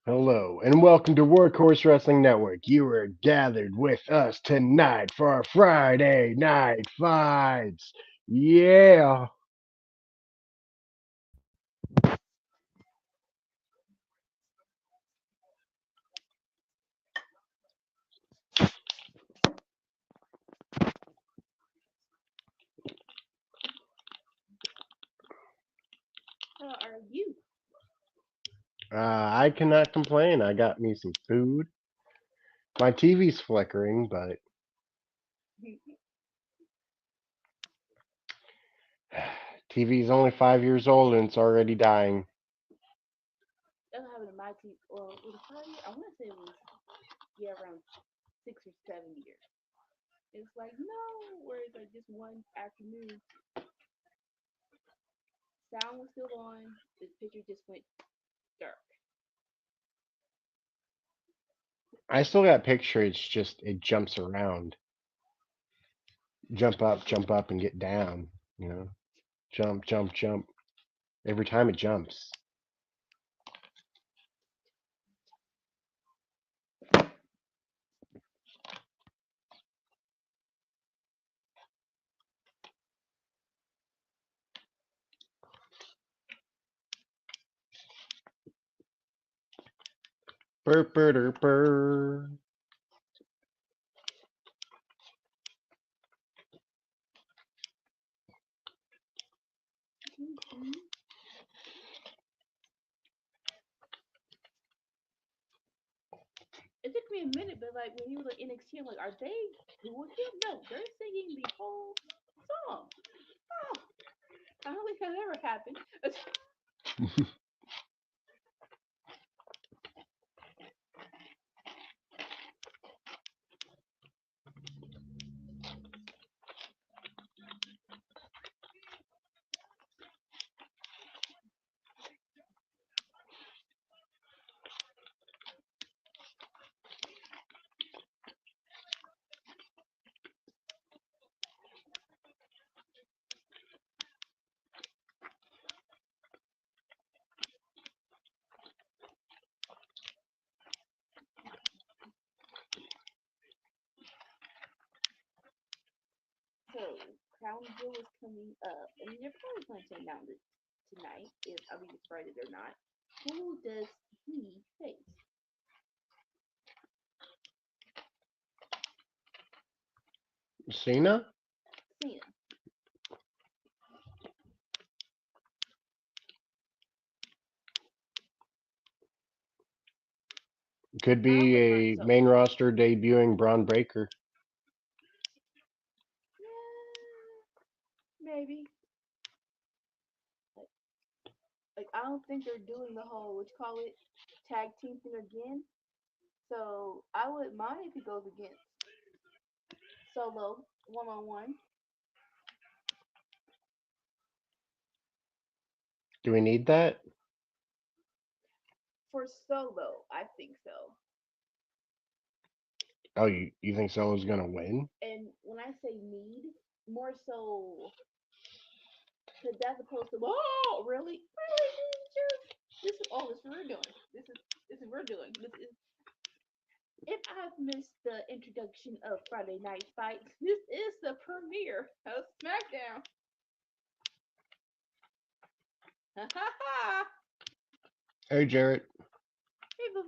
Hello, and welcome to Workhorse Wrestling Network. You are gathered with us tonight for our Friday night fights. Yeah. How are you? I cannot complain. I got me some food. My TV's flickering, but TV's only 5 years old and it's already dying. That's what happened to my team. Well, it was 5 years. I want to say it was around 6 or 7 years. It's like no, where it's like just one afternoon, sound was still on, the picture just went dark. I still got picture. It's just it jumps around. Jump up, and get down. You know, jump, jump, jump. Every time it jumps. Burr, burr, burr. Mm-hmm. It took me a minute, but like when he was like NXT, I'm like, are they doing him? No, they're singing the whole song. Oh, I don't think that ever happened. So Crown Jewel is coming up, and they're probably going to announce it tonight. If I'll be surprised if they're not. Who does he face? Cena? Cena. Could I be would Han a main Solo. roster debuting Braun Breaker. Maybe. Like, like I don't think they're doing the whole what you call it tag team thing again. So I wouldn't mind if he goes against Solo 1-on-1 Do we need that? for Solo. I think so. Oh, you think Solo's gonna win? And when I say need, more so because that's opposed to oh really this is all this we're doing. This is we're doing. This is if I've missed the introduction of Friday Night Fights, this is the premiere of Smackdown. Ha ha ha! Hey, Jarrett. Hey, Boo.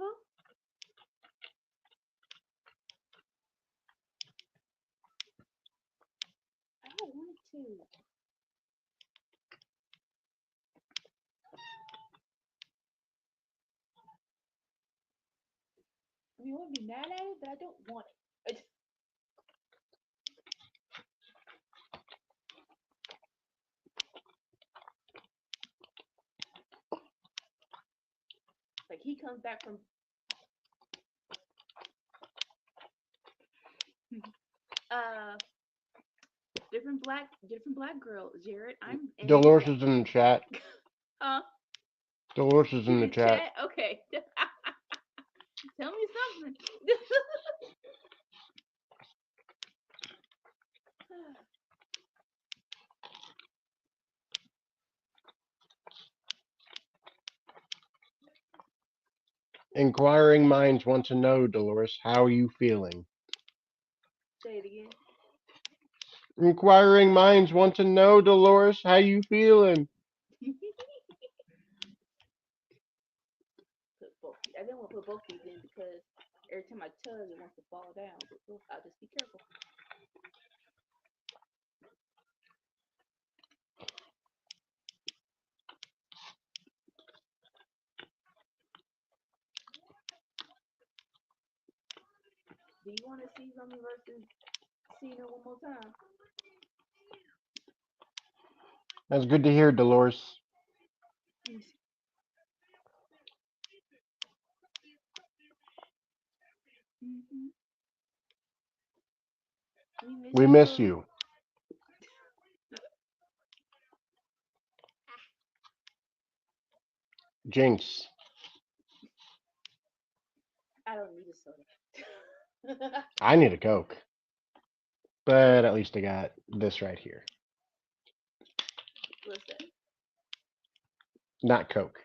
I don't want to. I mean, I want to be mad at it, but I don't want it. Like he comes back from uh different black girl, Jared. I'm in Dolores is in the chat. huh? Dolores is in She's the in chat. chat. Okay, tell me something. Inquiring minds want to know, Dolores, how are you feeling? Say it again. Inquiring minds want to know, Dolores, how you feeling? Put both. I didn't want to put both these in because every time I tug, it wants to fall down. But I'll just be careful. Do you want to see Roman versus Cena one more time? That's good to hear, Dolores. Mm-hmm. We miss you. Jinx. I don't need a soda. I need a Coke. But at least I got this right here. What's that? Not Coke.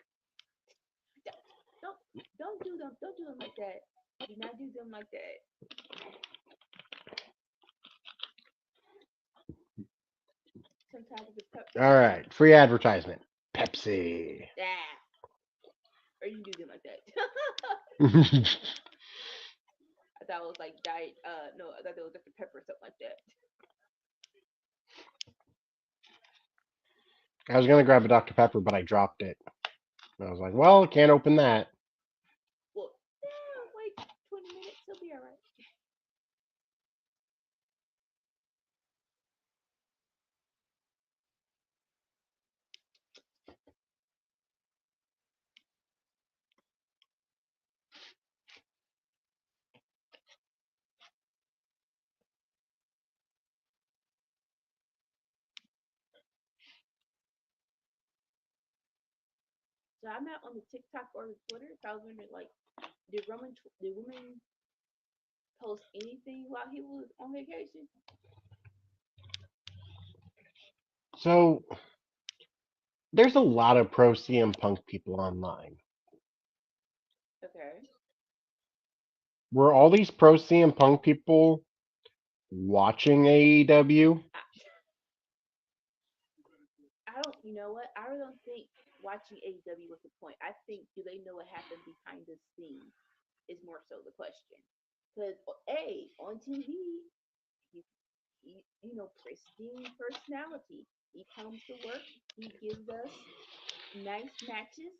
Don't do them. Don't do them like that. Do not do them like that. Sometimes it's Pepsi. All right. Free advertisement. Pepsi. Yeah. Or you can do them like that. I thought it was like diet. No, I thought it was Dr. Pepper or something like that. I was going to grab a Dr. Pepper, but I dropped it. I was like, well, can't open that. Well, yeah, wait 20 minutes. He'll be all right. So I'm not on the TikTok or the Twitter. So I was wondering, like, did women post anything while he was on vacation? So there's a lot of pro CM Punk people online. Okay. Were all these pro CM Punk people watching AEW? I don't. You know what? I really don't think watching AEW was the point. I think do they know what happened behind the scenes is more so the question. Because on TV, he, you know, pristine personality. He comes to work. He gives us nice matches,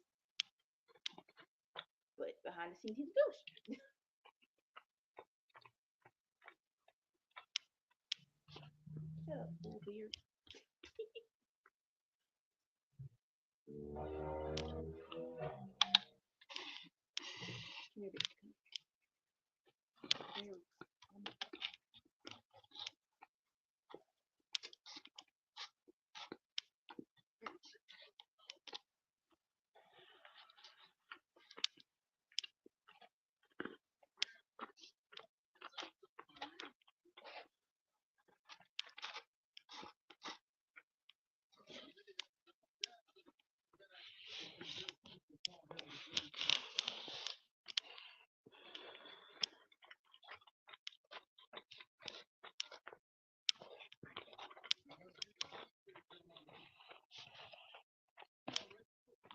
but behind the scenes, he's a douche. Shut up, old beard. Come here, bitch. Come here.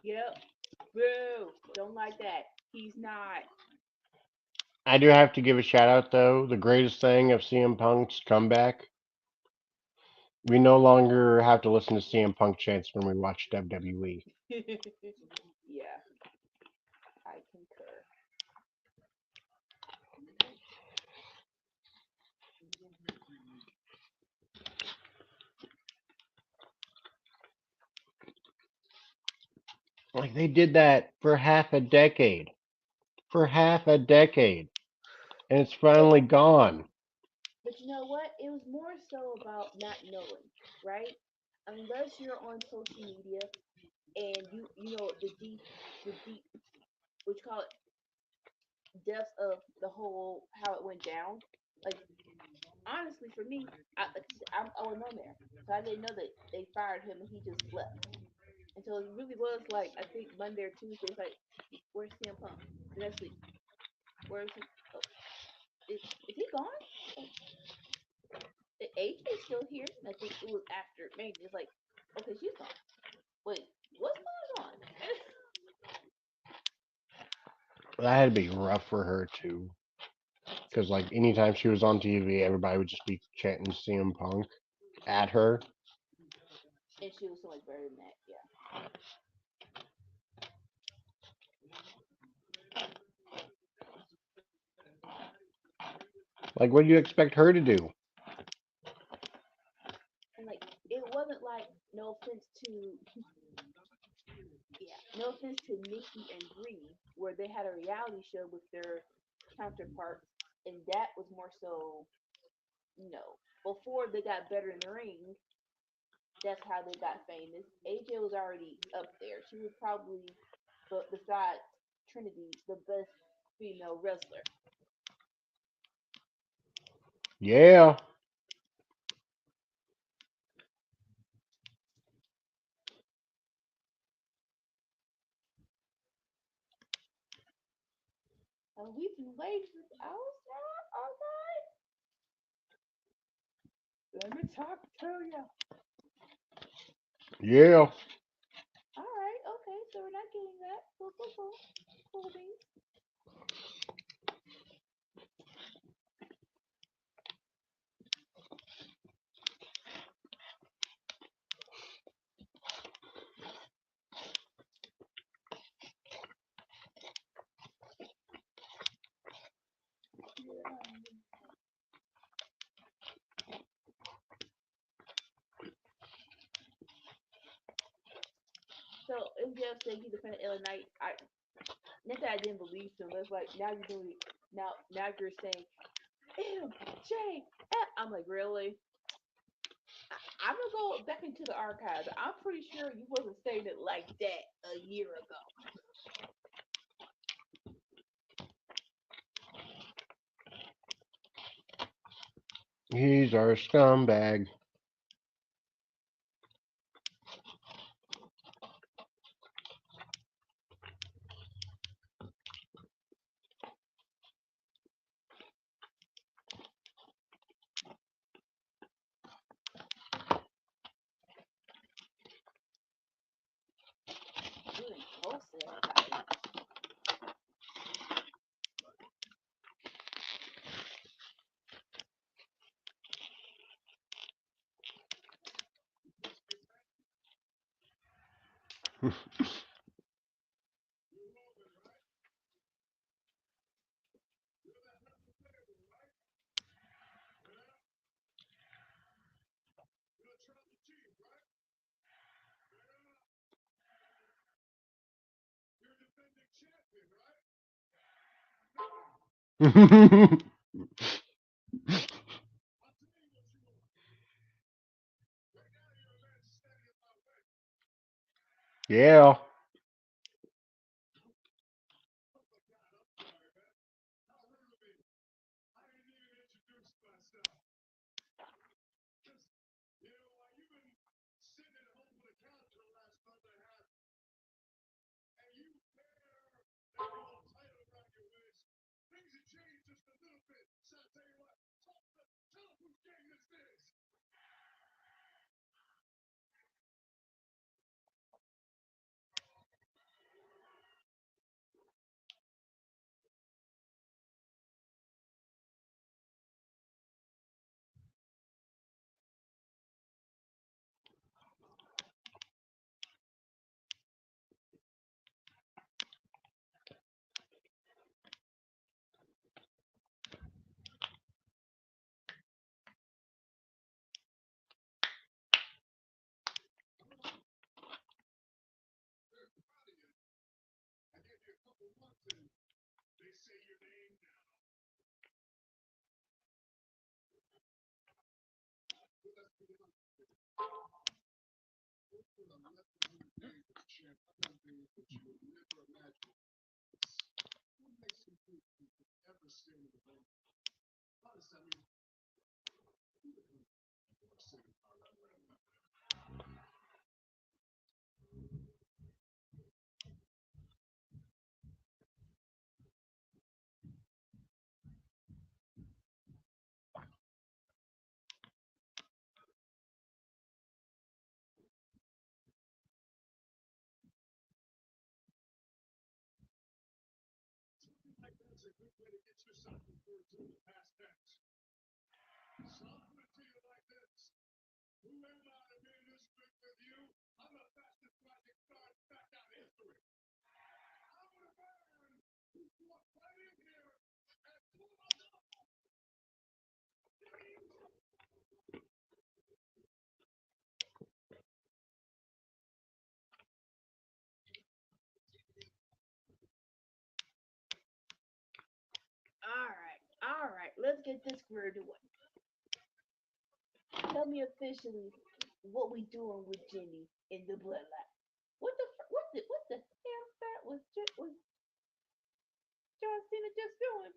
Yep. Boo. Don't like that. He's not. I do have to give a shout out though. The greatest thing of CM Punk's comeback. We no longer have to listen to CM Punk chants when we watch WWE. Yeah, I concur. Like they did that for half a decade. For half a decade. And it's But finally gone. but you know what? It was more so about not knowing, right? Unless you're on social media and you know the deep what you call it depths of the whole how it went down. Like honestly, for me, like I said, I wasn't on there, so I didn't know that they fired him and he just left. And so it really was like I think Monday or Tuesday. It's like where's CM Punk? the next week. Where is he? Oh, is he gone? Oh, AJ's still here. And I think it was after maybe just like, okay, she's gone. Wait, what's going on? That had to be rough for her too, because like anytime she was on TV, everybody would just be chanting CM Punk at her. And she was so much better than that. Yeah. Like, what do you expect her to do? And like, it wasn't like no offense to yeah, no offense to Nikki and Bree, where they had a reality show with their counterparts, and that was more so, before they got better in the ring, that's how they got famous. AJ was already up there. She was probably, besides Trinity, the best female wrestler. Yeah. We've been waiting for hours now. Okay, let me talk to you. Yeah. All right, okay, so we're not getting that. Cool, cool, cool. Cool beans. Yeah. So MJF said he defended LA Knight. Not that I didn't believe him, but it's like now you're doing now you're saying MJF. I'm like, really? I'm gonna go back into the archives. I'm pretty sure you wasn't saying it like that a year ago. He's our scumbag. Doing wholesale fight. Yeah. All right. Let's get this squared away. Tell me officially what we doing with Jenny in the bloodline. What the hell that was John Cena just doing?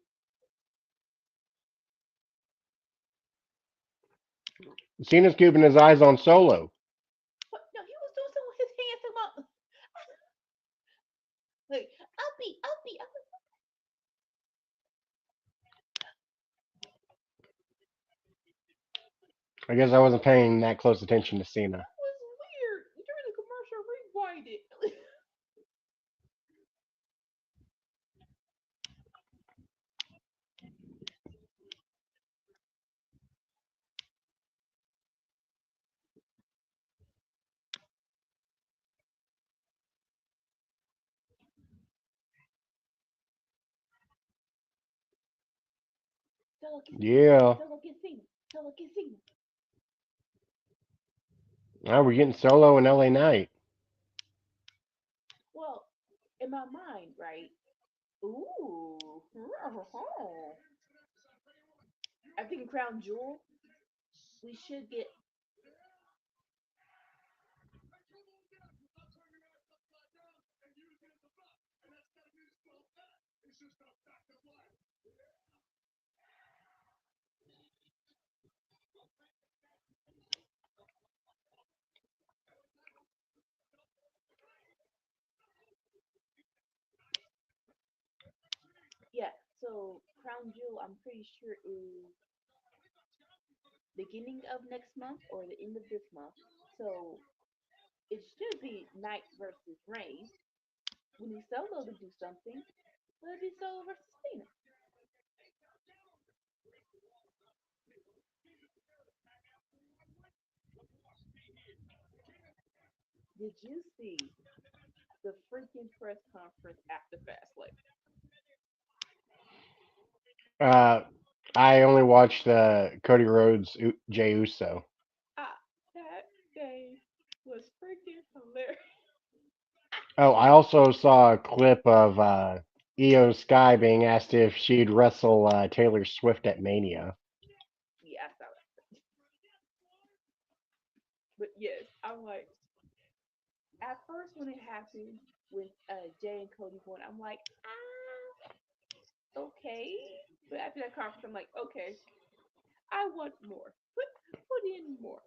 Cena's keeping his eyes on Solo. What? No, he was doing something with his hands. Talking about like uppy. I guess I wasn't paying that close attention to Cena. That was weird. During the commercial, rewind it. Solo get Cena. Yeah. Solo get Cena. Solo get Cena. Now we're getting Solo and LA Knight. Well, in my mind, right? Ooh. I think Crown Jewel. We should get. Yeah. So Crown Jewel, I'm pretty sure is beginning of next month or the end of this month. So it should be Knight versus Reign. We need Solo to do something. Let it be Solo versus Cena. Did you see the freaking press conference after Fastlane? Uh, I only watched Cody Rhodes, Jey Uso. Ah, that day was freaking hilarious. Oh, I also saw a clip of Io Sky being asked if she'd wrestle Taylor Swift at Mania. Yeah, I saw that. But yes, I'm like, at first when it happened with Jay and Cody going, I'm like, okay. But after that conference, I'm like, okay, I want more. Put in more.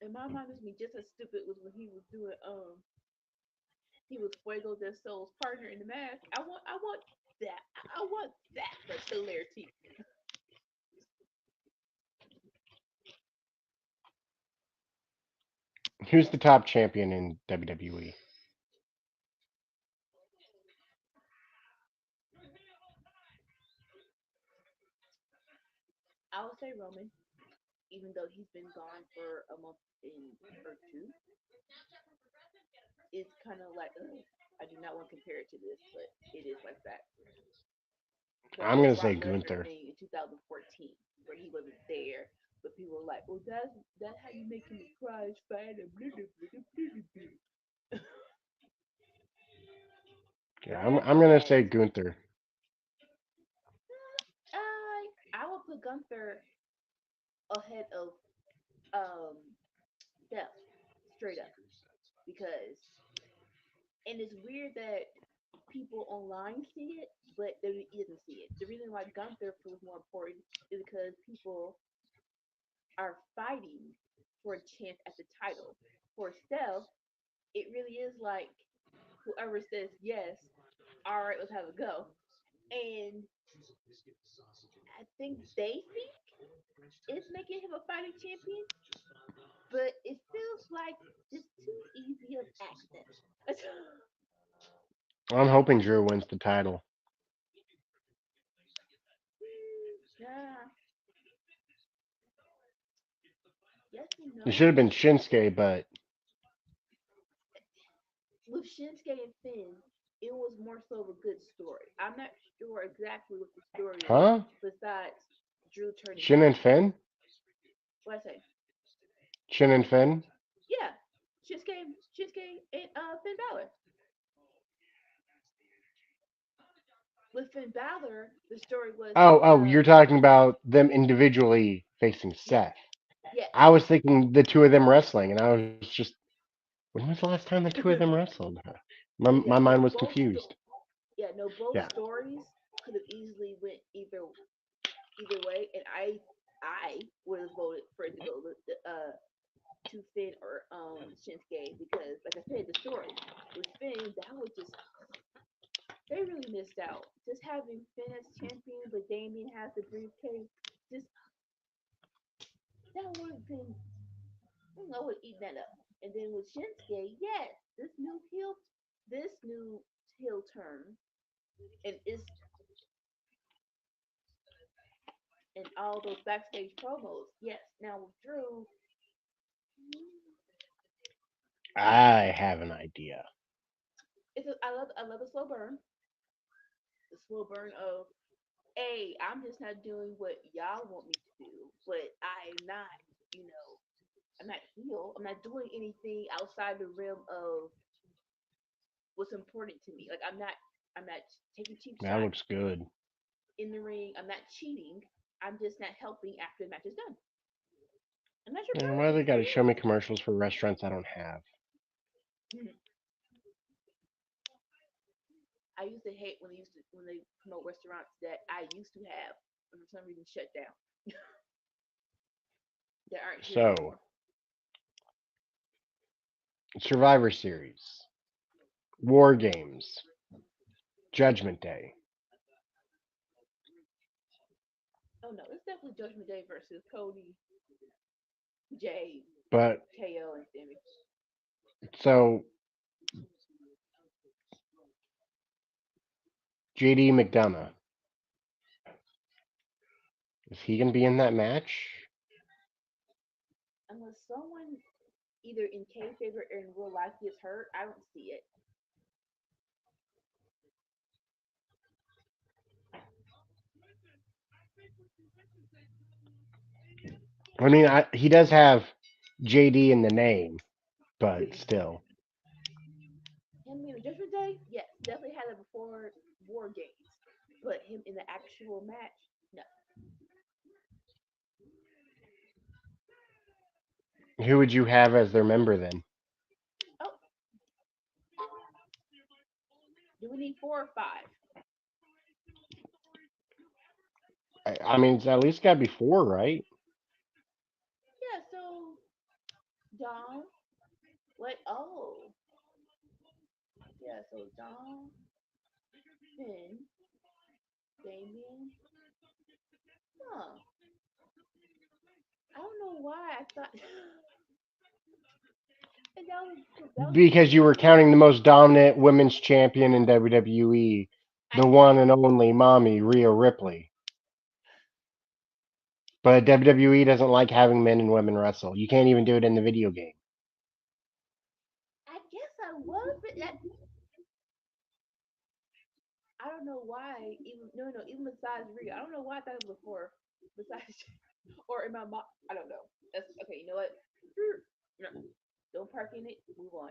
In my mind, it's me just as stupid was when he was doing he was Fuego del Sol's partner in the mask. I want that. I want that for hilarity. Who's the top champion in WWE? I would say Roman, even though he's been gone for a month in or two. It's kind of like I do not want to compare it to this, but it is like that. The I'm whole gonna say Brock Lesnar Gunther. thing in 2014, where he wasn't there, but people were like, "Well, that's how you making me cry, Spider." Yeah, That I'm gonna and say Gunther. I would put Gunther ahead of um Steph, straight up, because and it's weird that people online see it, but WWE doesn't see it. The reason why Gunther feels more important is because people are fighting for a chance at the title. For Steph, it really is like whoever says yes. all right, let's have a go. And I think they think it's making him a fighting champion, but it feels like just too easy of access. I'm hoping Drew wins the title. Yeah, yes and It should no. have been Shinsuke, but With Shinsuke and Finn, it was more so of a good story. I'm not sure exactly what the story is huh? besides Drew turning Shin heel. and Finn? What I say? Shin and Finn? Yeah, Shinsuke and Finn Balor. With Finn Balor, the story was Oh, you're talking about them individually facing yes, Seth. yes. I was thinking the two of them wrestling, and I was just, when was the last time the two of them wrestled? So My yeah, mind no, was both confused. yeah, no, both Yeah. stories could have easily went either way, and I would have voted for it to go to Finn or Shinsuke because, like I said, the story with Finn that was just they really missed out. Just having Finn as champion, but Damien has the briefcase, just that would have been I would eat that up. And then with Shinsuke, yes, this new heel turn, and it's and all those backstage promos. Yes, now with Drew, I have an idea. I love the slow burn, of hey, I'm just not doing what y'all want me to do, but I'm not, you know, I'm not heel. I'm not doing anything outside the realm of what's important to me. Like I'm not taking cheap That shots looks good. in the ring. I'm not cheating. I'm just not helping after the match is done. And that's your And why they problem. got to show me commercials for restaurants I don't have? Mhm. I used to hate when they promote restaurants that I used to have and for some reason shut down that aren't here So, anymore. Survivor Series, War Games, Judgment Day. Oh no, it's definitely Judgment Day versus Cody, Jay, But, KO, and Sammy. so, JD McDonough, is he going to be in that match? Unless someone either in kayfabe or in real life gets hurt, I don't see it. I mean, he does have JD in the name, but still. Him in the Judgment Day, yes, definitely had it before War Games, but him in the actual match, no. Who would you have as their member then? Oh, do we need 4 or 5? I mean, it's at least got to be four, right? Yeah, so Dom, what? Oh, yeah, so Dom, Finn, Damien. Huh. I don't know why I thought. And that was Because you were counting the most dominant women's champion in WWE, I the one and only mommy, Rhea Ripley. But WWE doesn't like having men and women wrestle. You can't even do it in the video game. I guess I was, but I don't know why. Even no, no, even besides Rhea, I don't know why I thought it was before. Besides, or in my mom, I don't know. That's okay. You know what? No, don't park in it. Move on.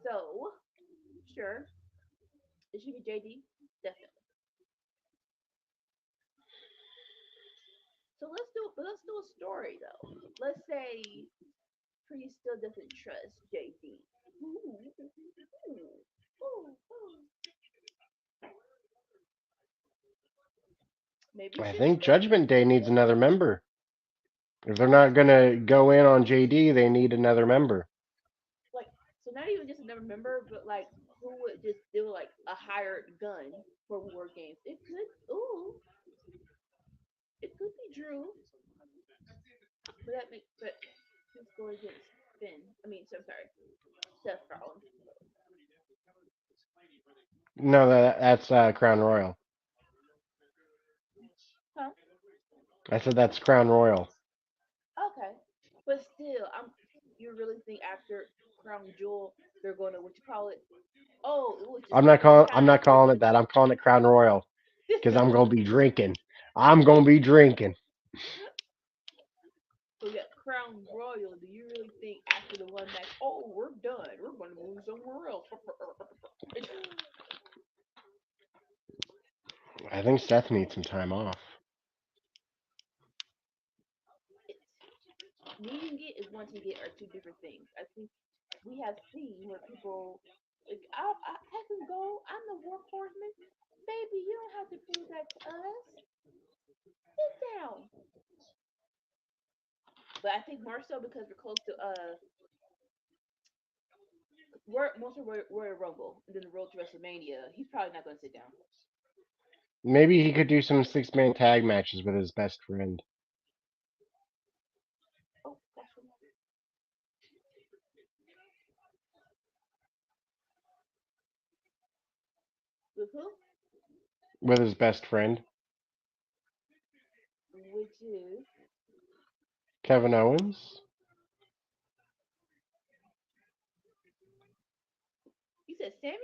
So sure, it should be JD. Definitely. So let's do a story though. Let's say Priest still doesn't trust JD. Ooh, ooh, ooh, ooh. Maybe I think Shinsuke. Judgment Day needs another member. If they're not going to go in on JD, they need another member. Like so, not even just another member, but like who would just do like a hired gun for war games? It could. Ooh, it could be Drew, but that makes but who's going against Finn? I mean, so I'm sorry, Seth Rollins. No, that's Crown Royal. Huh? I said that's Crown Royal. Okay, but still, I'm. You really think after Crown Jewel they're going to what you call it? Oh, it was just one I'm time. not calling it that. I'm calling it Crown Royal because I'm gonna be drinking. I'm gonna be drinking. So we got Crown Royal. Do you really think after the one match, oh, we're done. We're going to move somewhere else? I think Seth needs some time off. It's, needing it is wanting it are two different things. I think we have seen where people like, I can go. I'm the workhorseman. Baby, you don't have to prove that to us. Sit down. But I think more so because we're close to we're most of Royal Rumble and then the road to WrestleMania. He's probably not going to sit down. Maybe he could do some 6-man tag matches with his best friend. Oh, that's from with who? With his best friend, Which is Kevin Owens. you said Sammy?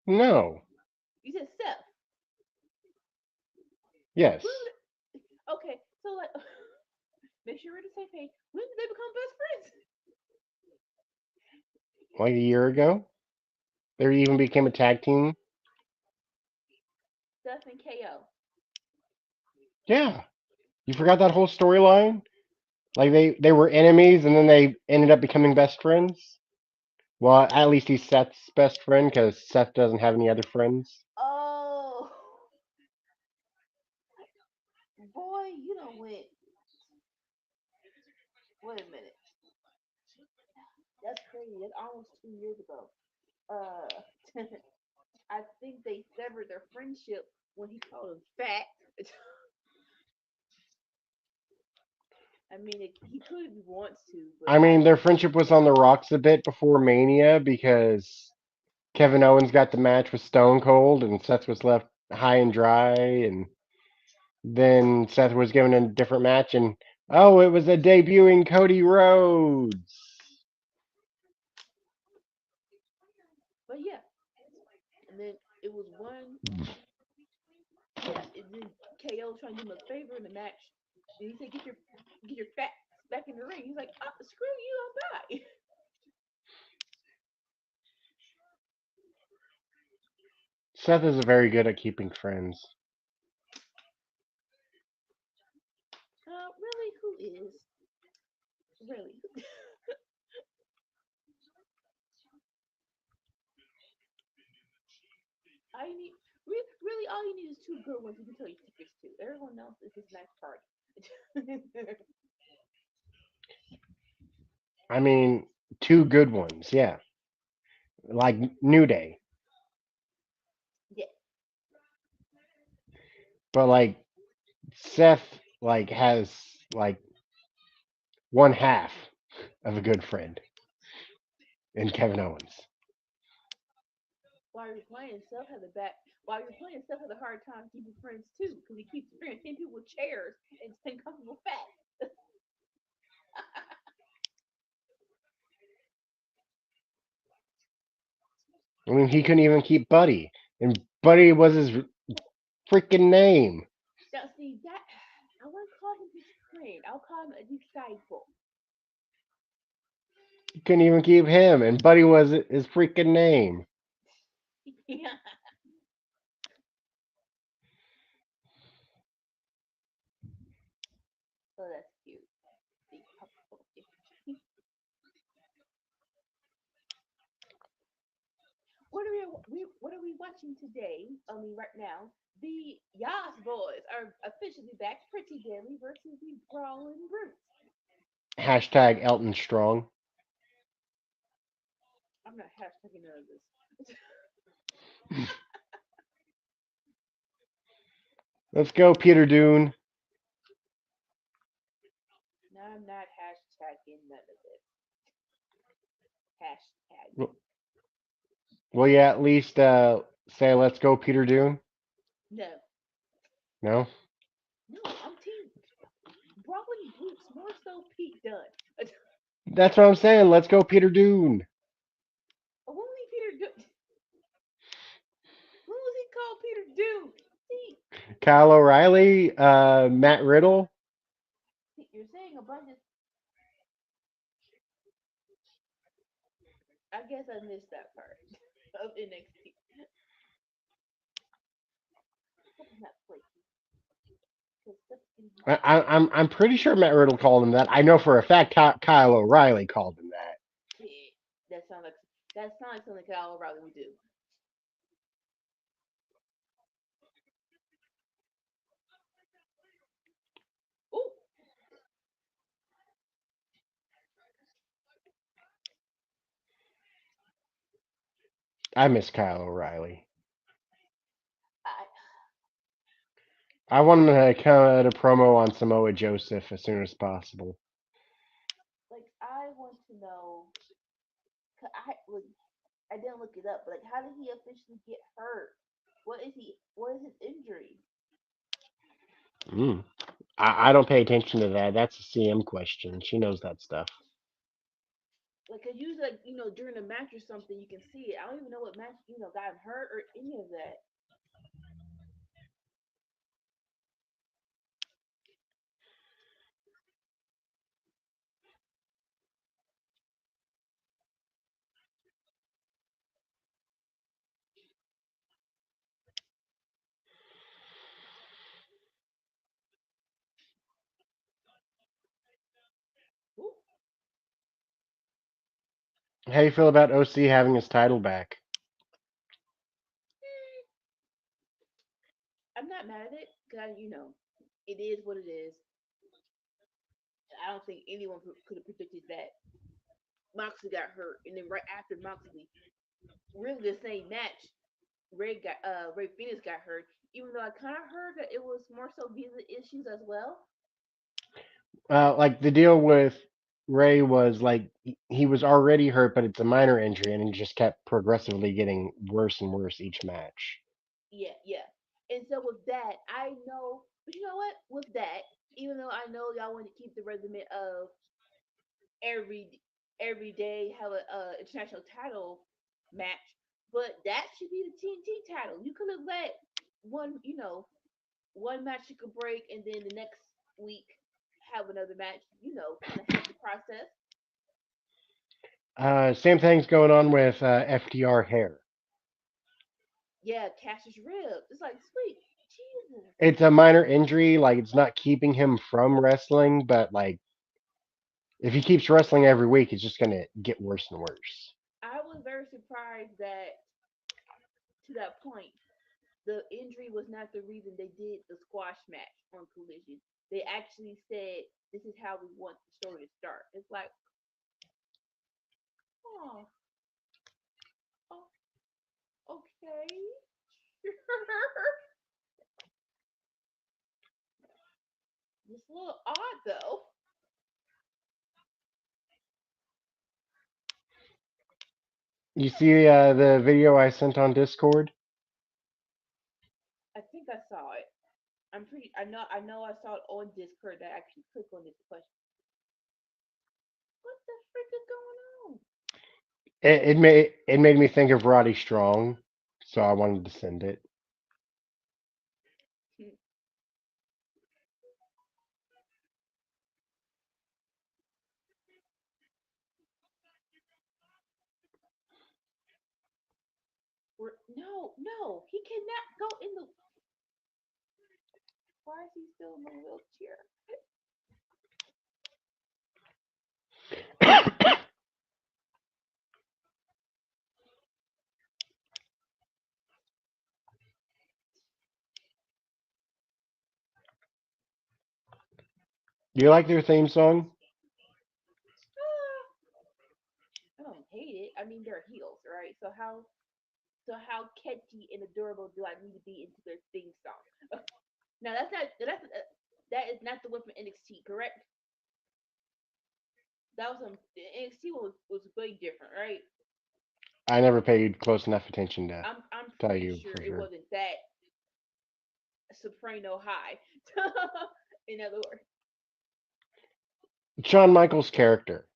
No. You said Seth. Yes. When okay, so like make sure we're the same page. When did they become best friends? Like a year ago. They even became a tag team. Seth and KO. Yeah. You forgot that whole storyline? Like they were enemies and then they ended up becoming best friends. Well, at least he's Seth's best friend because Seth doesn't have any other friends. Oh boy, you don't went. Wait a minute. That's crazy. That's almost 2 years ago. Uh, I think they severed their friendship when he called him fat. I mean, he could if he wants to, but I I mean, their friendship was on the rocks a bit before Mania because Kevin Owens got the match with Stone Cold and Seth was left high and dry, and then Seth was given a different match, and oh, it was a debuting Cody Rhodes. but yeah. And then it was one. Yeah, and then KO trying to do him a favor in the match. And he said, get your fat back in the ring." He's like, "Oh, screw you, I'm back." Seth is very good at keeping friends. Really, who is really? I need really all you need is two good ones you can tell your secrets to. Everyone else is just nice party. I mean, two good ones, yeah, like New Day, Yeah, but like Seth, like has like one half of a good friend in Kevin Owens. while you're playing, Seth has a back. While you're playing, Seth has a hard time keeping friends too because he keeps bringing 10 people with chairs and 10 comfortable fat. I mean, he couldn't even keep Buddy, and Buddy was his freaking name. Now, see that I wouldn't call him his friend. I'll call him a disciple. He couldn't even keep him, and Buddy was his freaking name. Yeah. Oh, that's cute. The comfortable. What are we watching today? I mean, right now, the Yas boys are officially back. Pretty Deadly versus the Brawling Brutes. Hashtag Elton Strong. I'm not hashtagging none of this. Let's go, Peter Dune. No, I'm not hashtagging none of this. Hashtagging. W- Will you at least say let's go, Peter Dune? No, No? no, I'm team brawling brutes. More so Pete Dunne. That's what I'm saying. Let's go, Peter Dune. When was he Peter Dunne? When was he called Peter Dunne? See, Kyle O'Reilly, Matt Riddle. you're saying a bunch of. I guess I missed that part of NXT. Hope I'm not flaky. Because stuff's getting hot. I'm pretty sure Matt Riddle called him that. I know for a fact Kyle O'Reilly called him that. Yeah, that sounds like something Kyle O'Reilly would do. Ooh, I miss Kyle O'Reilly. I I want him to cut a promo on Samoa Joseph as soon as possible. like. I want to know. 'Cause I didn't look it up, but like, how did he officially get hurt? What is he? What is his injury? Mm. I don't pay attention to that. That's a CM question. She knows that stuff. Like, cause usually, like, during a match or something, you can see it. I don't even know what match, got him hurt or any of that. Ooh. How do you feel about OC having his title back? I'm not mad at it, cause it is what it is. I don't think anyone could have predicted that Moxley got hurt, and then right after Moxley, really the same match, Ray Phoenix got hurt. Even though I kind of heard that it was more so visa issues as well. Like the deal with Ray was like he was already hurt, but it's a minor injury, and he just kept progressively getting worse and worse each match. Yeah, yeah. And so with that, I know, but you know what? With that, even though I know y'all want to keep the regimen of every every day have a international title match, but that should be the TNT title. You could have let one match you could break, and then the next week have another match. Kind of help the process. Same thing's going on with FTR hair. Yeah, Cassius rib. It's like sweet Jesus. It's a minor injury, like it's not keeping him from wrestling, but like if he keeps wrestling every week, it's just gonna get worse and worse. I was very surprised that to that point the injury was not the reason they did the squash match on Collision. They actually said this is how we want the story to start. It's like, oh, oh okay, sure. It's a little odd though. You see the video I sent on Discord? I think I saw it. I know I saw it on Discord that I actually click on this question. What the frick is going on? It made me think of Roddy Strong, so I wanted to send it. No, no, he cannot go in the. Why is he still in the wheelchair? Do you like their theme song? I don't hate it. I mean, they're heels, right? So how catchy and adorable do I need to be into their theme song? Now that is not the one from NXT, correct? That was NXT was way different, right? I never paid close enough attention to I'm tell pretty you sure for it sure. wasn't that soprano high. In other words, Shawn Michaels' character,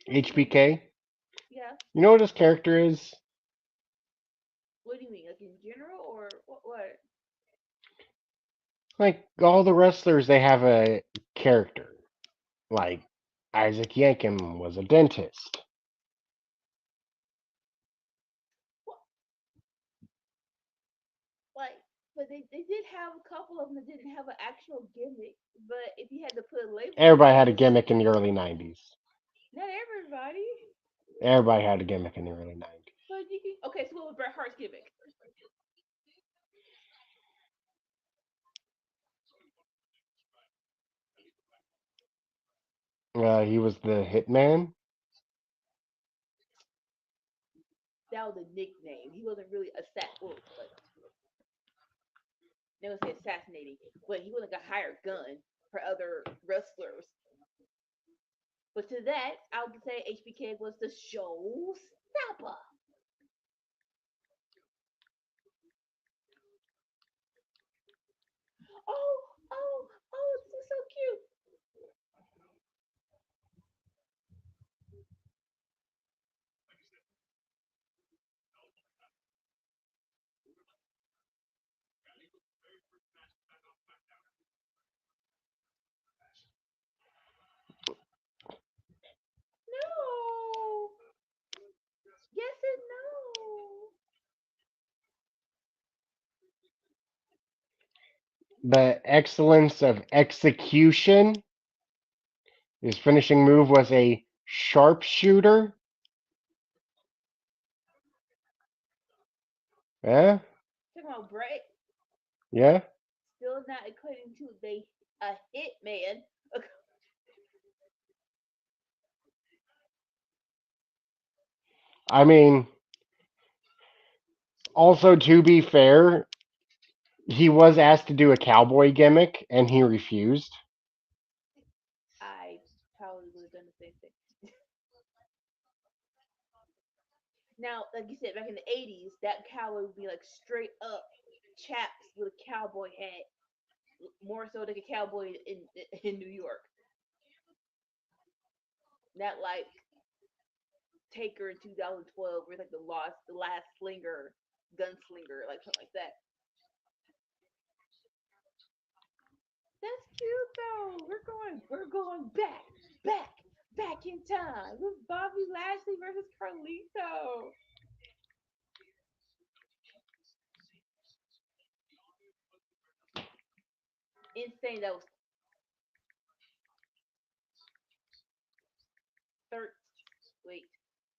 HBK. yeah. You know what his character is? What do you mean, like in general, or what? What? Like all the wrestlers, they have a character. Like Isaac Yankem was a dentist. What? Like, but they did have a couple of them that didn't have an actual gimmick. But if you had to put a label on Everybody it, had a gimmick in the early 90s. not everybody. Everybody had a gimmick in the early 90s. But you can. Okay, so what was Bret Hart's gimmick? He was the hitman. That was a nickname. He wasn't really well, like they would say assassinating, but he wasn't like a hired gun for other wrestlers. But to that, I would say HBK was the showstopper. Oh, oh, this is so cute. No. Yes and no. The excellence of execution. His finishing move was a sharpshooter. Yeah, Talking about Bret, yeah. still not equating to a hit man. I mean, also to be fair, he was asked to do a cowboy gimmick and he refused. I probably would have done the same thing. Now, like you said, back in the '80s, that cowboy would be like straight up chaps with a cowboy hat, more so like a cowboy in New York, not like Taker in 2012, where it's like the last slinger, gunslinger, like something like that. That's cute though. We're going back, back in time with Bobby Lashley versus Carlito. Insane. That was 13, wait,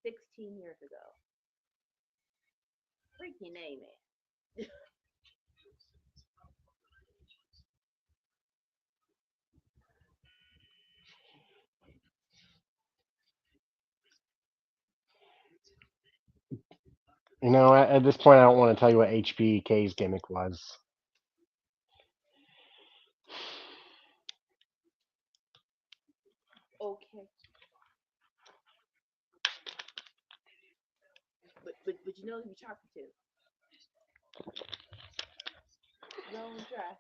16 years ago. Freaking A, man. You know, at this point, I don't want to tell you what HBK's gimmick was. Okay, but you know who you're talking to. Low and dry.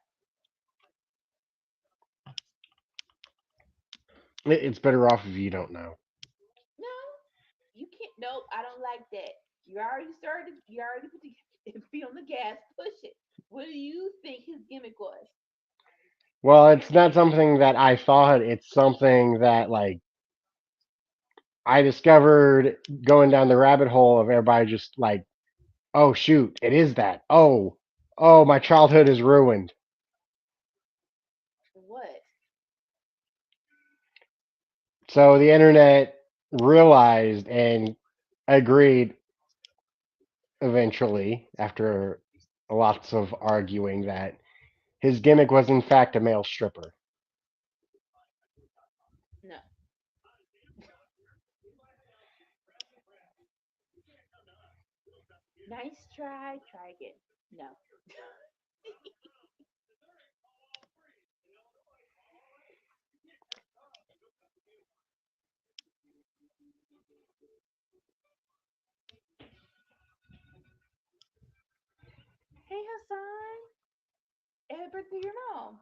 It's better off if you don't know. No, you can't. Nope, I don't like that. You already started. You already put the feet on the gas. Push it. What do you think his gimmick was? Well, it's not something that I thought. It's something that like I discovered going down the rabbit hole of everybody just like, oh shoot, it is that. Oh, my childhood is ruined. What? So the internet realized and agreed eventually, after lots of arguing, that his gimmick was in fact a male stripper. No. Try again. No. Hey Hassan, happy birthday to your mom.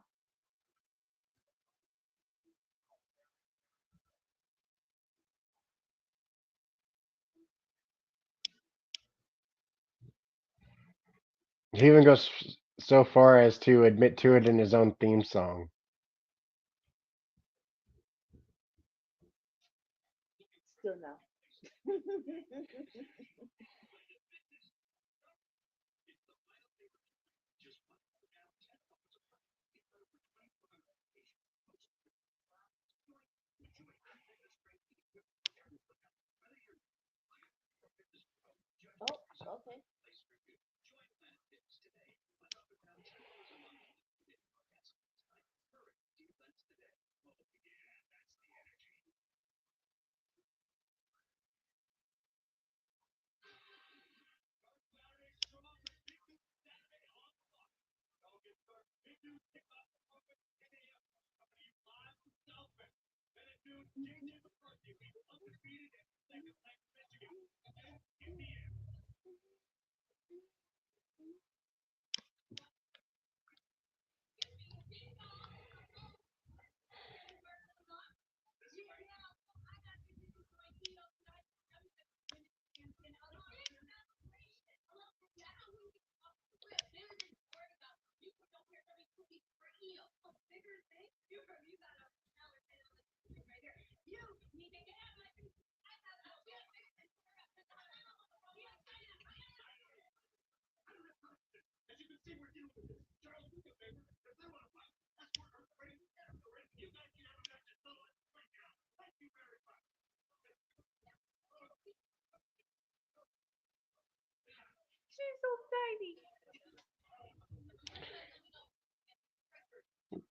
He even goes so far as to admit to it in his own theme song. Still no. Oh, okay. She's so tiny.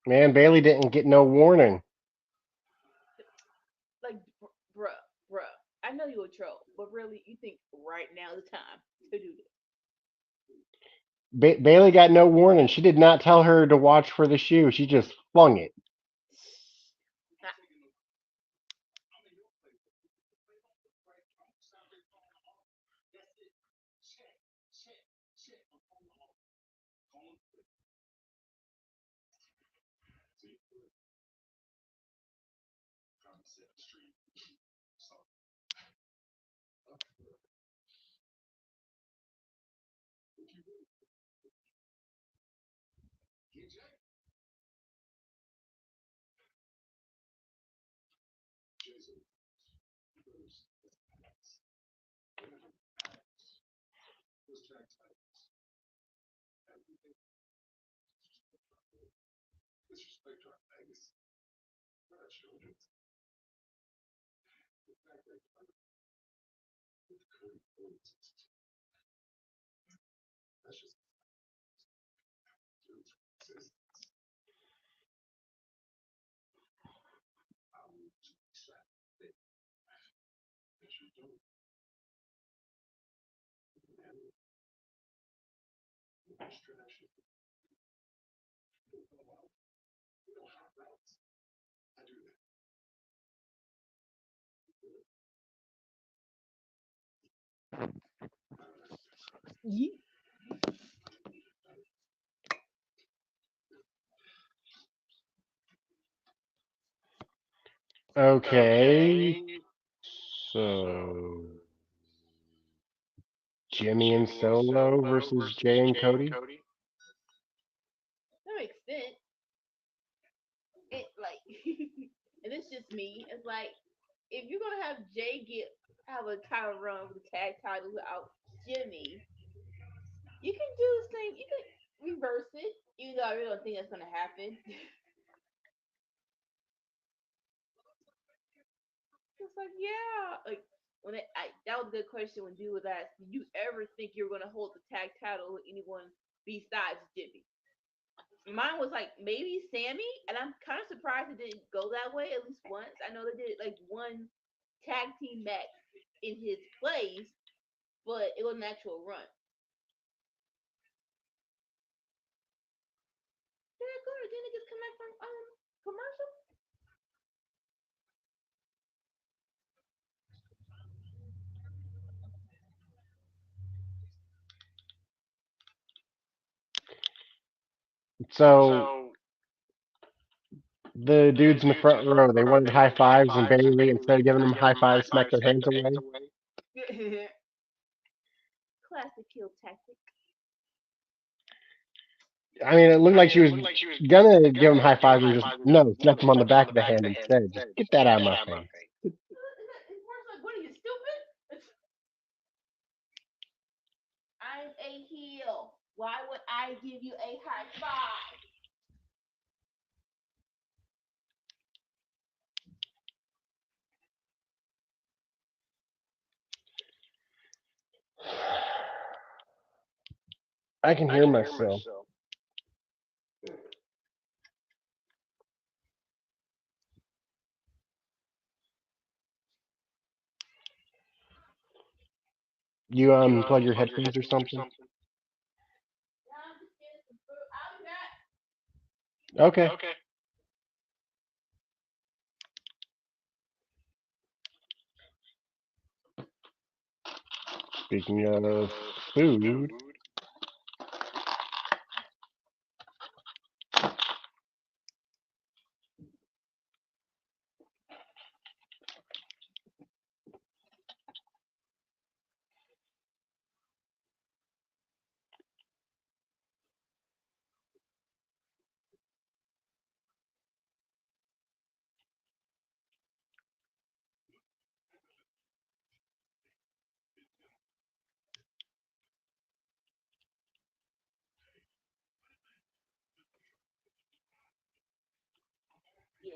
Man, Bailey didn't get no warning. Like, bruh. I know you a troll, but really, you think right now is the time to do this? Bailey got no warning. She did not tell her to watch for the shoe. She just flung it. Ah, Yeet. Okay, so Jimmy and Solo versus Jay and Cody. That makes sense. It like, and it's just me. It's like if you're gonna have Jay get have a title run with the tag title without Jimmy, you can do the same. You can reverse it. Even though I really don't think that's gonna happen. It's like, yeah, like when that was a good question when dude was asked, did you ever think you were gonna hold the tag title with anyone besides Jimmy? Mine was like maybe Sammy, and I'm kind of surprised it didn't go that way at least once. I know they did like one tag team match in his place, but it was an actual run. So the dudes in the front row, they wanted high fives, and Bailey, instead of giving them high fives, smacked their hands away. Classic heel tactic. I mean, it looked like she was gonna give him high fives and just no, smack him on the back of the hand instead. Just get that out of my face. What are you, stupid? I'm a heel. Why would I give you a high five? I can hear myself. You unplug your headphones or something? Okay. Speaking of food, Yeah.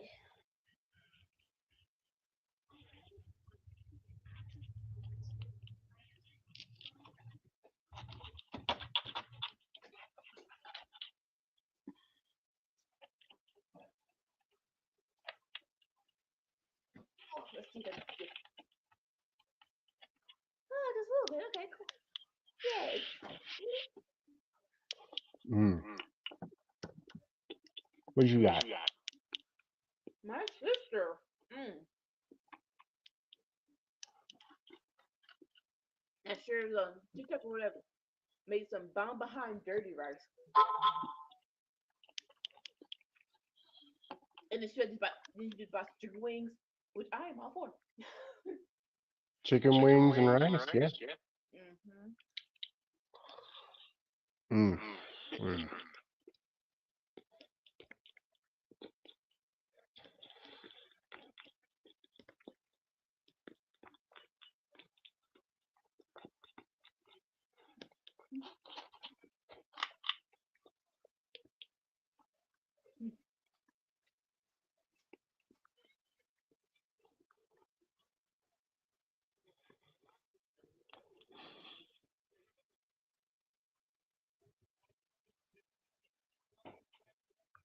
Let's see that. Oh, just a little bit. Okay, cool. Yay. what you got? My sister. And shares on TikTok or whatever. Made some bound behind dirty rice. And then she just bought chicken wings, which I am all for. Chicken wings and rice, yeah. Mm-hmm.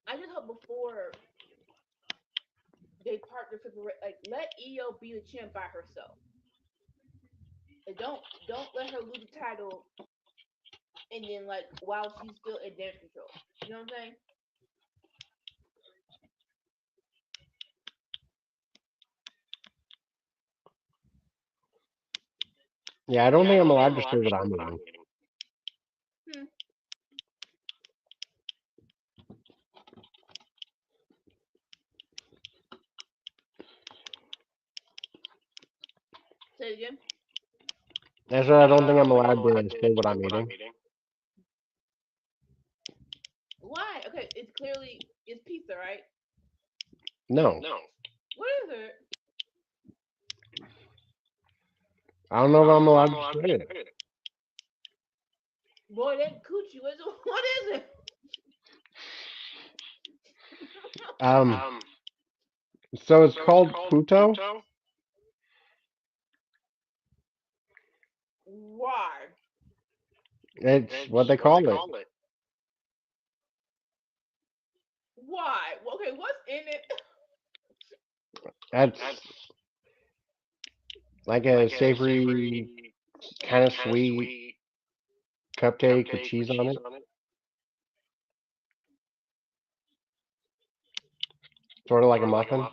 I just hope before they partner like let EO be the champ by herself. Like, don't let her lose the title and then like while she's still in damage control. You know what I'm saying? Yeah, I don't think I'm allowed to say what I'm eating. Say it again. That's why I don't think I'm allowed to say what I'm eating. Why? Okay, it's pizza, right? No. What is it? I don't know if I'm allowed to say it. Boy, that coochie. What is it? So it's called puto. Why? It's what they call it. Why? Okay, what's in it? That's like a savory, kind of sweet cupcake with cheese on it. Sort of like a muffin.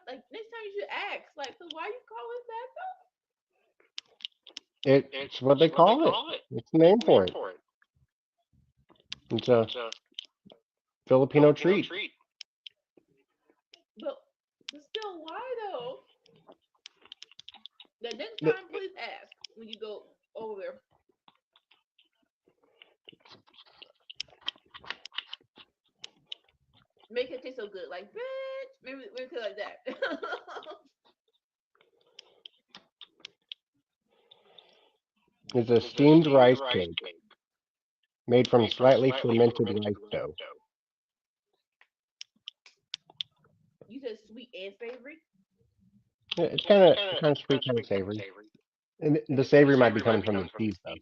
Like next time you should ask. Like, so why you call it that It's what they call it. It's the name for it. It's a Filipino treat. though? But still, why though? The next time, please ask when you go over there. Make it taste so good, like bitch. Maybe like that. It's a steamed rice cake made from slightly fermented rice dough. You said sweet and savory. Yeah, it's kind of sweet, kind of savory. And the savory might be coming from the cheese though.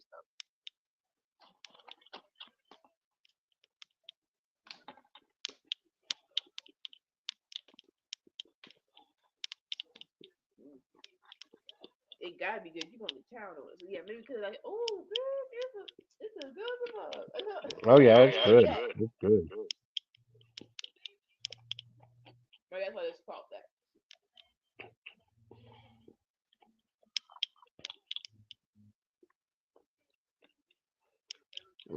It gotta be good. You're going to town on it. So yeah, maybe because like, oh, bitch, it's a good one. Oh yeah, it's good. It's good. Right, that's why it's called that.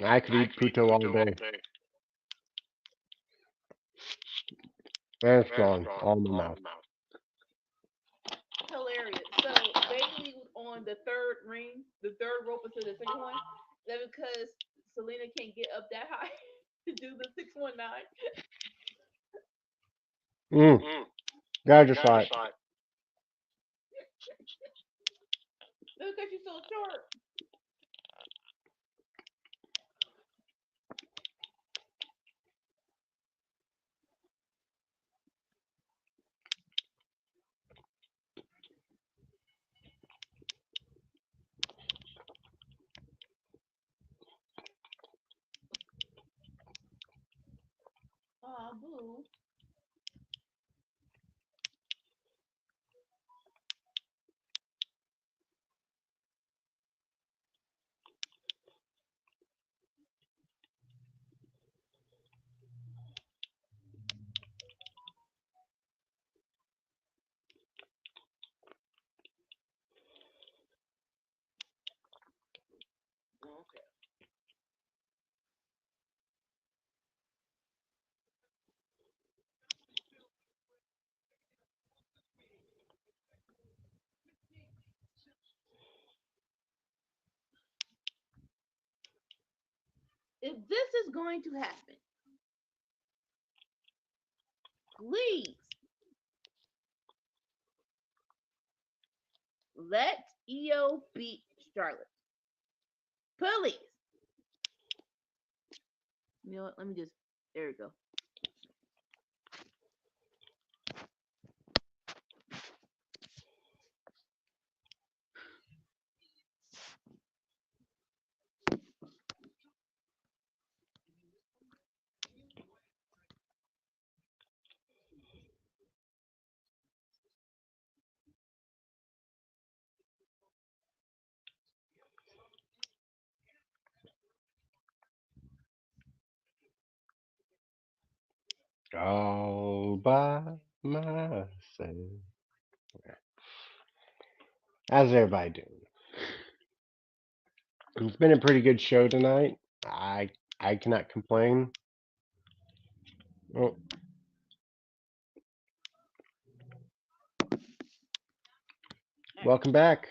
I could eat puto all day. And it's gone all in my mouth. Hilarious. So basically, on the third ring, the third rope into the second one, that because Selena can't get up that high to do the 619. Yeah, I just saw it. Because she's so short. Aw, boo. Okay. If this is going to happen, please let EO beat Charlotte. Please. You know what? Let me just. There we go. All by myself. How's everybody doing? It's been a pretty good show tonight. I cannot complain. Oh, welcome back.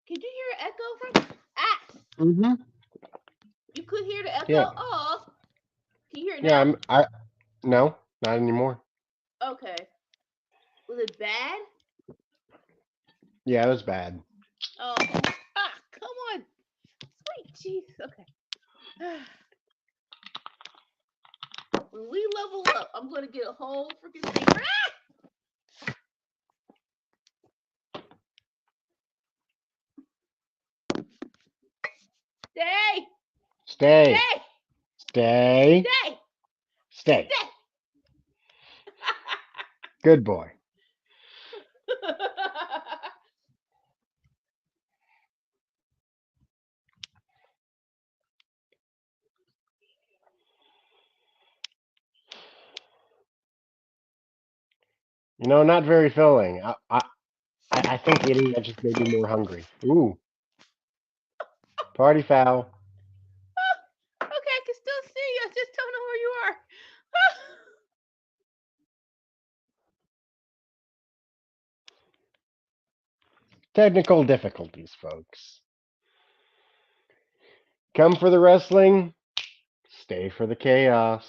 Could you hear an echo from? Mm-hmm. You could hear the echo. Yeah. Oh, can you hear it Yeah. now? No, not anymore. Okay. Was it bad? Yeah, it was bad. Oh, come on. Sweet jeez. Okay. When we level up, I'm gonna get a whole freaking thing. Stay. Stay. Stay. Stay. Stay. Stay. Stay. Good boy. Not very filling. I I think eating that just made me more hungry. Ooh, party foul. Okay, I can still see you. I just don't know where you are. Technical difficulties, folks. Come for the wrestling, stay for the chaos.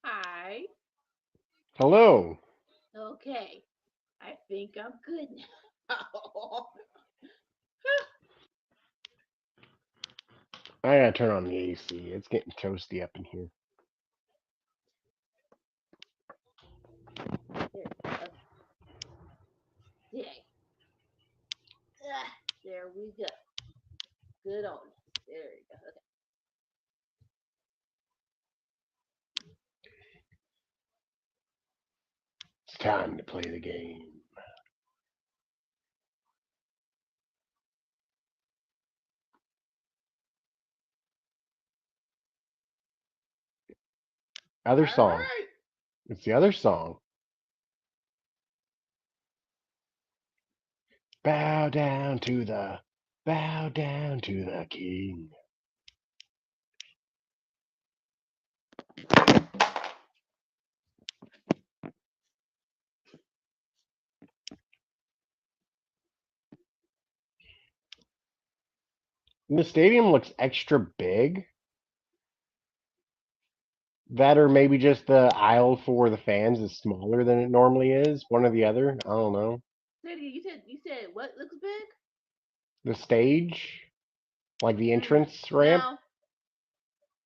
Hi. Hello. Okay. I think I'm good now. I gotta turn on the AC. It's getting toasty up in here. Yay. There we go. Good on us. There we go. Okay. It's time to play the game. Other All song. right. It's the other song. Bow down to the king. And the stadium looks extra big. That or maybe just the aisle for the fans is smaller than it normally is. One or the other. I don't know. You said what looks big? The stage, like the Mm. entrance ramp, Now,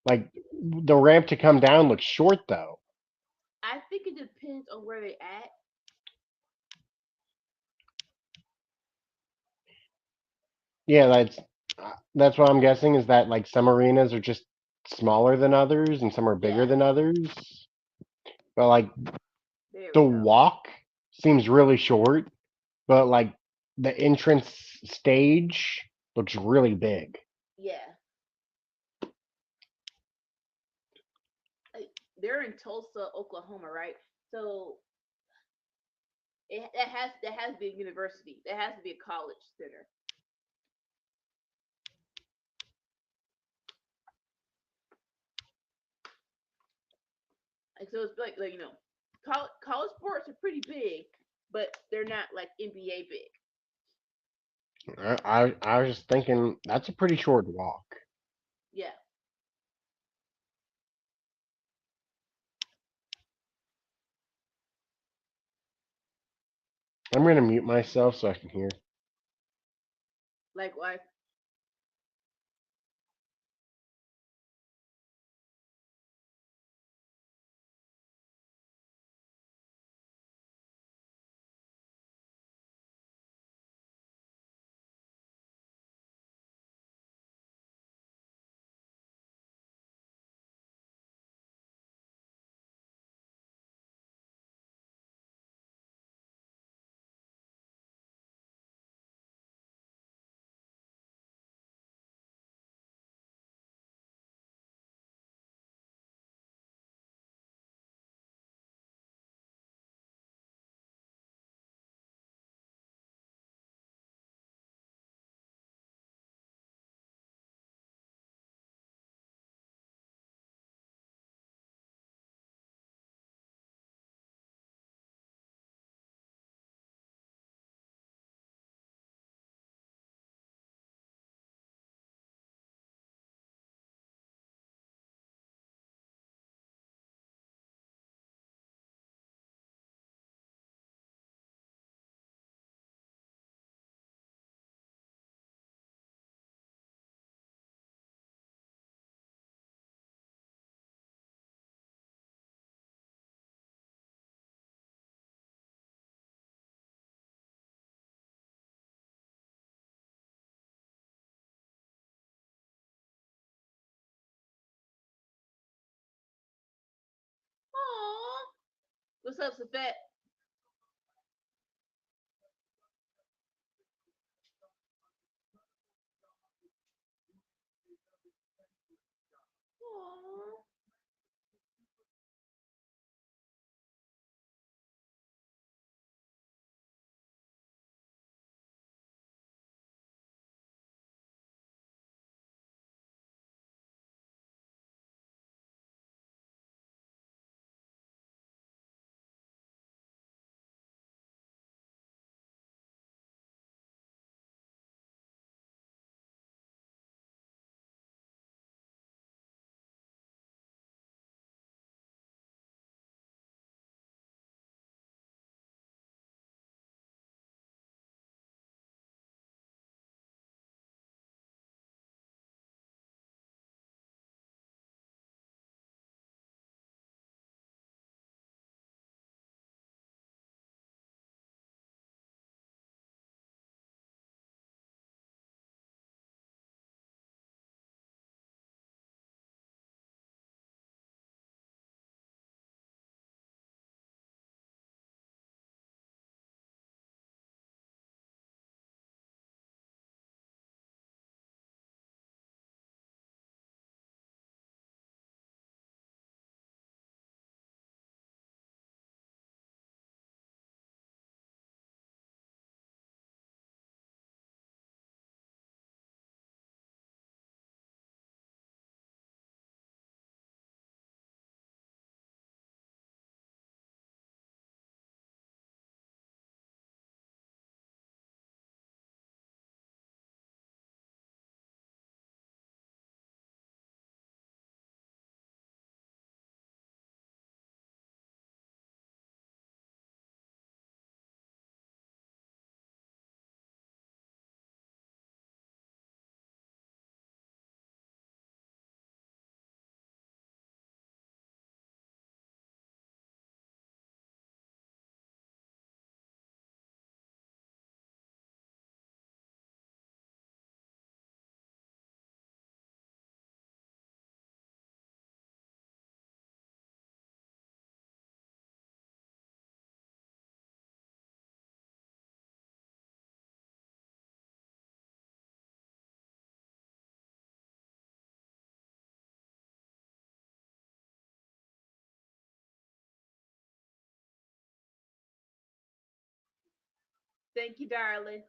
like the ramp to come down looks short though. I think it depends on where they at. Yeah, that's what I'm guessing is that like some arenas are just smaller than others and some are bigger Yeah. than others. But like There the we go. walk seems really short, but like the entrance stage looks really big. Yeah. They're in Tulsa, Oklahoma, right? So that has to be a university. That has to be a college center. Like so, it's like college sports are pretty big, but they're not like NBA big. I was just thinking that's a pretty short walk. Yeah. I'm gonna mute myself so I can hear. Likewise. What's up, Safet? Aww. Thank you, darling.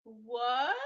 What?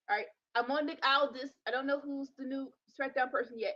All right, I'm on the aisle. This I don't know who's the new SmackDown person yet.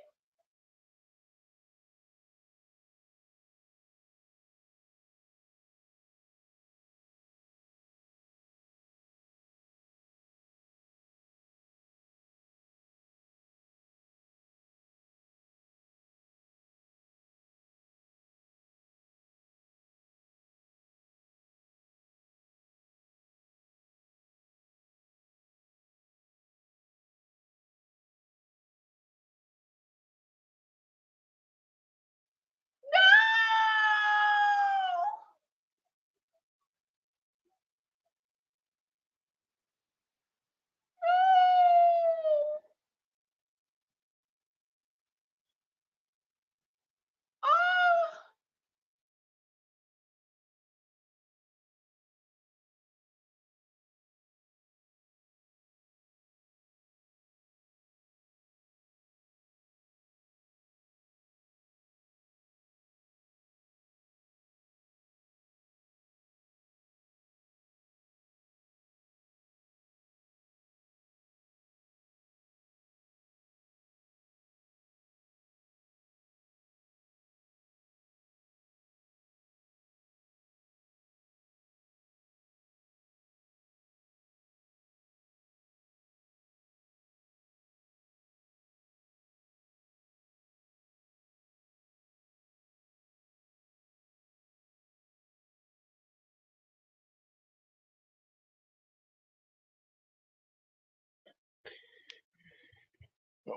Oh,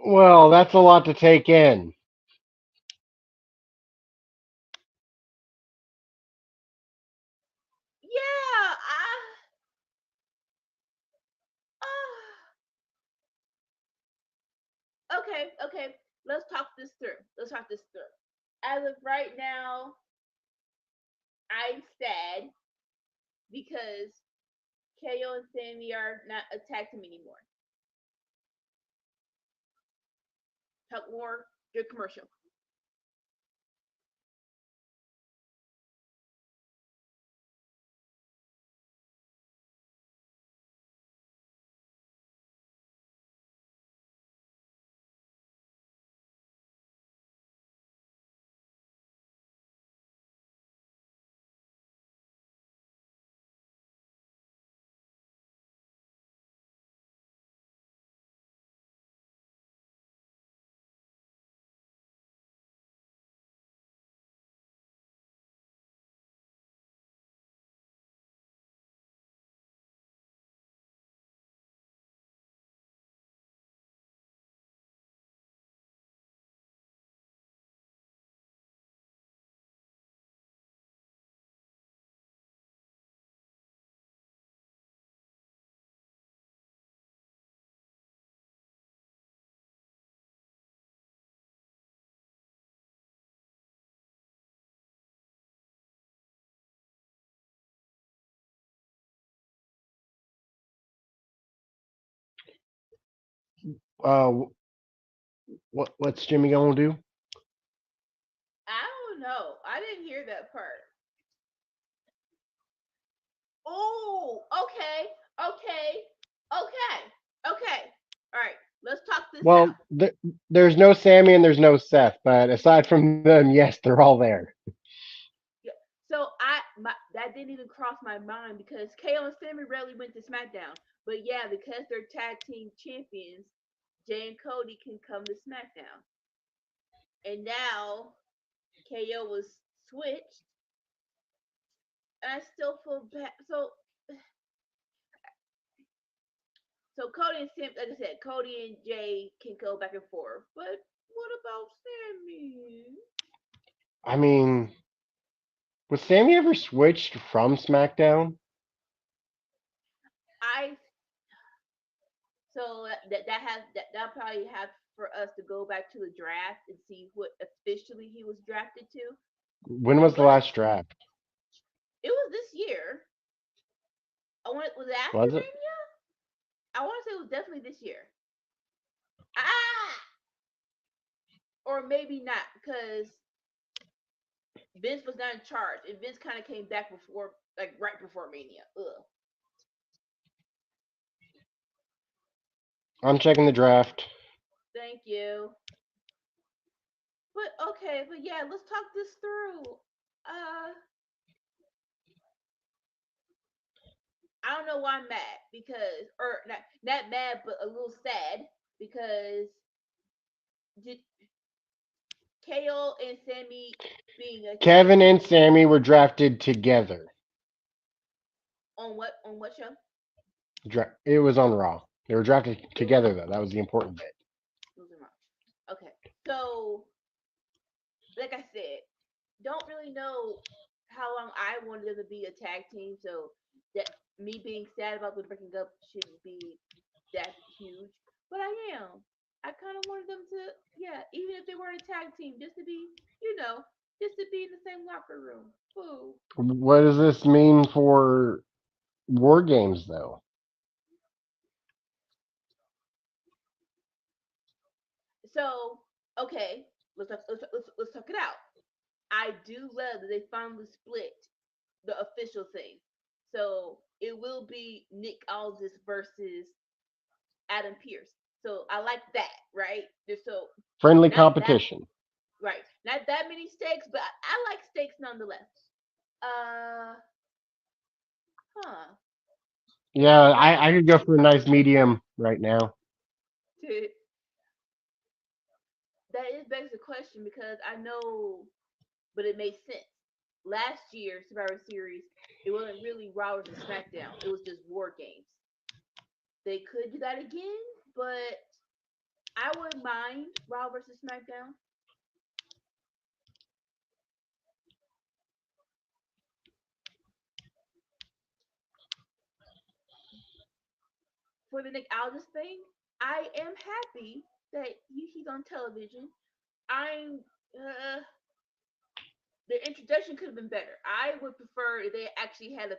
Well, that's a lot to take in. yeah. Okay, okay. Let's talk this through. Let's talk this through. As of right now, I'm sad because KO and Sammy are not a tag team anymore. Talk more. Good commercial. Uh, what's Jimmy gonna do? I don't know. I didn't hear that part. Oh, okay, okay, okay, okay. All right, let's talk this Well, out. there's no Sammy and there's no Seth, but aside from them, yes, they're all there. Yeah. So that didn't even cross my mind because KO and Sammy rarely went to SmackDown. But yeah, because they're tag team champions, Jay and Cody can come to SmackDown. And now KO was switched, and I still feel bad. So Cody and Sam, like I said, Cody and Jay can go back and forth. But what about Sammy? I mean, was Sammy ever switched from SmackDown? I so that has that probably have for us to go back to the draft and see what officially he was drafted to. When was the But last draft? it was this year. I want was it after Was it? Mania? I want to say it was definitely this year. Ah, or maybe not because Vince was not in charge, and Vince kind of came back before, like right before Mania. Ugh. I'm checking the draft. Thank you. But okay, but yeah, let's talk this through. I don't know why I'm mad because, or not mad, but a little sad because did KO and Sammy being a tag Kevin team and Sammy were drafted together. on what show? It was on Raw. They were drafted It was together, though. That was the important bit. losing wrong. Okay, so like I said, don't really know how long I wanted them to be a tag team. So that me being sad about them breaking up shouldn't be that huge, but I am. I kind of wanted them to, yeah, even if they weren't a tag team, just to be, just to be in the same locker room. Ooh. What does this mean for War Games, though? So okay, let's talk it out. I do love that they finally split the official thing. So it will be Nick Aldis versus Adam Pierce. So I like that, right? So Friendly not that competition. right, not that many stakes, but I like stakes nonetheless. Uh, huh. Yeah, That I could go for a nice medium right now. that is begs the question because I know, but it makes sense. Last year Survivor Series, it wasn't really Raw versus SmackDown. It was just War Games. They could do that again, but I wouldn't mind Raw versus SmackDown. For the Nick Aldis thing, I am happy that he's on television. I'm the introduction could have been better. I would prefer if they actually had a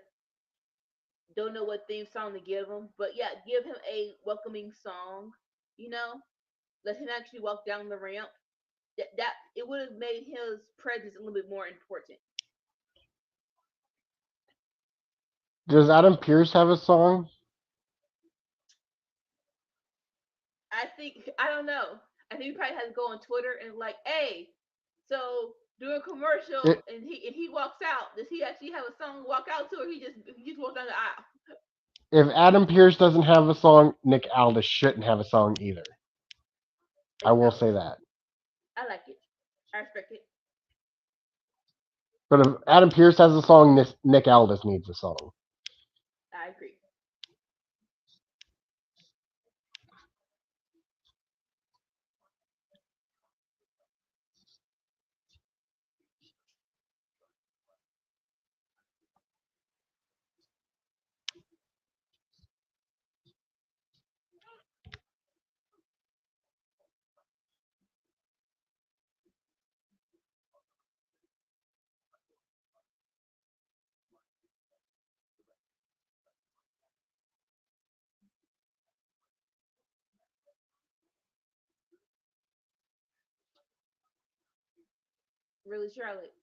don't know what theme song to give him, but yeah, give him a welcoming song. You know, let him actually walk down the ramp. That it would have made his presence a little bit more important. Does Adam Pierce have a song? I don't know. I think we probably had to go on Twitter and like, hey, so do a commercial It, and he walks out. Does he actually have a song to walk out to, or he just walks down the aisle? if Adam Pierce doesn't have a song, Nick Aldis shouldn't have a song either. I It's will say valid. that. I like it. I respect it. But if Adam Pierce has a song, Nick Aldis needs a song. I agree. Really, Charlotte.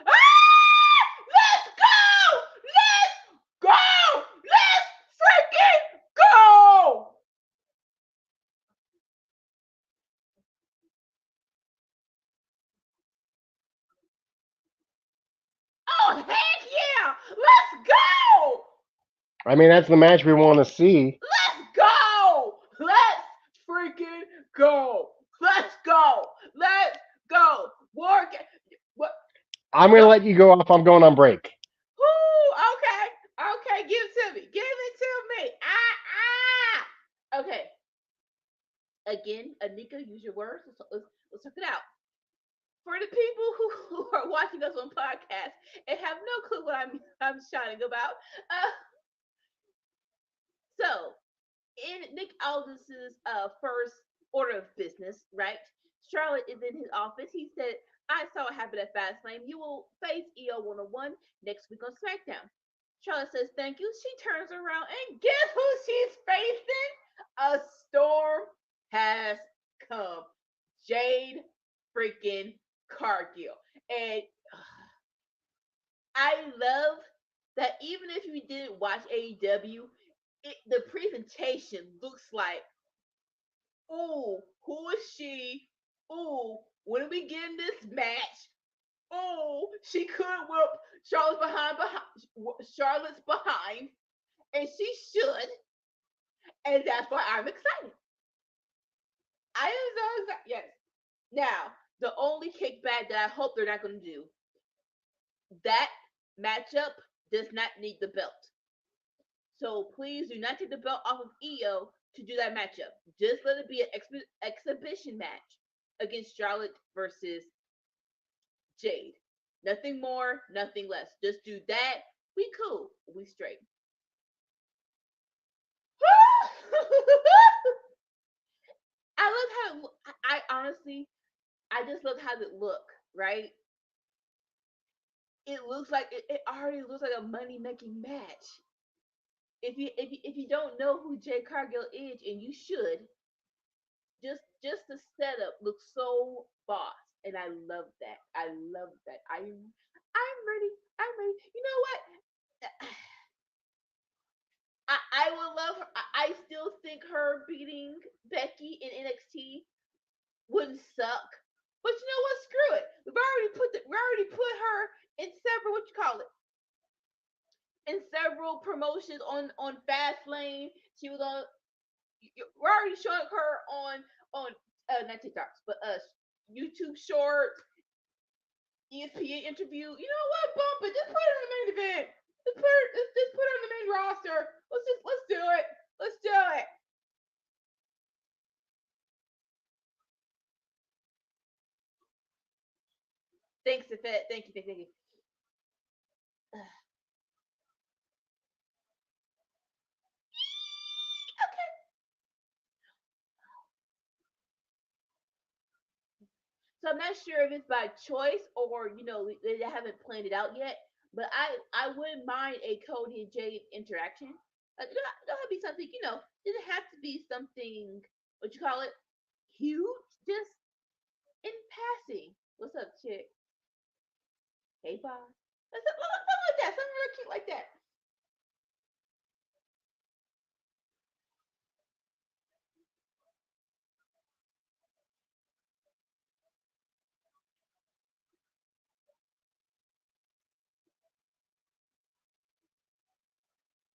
Ah! Let's go! Let's go! Let's freaking go! Oh heck yeah! Let's go! I mean, that's the match we want to see. Let's go! Let's freaking go! Let's go! Let's go! Work. What? I'm going to Don't. let you go off. I'm going on break. Whoo! Okay. Okay. Give it to me. Give it to me. Okay. Again, Anika, use your words. Let's check it out. For the people who are watching us on podcast and have no clue what I'm shouting about, uh, so in Nick Aldis's first order of business, right? Charlotte is in his office. He said, I saw what happened at Fastlane. You will face EO 101 next week on SmackDown. Charlotte says thank you. She turns around and guess who she's facing? A storm has come. Jade freaking Cargill. And I love that even if you didn't watch AEW, the presentation looks like, ooh, who is she? Ooh, when are we getting this match? Oh, she could whip Charlotte's behind, and she should, and that's why I'm excited. I am so excited. Yes. Now, the only kickback that I hope they're not going to do, that matchup does not need the belt. So please do not take the belt off of EO to do that matchup. Just let it be an exhibition match against Charlotte versus Jade. Nothing more, nothing less. Just do that. We cool. We straight. I love how I honestly, I just love how it look, right? It looks like it already looks like a money making match. If you don't know who Jade Cargill is, and you should, just the setup looks so boss, and I love that. I love that. I'm ready. I'm ready. You know what? I would love her. I still think her beating Becky in NXT wouldn't suck. But you know what? Screw it. We already put her in several, what you call it, in several promotions on Fastlane. She was on. We're already showing her on not TikToks, but YouTube Shorts, ESPN interview. You know what? Bump it. Just put her in the main event. Just put her in the main roster. Let's do it. Let's do it. Thanks, Yvette. Thank you. Okay. So I'm not sure if it's by choice or they haven't planned it out yet. But I wouldn't mind a Cody and Jade interaction. Don't have to be something, doesn't have to be something, what you call it, huge. Just in passing. What's up, chick? Hey, boss. Something like that. Something real cute like that.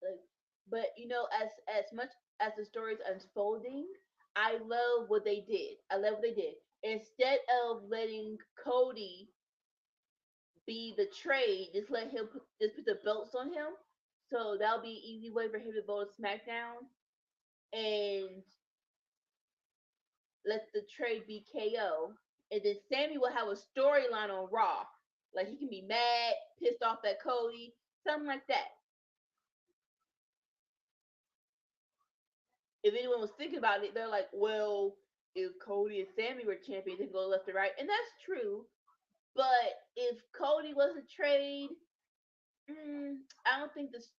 Like, but as much as the story's unfolding, I love what they did. I love what they did. Instead of letting Cody be the trade, just let him just put the belts on him. So that'll be an easy way for him to go to SmackDown and let the trade be KO. And then Sammy will have a storyline on Raw. Like he can be mad, pissed off at Cody, something like that. If anyone was thinking about it, they're like, well, if Cody and Sammy were champions, they can go left or right. And that's true. But if Cody was a trade, I don't think this.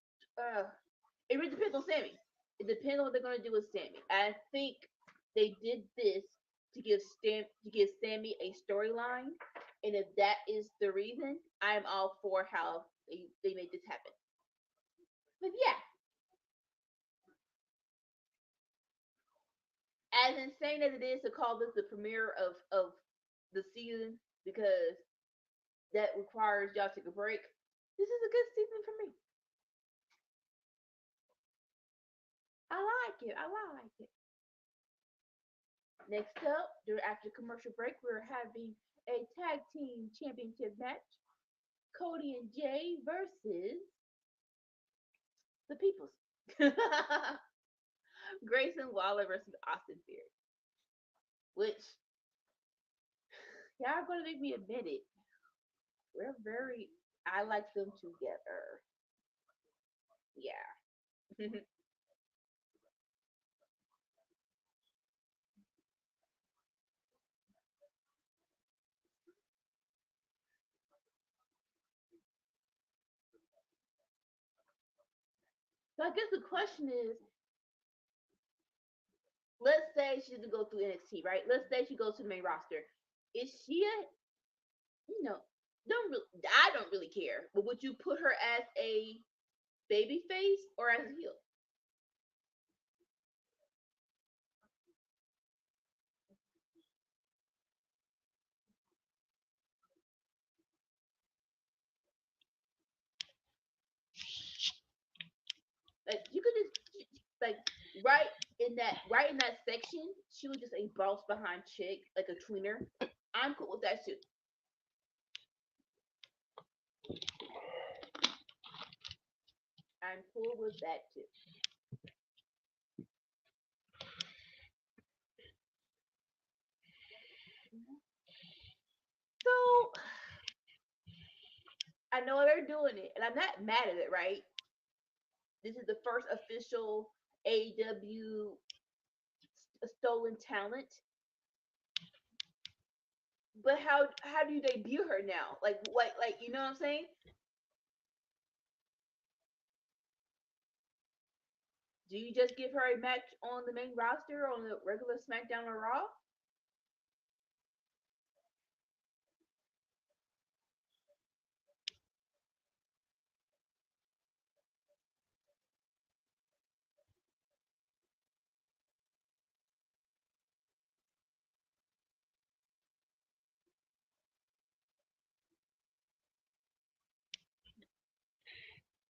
It really depends on Sammy. It depends on what they're gonna do with Sammy. I think they did this to give Sammy a storyline, and if that is the reason, I'm all for how they made this happen. But yeah, as insane as it is to call this the premiere of the season because that requires y'all to take a break, this is a good season for me. I like it. I like it. Next up, after commercial break, we're having a tag team championship match. Cody and Jay versus the Peoples. Grayson Waller versus Austin Theory. Which, y'all are going to make me admit it. I like them together. Yeah. So I guess the question is, let's say she doesn't go through NXT, right? Let's say she goes to the main roster. Is she a, you know, don't really, I don't really care. But would you put her as a baby face or as a heel? Like you could just like right in that section, she was just a boss behind chick, like a tweener. I'm cool with that too. I'm cool with that too. So I know they're doing it, and I'm not mad at it. Right? This is the first official AEW stolen talent. But how do you debut her now? Like what? Like you know what I'm saying? Do you just give her a match on the main roster on the regular SmackDown or Raw?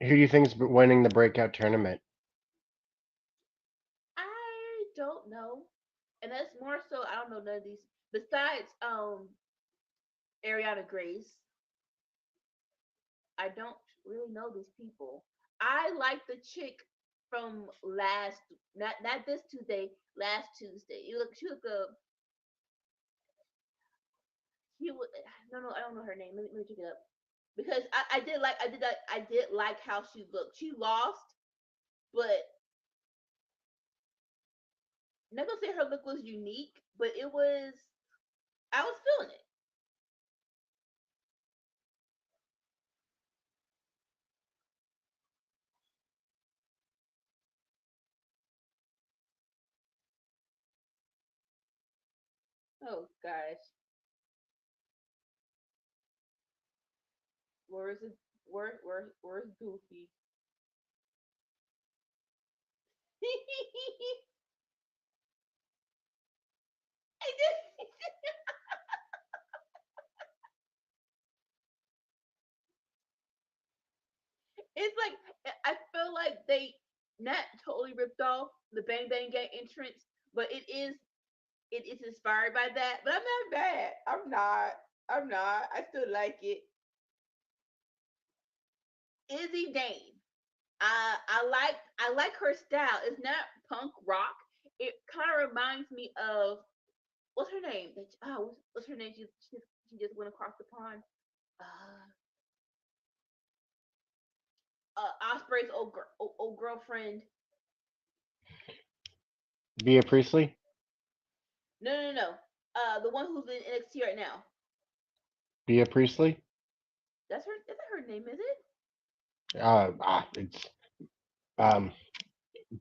Who do you think's winning the breakout tournament? I don't know, and that's more so. I don't know none of these besides Ariana Grace. I don't really know these people. I like the chick from last not this Tuesday, last Tuesday. You look she look she was no I don't know her name. Let me check it up because I did like how she looked. She lost, but I'm not gonna say her look was unique, but it was I was feeling it. Oh gosh, where is it? Where's Goofy? It's like I feel like they not totally ripped off the Bang Bang Gang entrance, but it is inspired by that. But I'm not mad. I'm not. I'm not. I still like it. Izzy Dane. I like her style. It's not punk rock. It kind of reminds me of what's her name? What's her name? She just went across the pond. Uh, Osprey's old girlfriend. Bea Priestley? No. The one who's in NXT right now. Bea Priestley? That's her. Is that her name? Is it? It's um,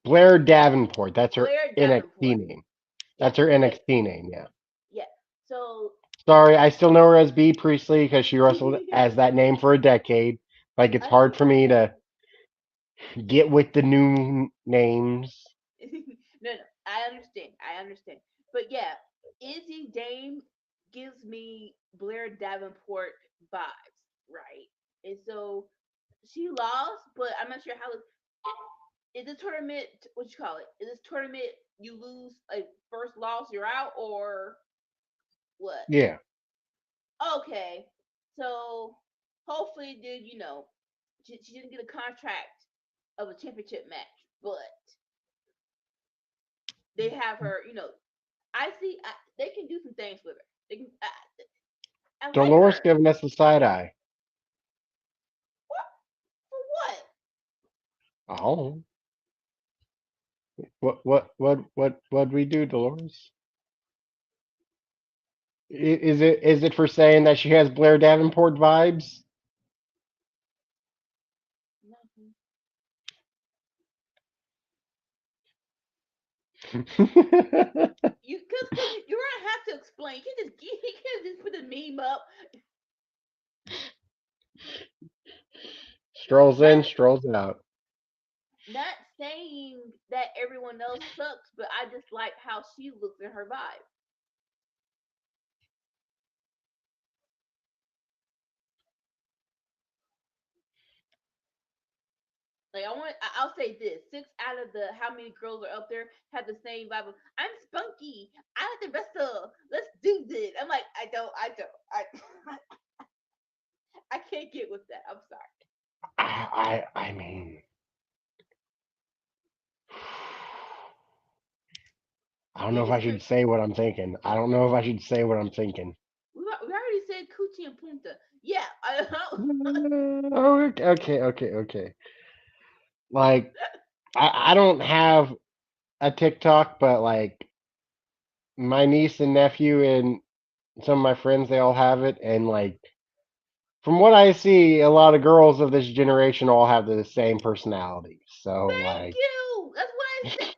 Blair Davenport. That's her Blair NXT Davenport. name. Yeah. That's her Okay. NXT name, yeah. Yeah. So. Sorry, I still know her as Bea Priestley because she wrestled as that name for a decade. Like, it's I hard for me understand. to get with the new names. No. I understand. I understand. But yeah, Izzy Dame gives me Blair Davenport vibes, right? And so she lost, but I'm not sure how. Is this tournament what you call it? Is this tournament you lose a first loss, you're out, or what? Yeah. Okay, so hopefully, did she didn't get a contract of a championship match, but they have her. I see they can do some things with her. They can. I like Dolores her. giving us the side eye. What for? What? Oh. What we do, Dolores? Is it for saying that she has Blair Davenport vibes? Nothing. You because you're gonna have to explain. He can't just put the meme up. Strolls Not in, strolls out. not saying that everyone else sucks, but I just like how she looks in her vibe. Like I'll say this: 6 out of the how many girls are up there have the same vibe. I'm spunky. I like to wrestle. Let's do this. I'm like, I can't get with that. I'm sorry. I mean, I don't You know if I just should say what I'm thinking. I don't know if I should say what I'm thinking. we already said coochie and punta. Yeah, I know. Oh, okay. Like, I don't have a TikTok, but like my niece and nephew and some of my friends, they all have it, and like from what I see, a lot of girls of this generation all have the same personality. So Thank like, you. That's what I said.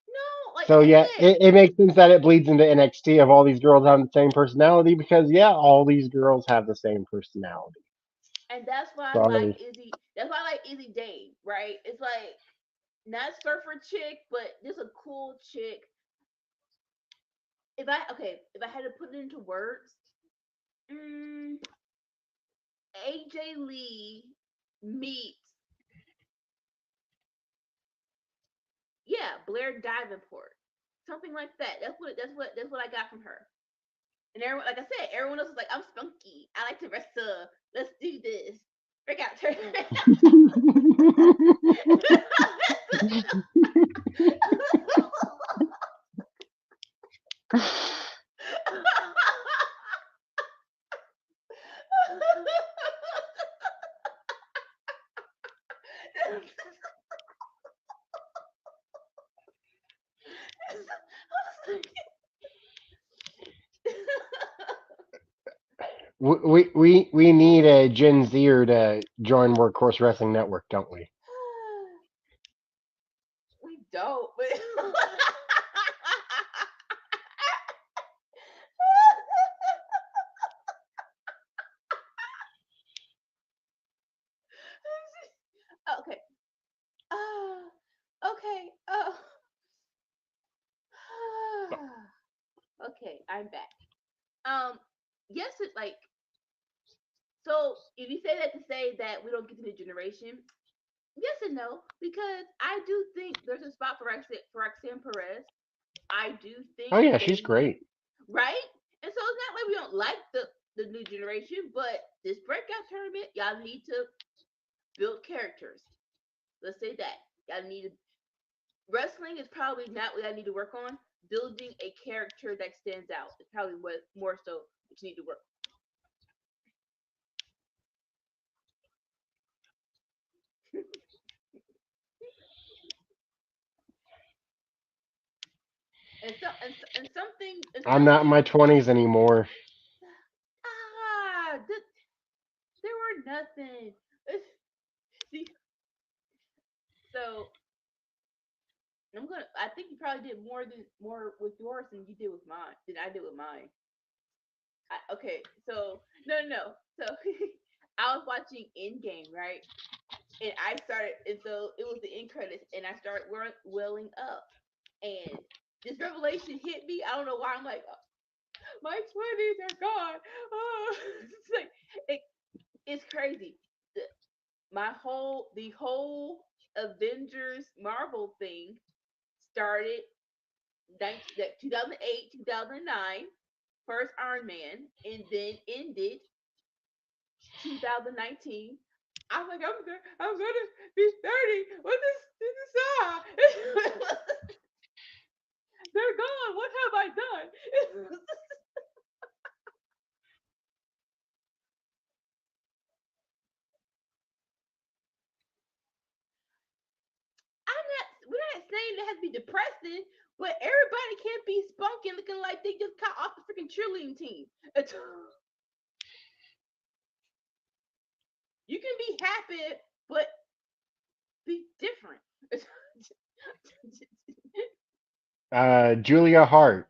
No, like so I yeah, said, it makes sense that it bleeds into NXT of all these girls having the same personality because yeah, all these girls have the same personality. and that's why I like Sorry. Izzy. That's why I like Izzy Dane. Right? It's like not surfer chick, but just a cool chick. If I had to put it into words, mm, AJ Lee meets Blair Davenport, something like that. That's what I got from her. And everyone, like I said, everyone else is like, I'm spunky. I like to wrestle. Let's do this. Break out. Turn. We need a Gen Zer to join Workhorse Wrestling Network, don't we? We don't, but okay. Okay. Okay, I'm back. Yes, it like so. If you say that to say that we don't get to the generation, yes and no, because I do think there's a spot for Roxanne Perez. I do Oh think yeah, they she's need great. right, and so it's not like we don't like the new generation, but this breakout tournament, y'all need to build characters. Let's say that y'all need to, wrestling is probably not what I need to work on. Building a character that stands out is probably what more so what you need to work. And I'm not in something my 20s anymore. ah, there were nothing. See, so I think you probably did more with yours than you did with mine. Than I did with mine. Okay, so no. So I was watching Endgame, right? And I started, and so it was the end credits, and I started welling up, and this revelation hit me. I don't know why. I'm like, oh, my 20s are gone. Oh. It's like it, it's crazy. The, the whole Avengers Marvel thing started 2008, 2009, first Iron Man, and then ended 2019. I'm like, I'm gonna be 30. What this is they're gone. What have I done? We're not saying it has to be depressing, but everybody can't be spunky looking like they just got off the freaking cheerleading team. You can be happy, but be different. Julia Hart.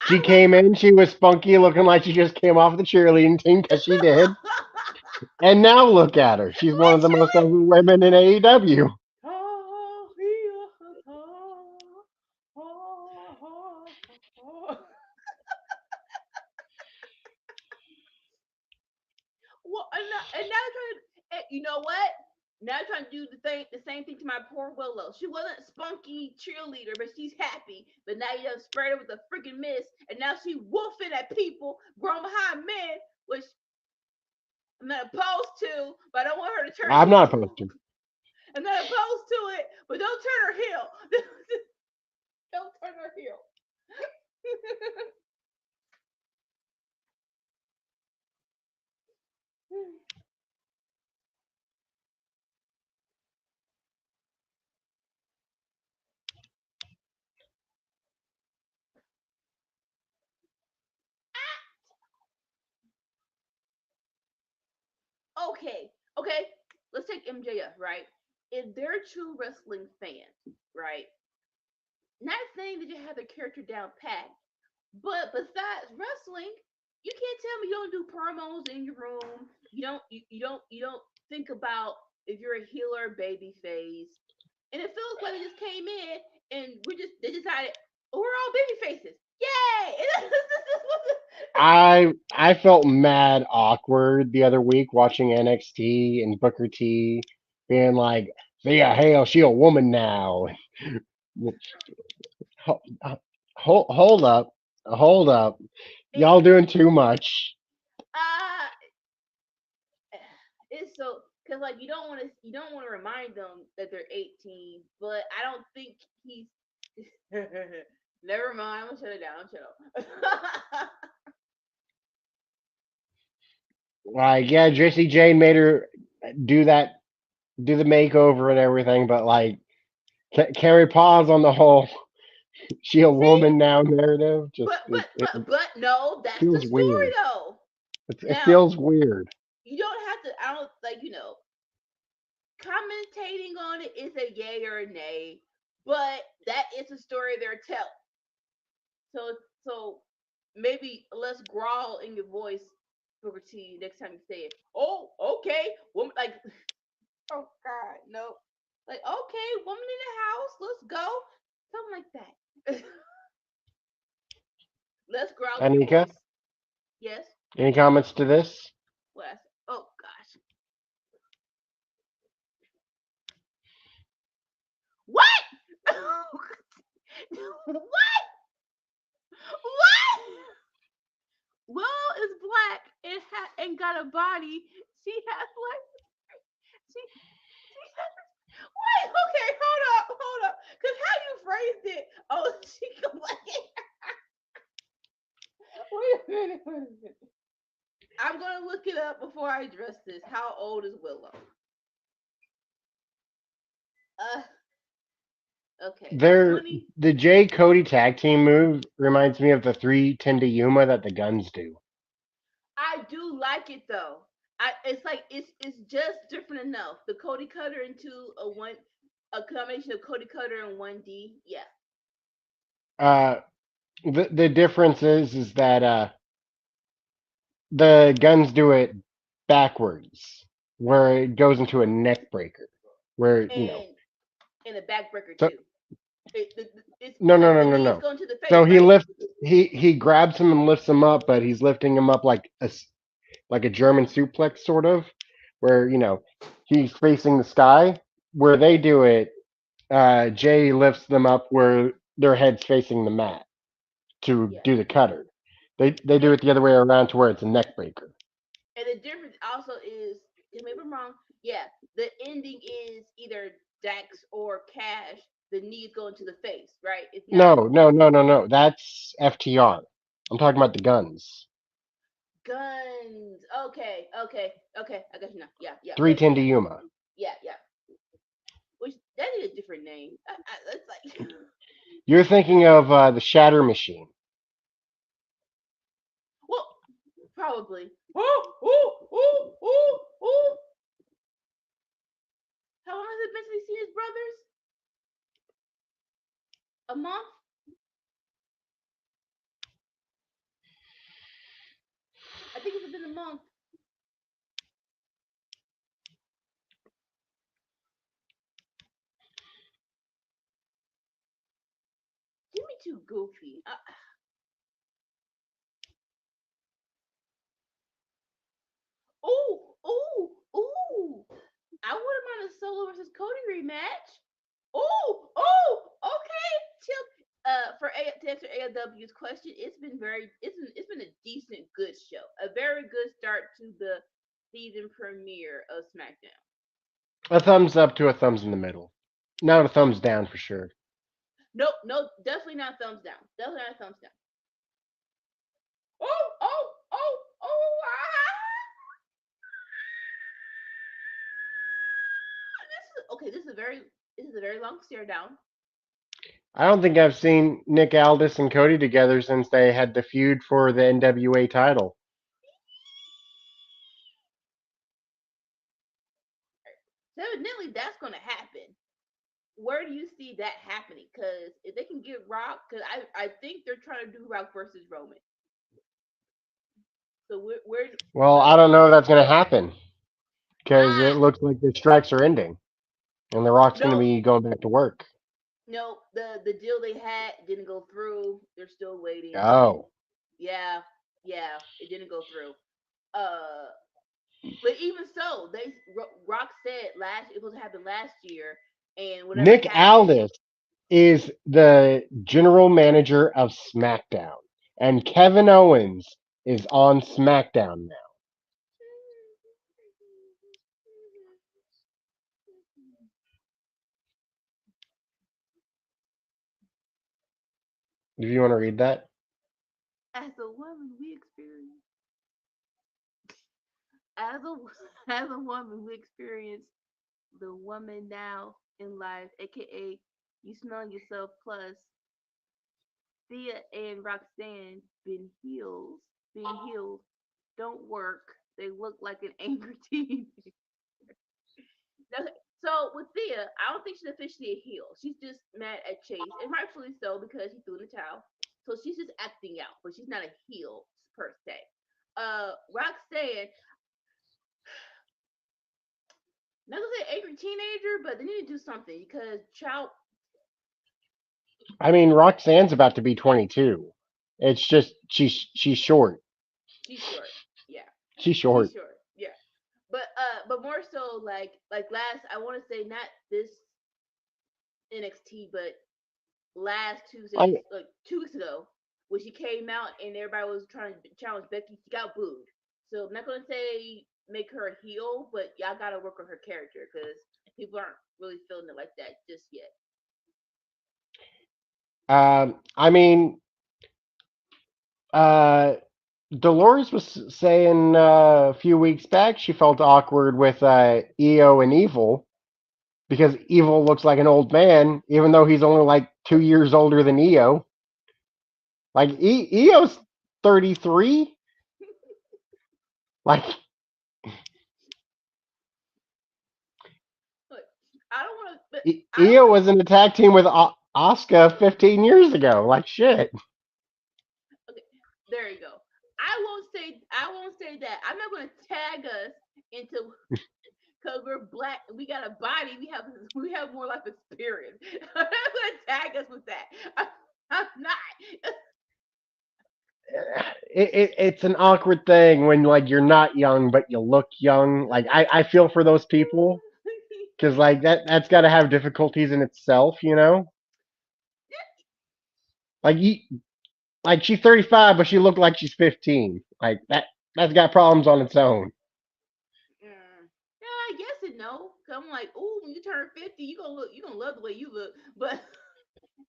She I came in, she was spunky, looking like she just came off the cheerleading team because she did. like And now look at her. She's one of the most over women in AEW. well, and now they're trying to, you know what? Now they're trying to do the same thing to my poor Willow. She wasn't spunky cheerleader, but she's happy. But now you have sprayed her with a freaking mist, and now she wolfing at people, grown behind men, which I'm not opposed to, but I don't want her to turn I'm not heel. opposed to. I'm not opposed to it, but don't turn her heel. Don't turn her heel. Okay, okay. Let's take MJF, right? If they're true wrestling fans, right? Not saying that you have the character down pat, but besides wrestling, you can't tell me you don't do promos in your room. You don't think about if you're a healer, baby face. And it feels like they just came in and they decided, oh, we're all baby faces. Yay! I felt mad awkward the other week watching NXT and Booker T being like, "Yeah, hell, she a woman now." Ho- hold up, hold up, it, y'all doing too much. uh, it's so because like you don't want to remind them that they're 18, but I don't think he's. Never mind. I'm gonna shut it down. Shut up. Like, yeah, Jesse Jane made her do that, do the makeover and everything, but like, carry pause on the whole "she a See, woman now" narrative. Just but but but but no, that's the feels story weird. though. It Now feels weird. you don't have to. I don't like commentating on it is a yay or a nay, but that is a story they're telling. So maybe less growl in your voice, Booker T, next time you say it. Oh, okay, woman, like oh God, no, like okay, woman in the house, let's go, something like that. Less growl in your Anika, voice. Yes. any comments to this? What? Oh gosh. What? What? What? Will is black and got a body. She has like she has. Wait, okay, hold up. Cause how you phrased it? Oh, she complained. Wait a minute. I'm gonna look it up before I address this. How old is Willow? Uh, okay, Their 20. the Jay Cody tag team move reminds me of the 310 to Yuma that the Guns do. I do like it though. It's like it's just different enough. The Cody Cutter into a combination of Cody Cutter and 1D. Yeah. Uh, the difference is that the Guns do it backwards, where it goes into a neck breaker, where And a backbreaker so too. It's no no like no the no knee is no. going to the face, So right? he grabs him and lifts him up, but he's lifting him up like a German suplex sort of, where he's facing the sky. Where they do it, Jay lifts them up where their head's facing the mat to Yeah. do the cutter. They do And it the other way around to where it's a neck breaker. the difference also is, maybe I'm wrong. Yeah, the ending is either Dax or Cash. The knee is going to the face, right? It's not No. That's FTR. I'm talking about the Guns. guns. Okay. I got you now. Three ten to Yuma. Yeah. Which that is a different name. That's like, You're thinking of the Shatter Machine. well, probably. Ooh. How long has it been since he's seen his brothers? A month? month. Jimmy too goofy. Ooh. I wouldn't mind a Solo versus Cody rematch. Okay. To answer AW's question, it's been a decent, good show. A very good start to the season premiere of SmackDown. A thumbs up to a thumbs in the middle. Not a thumbs down for sure. Nope, definitely not thumbs down. Definitely not thumbs down. Oh, oh, oh, oh! This is a very long stare down. I don't think I've seen Nick Aldis and Cody together since they had the feud for the NWA title. So evidently, that's going to happen. Where do you see that happening? Because if they can get Rock, because I think they're trying to do Rock versus Roman. So where Well, I don't know if that's going to happen because it looks like the strikes are ending and The Rock's going to no, be going back to work. no, the deal they had didn't go through. They're still waiting, and Oh, yeah, it didn't go through. But even so, Rock said it was supposed to happen last year, and whatever Nick happened. Aldis is the general manager of SmackDown, and Kevin Owens is on SmackDown now. Do you want to read that? As a woman, we experience as a as a woman, we experience the woman now in life, aka you smell yourself plus Thea and Roxanne being healed, don't work. They look like an angry teenager. So with Thea, I don't think she's officially a heel. She's just mad at Chase, and rightfully so because he threw in the towel. So she's just acting out, but she's not a heel per se. Roxanne, not gonna say angry teenager, but they need to do something because child. I mean, Roxanne's about to be 22. It's just she's short. She's short. Yeah, She's she's short. short. Yeah, but more so like last. I want to say not this NXT, but last Tuesday, I, like 2 weeks ago, when she came out and everybody was trying to challenge Becky, she got booed. So I'm not gonna say make her a heel, but y'all gotta work on her character because people aren't really feeling it like that just yet. I mean, uh, Dolores was saying a few weeks back she felt awkward with EO and Evil because Evil looks like an old man, even though he's only like 2 years older than EO. Like EO's 33. Like But I don't want to. But I don't EO want was in the tag team with Asuka 15 years ago. Like shit. to. Okay, there you go. I won't say that. I'm not gonna tag us into because we're black. We got a body. We have more life experience. I'm not gonna tag us with that. I'm not. It's an awkward thing when like you're not young but you look young. Like I feel for those people because like that's got to have difficulties in itself, you know. Like you, like she's 35 but she looked like she's 15. Like that's got problems on its own. Yeah, I guess it no. Cause I'm like, oh, when you turn 50, you gonna love the way you look. But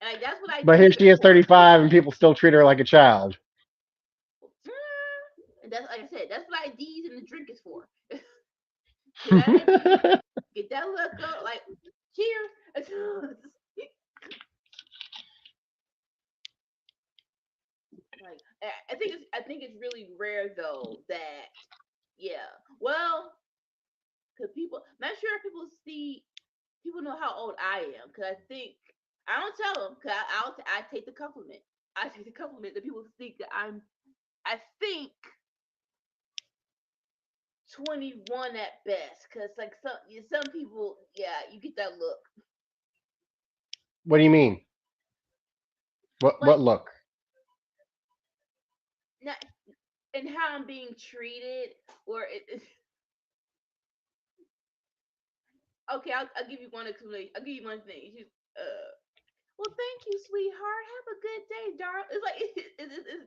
like that's what I But here tease she her is for. 35 and people still treat her like a child. And that's like I said, that's what IDs and the drink is for. Get that energy, get that look up, like cheers. Like I think it's really rare though that yeah. Well, cause people not sure if people know how old I am. Cause I don't tell them. Cause I take the compliment. I take the compliment that people think that I think 21 at best, cause like some people, yeah, you get that look. What do you mean? What Like look? not and how I'm being treated, or okay, I'll give you one explanation. I'll give you one thing. Well, thank you, sweetheart. Have a good day, darling. It's like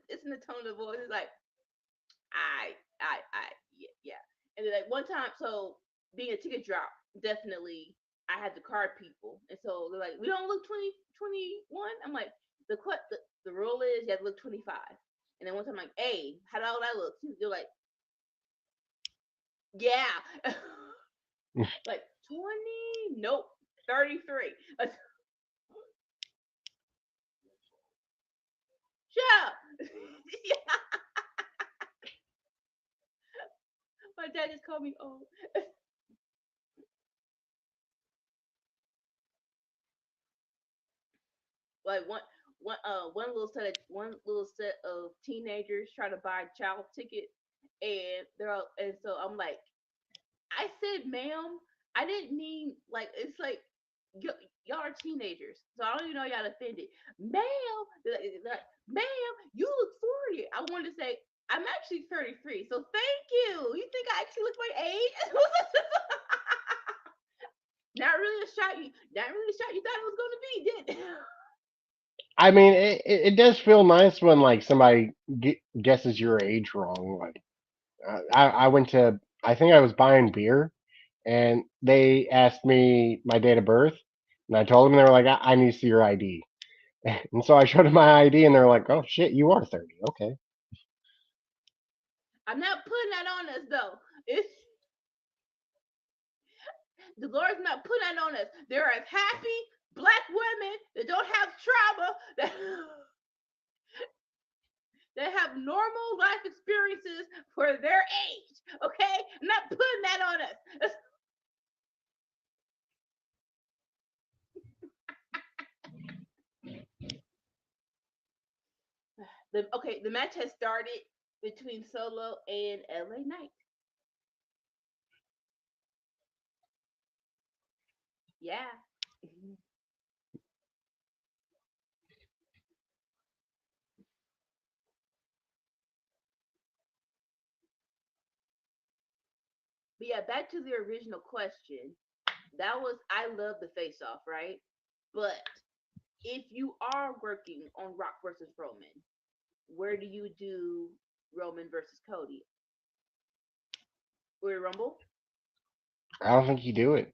it's in the tone of the voice. It's like I, yeah, yeah. And then like one time, so being a ticket drop, definitely I had to card people, and so they're like, we don't look 20 21. I'm like, the rule is you have to look 25. And then one time I'm like, hey, how do I look? They're like, yeah, like 20, nope, 33. Shut up. Yeah. My dad just called me old. Like one little set of teenagers try to buy a child ticket, and and so I'm like, I said, ma'am, I didn't mean like it's like y'all are teenagers, so I don't even know y'all offended, ma'am. Like, ma'am, you look 40. I wanted to say I'm actually 33, so thank you. You think I actually look my age? Not really a shot you thought it was gonna be, did it? I mean, it does feel nice when like somebody guesses your age wrong. Like I went to, I think I was buying beer, and they asked me my date of birth, and I told them, they were like, I need to see your ID, and so I showed them my ID, and they're like, oh shit, you are 30, okay. I'm not putting that on us though. It's the Lord's not putting that on us. There are happy black women that don't have trauma, that have normal life experiences for their age. Okay, I'm not putting that on us. The match has started between Solo and LA Knight. Yeah. But yeah, back to the original question. That was, I love the face off, right? But if you are working on Rock versus Roman, where do you do Roman versus Cody? Royal Rumble? I don't think you do it.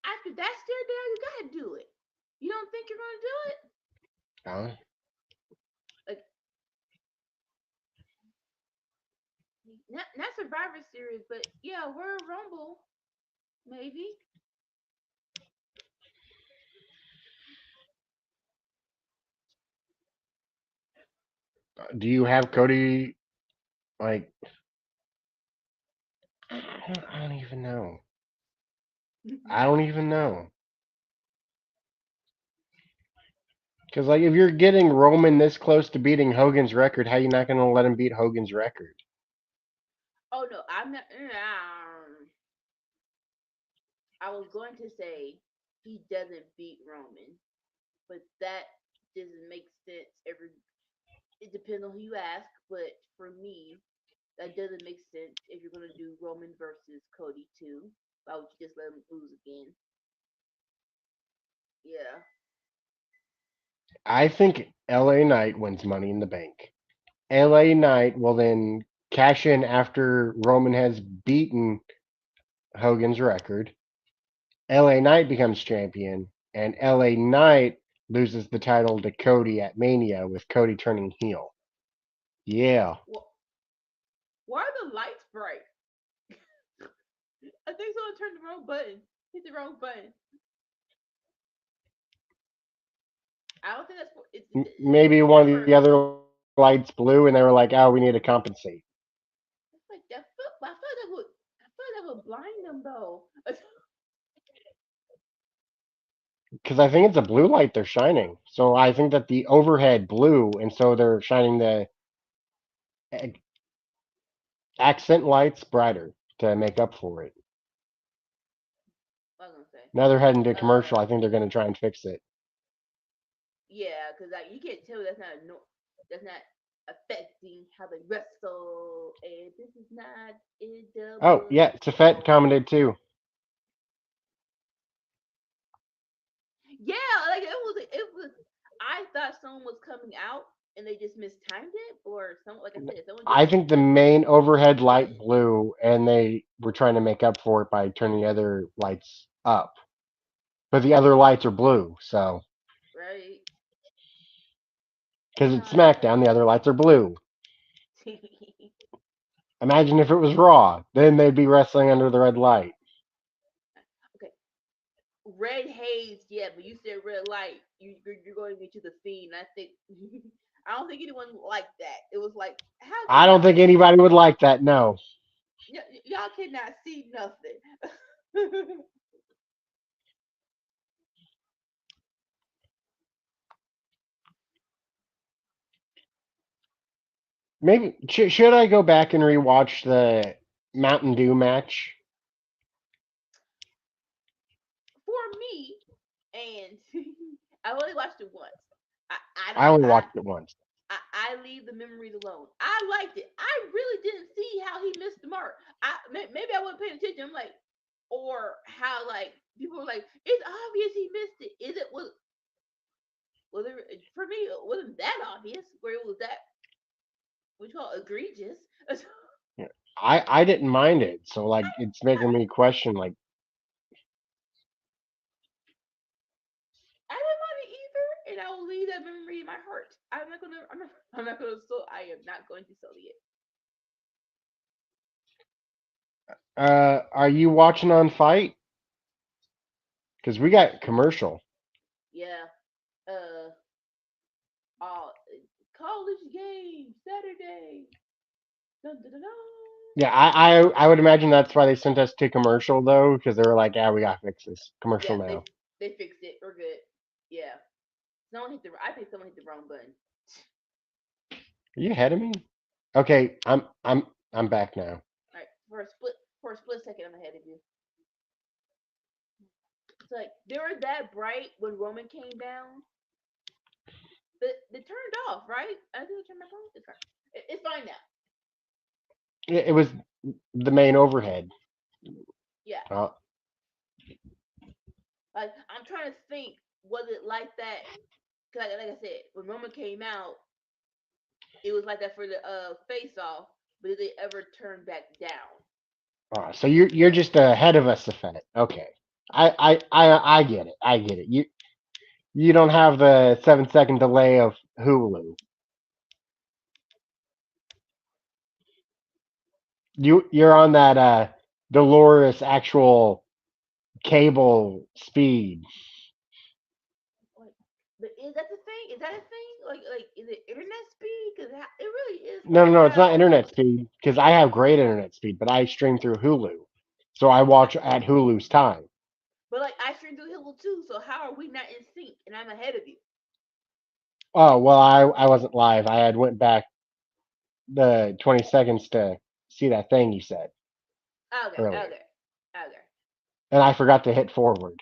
After that stare down, you gotta do it. You don't think you're gonna do it? Uh, Like not Survivor Series, but yeah, Royal Rumble, maybe. do you have Cody like? I don't even know. I don't even know. Because like if you're getting Roman this close to beating Hogan's record, how you not gonna let him beat Hogan's record? Oh no, I'm not. I was going to say he doesn't beat Roman, but that doesn't make sense. It depends on who you ask, but for me, that doesn't make sense if you're gonna do Roman versus Cody too. Why would you just let him lose again? Yeah. I think LA Knight wins Money in the Bank. LA Knight will then cash in after Roman has beaten Hogan's record. LA Knight becomes champion, and LA Knight loses the title to Cody at Mania with Cody turning heel. Yeah. Well, why are the lights bright? I think someone turned the wrong button. Hit the wrong button. I don't think that's for, Maybe is that one of the for. other lights blue, and they were like, "Oh, we need to compensate." It's like that. I feel like that would. I feel like that would blind them though. Because I think it's a blue light they're shining. So I think that the overhead blue, and so they're shining the. accent lights brighter to make up for it. What was I gonna say? Now they're heading to commercial. I think they're going to try and fix it. Yeah, because like you can't tell that's not affecting how they wrestle, and this is not in Oh, double. yeah, Tefet commented too. Yeah, like it was. I thought someone was coming out and they just mistimed it, or someone, like I said, someone just I think the main overhead light blew, and they were trying to make up for it by turning the other lights up. But the other lights are blue, so right. because it's SmackDown, the other lights are blue. Imagine if it was Raw, then they'd be wrestling under the red light. Okay, red haze, yeah, but you said red light. You're going into the scene. I think I don't think anyone liked that. It was like, how can I don't y'all think anybody would like that. No, y'all cannot see nothing. maybe should I go back and rewatch the Mountain Dew match? For me, and I only watched it once. I I don't only watched it once. I leave the memories alone. I liked it. I really didn't see how he missed the mark. Maybe I wasn't paying attention. I'm like, or how like people were like, it's obvious he missed it. Is it was it for me? It wasn't that obvious. Where it was that we call egregious. I didn't mind it, so like it's making me question like I didn't mind it either, and I will leave that memory in my heart. I'm not gonna I am not going to sully it. are you watching on Fight? Because we got commercial. Yeah. Uh uh college game Saturday. Dun, dun, dun, dun. Yeah, I would imagine that's why they sent us to commercial though, because they were like, yeah, we gotta fix this commercial Yeah, now. they fixed it. We're good. Yeah. I think someone hit the wrong button. Are you ahead of me? Okay, I'm back now. All right. For a split second I'm ahead of you. It's like they were that bright when Roman came down. They turned off, right? I think they turned back on. It's fine now. It was the main overhead. Yeah. Oh, Like I'm trying to think, was it like that? Cause like I said, when Roman came out, it was like that for the face off, but did they ever turn back down? so you're just ahead of us, Safet. Okay, I get it. I get it. You don't have the 7 second delay of Hulu. You're on that Dolores actual cable speed. Like, but is that the thing? Is that a thing? Like is it internet speed? Cause it really is No, no, no, it's not SmackDown. internet speed because I have great internet speed, but I stream through Hulu, so I watch at Hulu's time. But like I stream through Hulu too, so how are we not in sync? And I'm ahead of you. Oh well, I wasn't live. I had went back the 20 seconds to see that thing you said Okay, earlier, okay, okay. and I forgot to hit forward.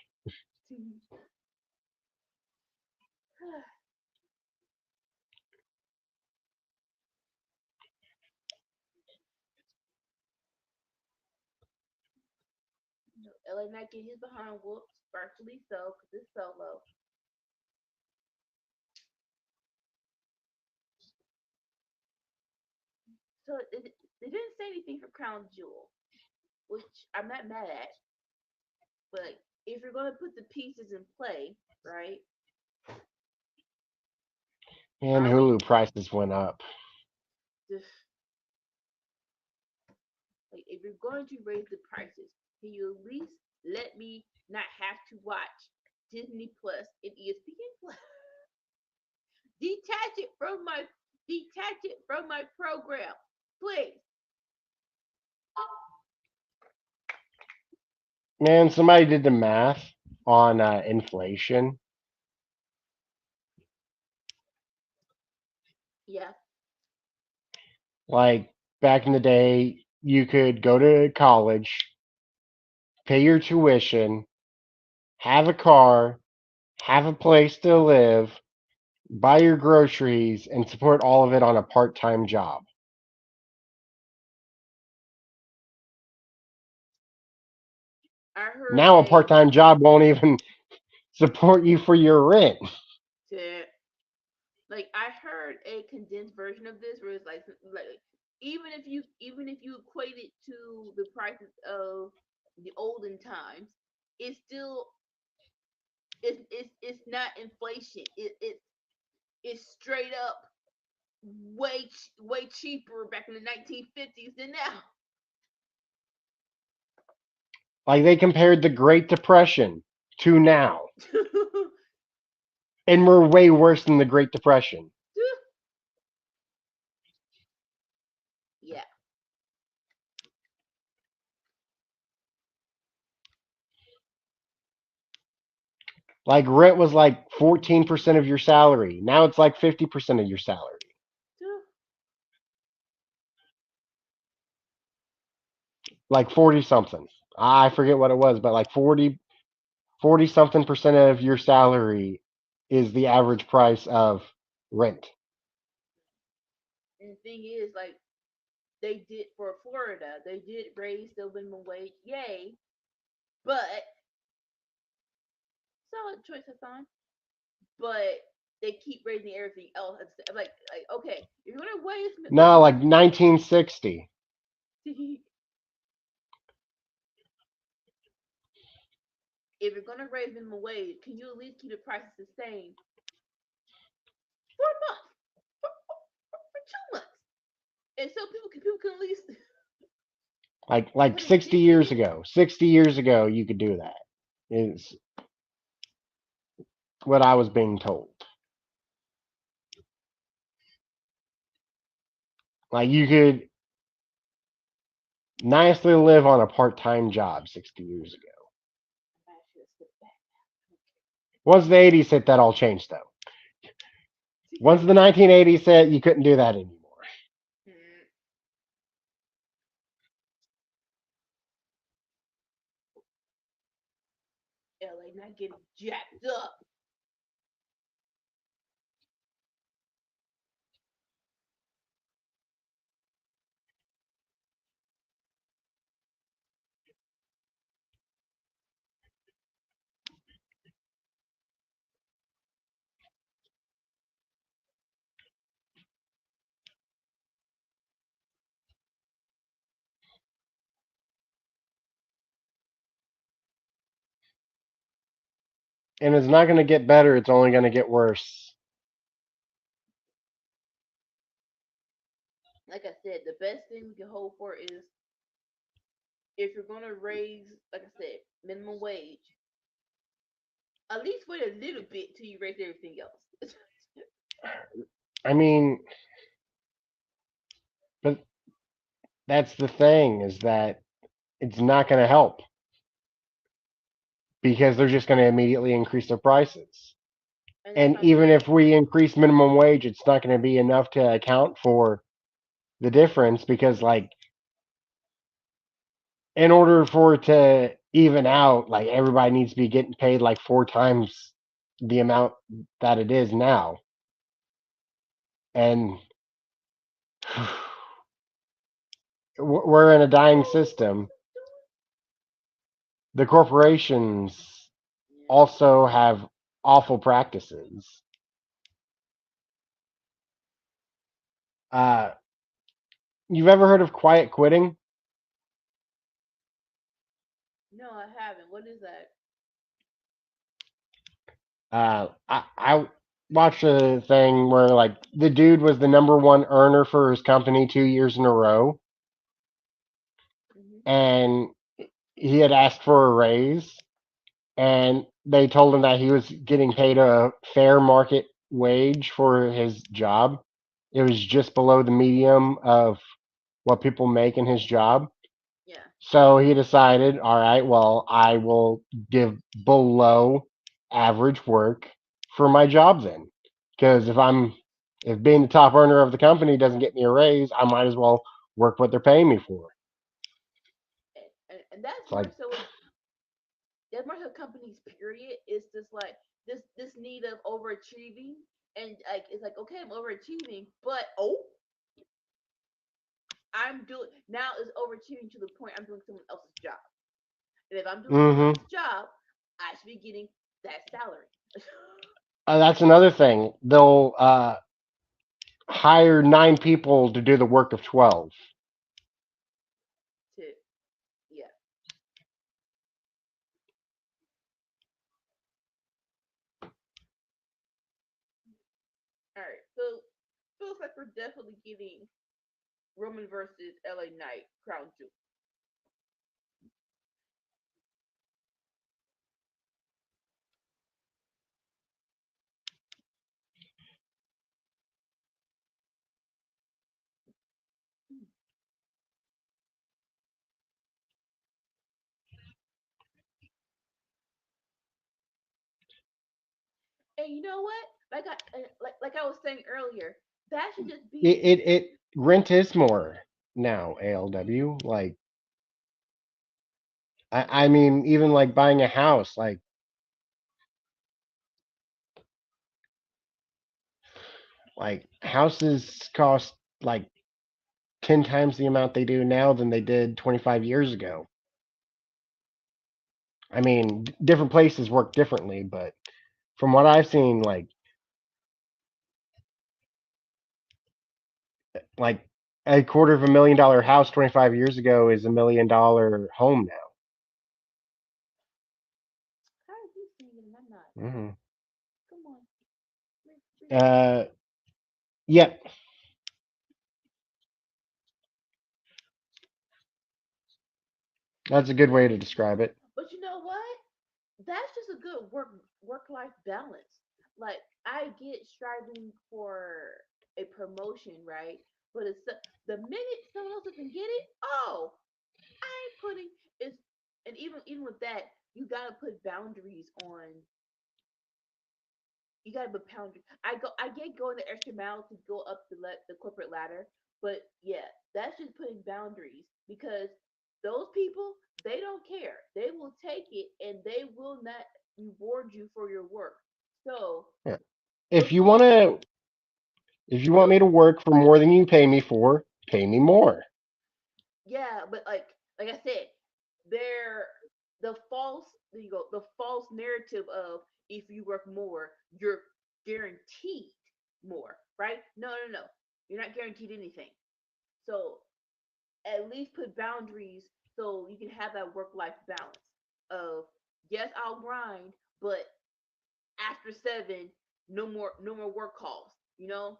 LA Knight get his behind whooped, rightfully so, because it's solo. So they didn't say anything for Crown Jewel, which I'm not mad at. But if you're gonna put the pieces in play, right? And Are we Hulu prices went up. just like if you're going to raise the prices, can you at least let me not have to watch Disney Plus and ESPN Plus? detach it from my detach it from my program, please. Man, somebody did the math on inflation. Yeah. Like back in the day, you could go to college, pay your tuition, have a car, have a place to live, buy your groceries, and support all of it on a part-time job. I heard Now a part-time job won't even support you for your rent. to like I heard a condensed version of this where it's like even if you equate it to the prices of the olden times, it's still it's not inflation. It's straight up way cheaper back in the 1950s than now. Like they compared the Great Depression to now, and we're way worse than the Great Depression. Yeah. Like rent was like 14% of your salary. Now it's like 50% of your salary. Like 40 something. I forget what it was, but like 40 something percent of your salary is the average price of rent. And the thing is, like, they did for Florida, they did raise the minimum wage, yay, but solid choice, Hassan. But they keep raising everything else. Like okay, if you're gonna raise No, like 1960. if you're gonna raise minimum wage, can you at least keep the prices the same for a month, for 2 months, and so people can at least. Like But they 60 years didn't. ago. 60 years ago you could do that. Is what I was being told. Like you could nicely live on a part-time job 60 years ago. Once the 80s hit, that all changed though. Once the 1980s hit, you couldn't do that anymore. Mm, LA not getting jacked up. And it's not going to get better, it's only going to get worse. Like I said, the best thing we can hope for is if you're gonna raise, like I said, minimum wage, at least wait a little bit till you raise everything else. I mean, but that's the thing is that it's not going to help because they're just going to immediately increase their prices. And that's And what I'm even if saying. we increase minimum wage, it's not going to be enough to account for the difference because, like, in order for it to even out, like, everybody needs to be getting paid like 4 times the amount that it is now. And we're in a dying system. The corporations also have awful practices. Uh, you've ever heard of quiet quitting? No, I haven't. What is that? I watched a thing where like the dude was the number one earner for his company 2 years in a row, Hmm. and he had asked for a raise, and they told him that he was getting paid a fair market wage for his job. It was just below the medium of what people make in his job. Yeah. So he decided, all right, well, I will give below average work for my job then. Because if being the top earner of the company doesn't get me a raise, I might as well work what they're paying me for. that's It's more like, so. That's more so companies. Period. It's just like this need of overachieving, and like it's like okay, I'm overachieving, but I'm doing now is overachieving to the point I'm doing someone else's job. And if I'm doing someone mm-hmm. else's job, I should be getting that salary. That's another thing. They'll hire 9 people to do the work of 12. to yeah. All right. So feels like we're definitely getting Roman versus LA Knight crown jewel. And you know what? Like I was saying earlier, that should just It, be it, it rent is more now, ALW. I mean, even like buying a house, like houses cost like 10 times the amount they do now than they did 25 years ago. I mean, different places work differently, but from what I've seen, like a $250,000 house 25 years ago is $1 million home how are you singing and I'm not? now. Come on. Uh, yeah, that's a good way to describe it. But you know what? That's just a good work life balance. Like I get striving for a promotion, right? But it's the minute someone else doesn't get it, oh, I ain't putting it's and even with that, you gotta put boundaries on. You gotta put boundaries. I get going the extra mile to go up the corporate ladder, but yeah, that's just putting boundaries because those people they don't care. They will take it and they will not reward you for your work. So Yeah. those If you people want to, if you want those me to work for more than you pay me for, pay me more. yeah, but like I said, they're the false there you go, the false narrative of if you work more, you're guaranteed more, right? No, no, no. You're not guaranteed anything. So at least put boundaries so you can have that work life balance of yes, I'll grind, but after 7, no more work calls, you know?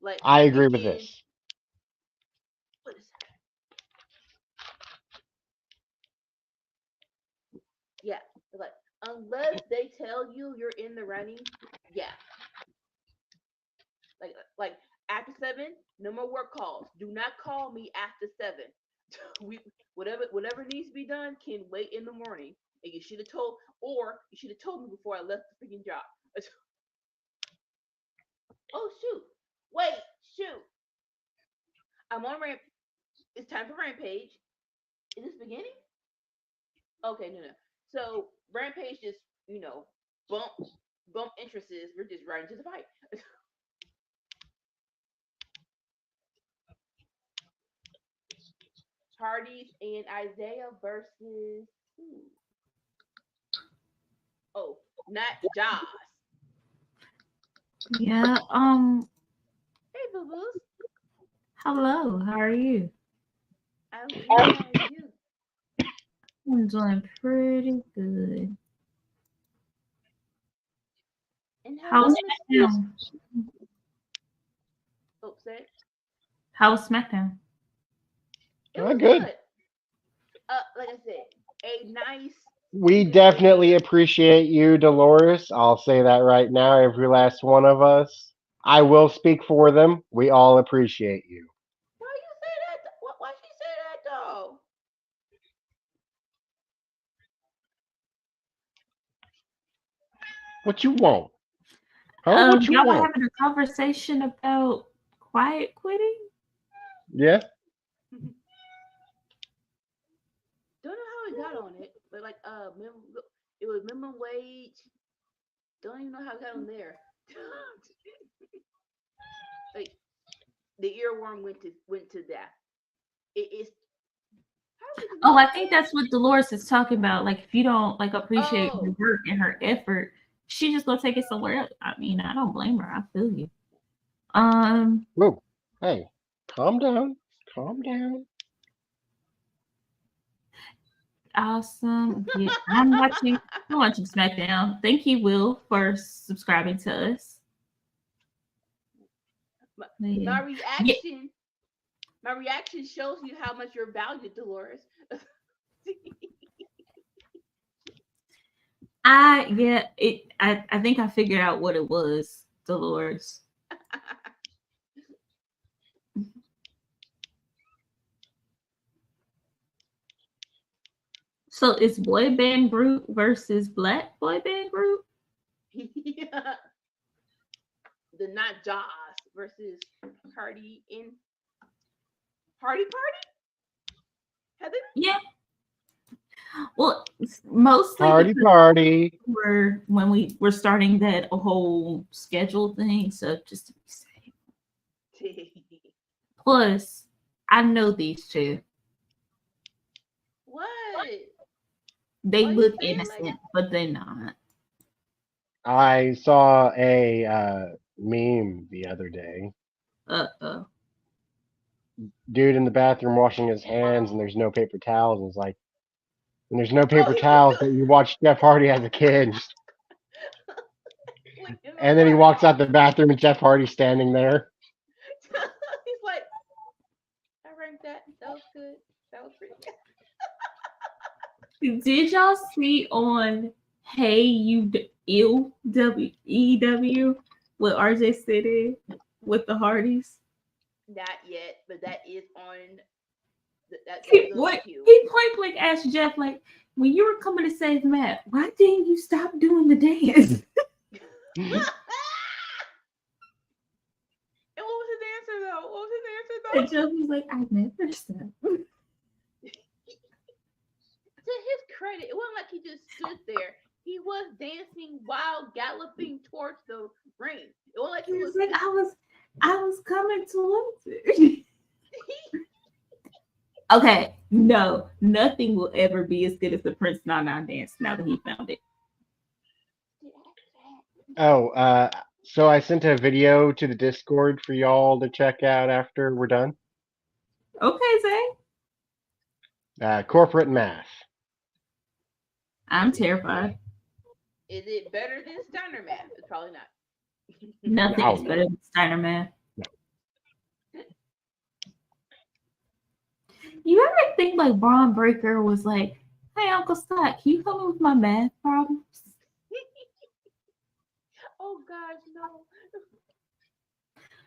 Like I agree with weekends, this. what is that? Yeah. Like unless they tell you you're in the running, yeah. Like after 7, no more work calls. Do not call me after 7. we whatever needs to be done can wait in the morning. And you should have told or you should have told me before I left the freaking job. Oh shoot. Wait, shoot. I'm on ramp. It's time for Rampage. Is this beginning? Okay, no, no. So Rampage just, bump bump entrances. We're just right into the fight. Hardys and Isaiah versus who? Oh, not Jaws. Yeah. Hey, boo boos. Hello. How are you? I'm good. How are you? I'm doing pretty good. And How was hello, Miss Miss. SmackDown? Oh, say How was SmackDown? it Ah, was good. good. Like I said, a nice We understated. definitely appreciate you, Dolores. I'll say that right now, every last one of us. I will speak for them. We all appreciate you. Why you say that? Why she say that though? What you want? Huh? What you Y'all were want? having a conversation about quiet quitting. Yeah. Don't know how we like it was minimum wage. Don't even know how it got on there. Like the earworm went to that. It's how did you Oh, know? I think that's what Dolores is talking about. Like, if you don't like appreciate her Oh, work and her effort, she just gonna take it somewhere else. I mean, I don't blame her. I feel you. Whoa. Hey, calm down. Calm down. Awesome. Yeah, I'm watching. I'm watching SmackDown. Thank you, Will, for subscribing to us. my, Yeah. my Yeah. reaction. My reaction shows you how much you're valued, Dolores. I think I figured out what it was, Dolores. So it's boy band group versus black boy band group. Yeah. The not Jaws versus Hardy in Hardy Party? Heather? Yeah. Well, mostly Party, because party. when we were starting that whole schedule thing, so just to be safe. Plus, I know these two. What? They Why you look say it like innocent, but they're not. I saw a meme the other day. Uh-oh. Dude in the bathroom washing his hands, and there's no paper towels. And it's like, and there's no oh paper he was towels, but you watched Jeff Hardy as a kid. like in the And then he water. walks out the bathroom, and Jeff Hardy's standing there. He's like, I ranked that. That was good. That was pretty good. Did y'all see on Hey You Ew WEW what RJ said in with the Hardys? Not yet, but that is on that He is on the what queue. he point blank asked Jeff, like, when you were coming to save Matt, why didn't you stop doing the dance? And what was his answer though? What was his answer And though? Jeff was like, I never stopped. To his credit, it wasn't like he just stood there. He was dancing while galloping towards the ring. It wasn't like He he was was like, just I was coming towards it. Okay, no, nothing will ever be as good as the Prince Nana dance now that he found it. Oh, so I sent a video to the Discord for y'all to check out after we're done. Okay, Zay. Corporate math. I'm terrified. Is it better than Steiner Math? It's probably not. Nothing is No. better than Steiner math. You ever think like Braun Breaker was like, hey, Uncle Scott, can you help me with my math problems? Oh gosh, no.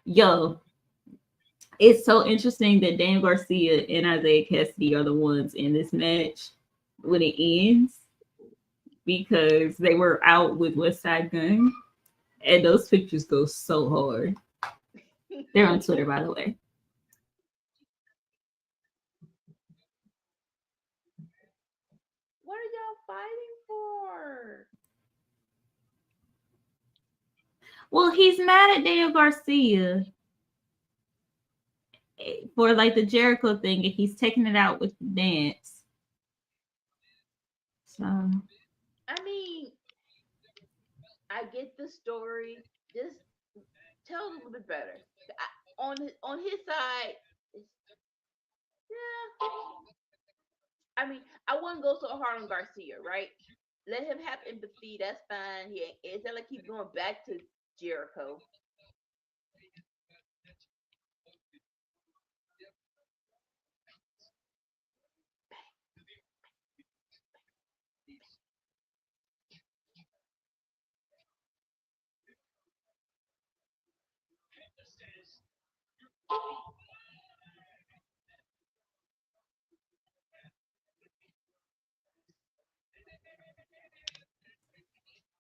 Yo, it's so interesting that Dan Garcia and Isaiah Cassidy are the ones in this match when it ends because they were out with West Side Gun, and those pictures go so hard. They're on Twitter, by the way. What are y'all fighting for? Well, he's mad at Daniel Garcia for like the Jericho thing, and he's taking it out with the dance. So I mean, I get the story. Just tell it a little bit better. On his side, yeah. I mean, I wouldn't go so hard on Garcia, right? Let him have empathy. That's fine. It's not like he's going back to Jericho.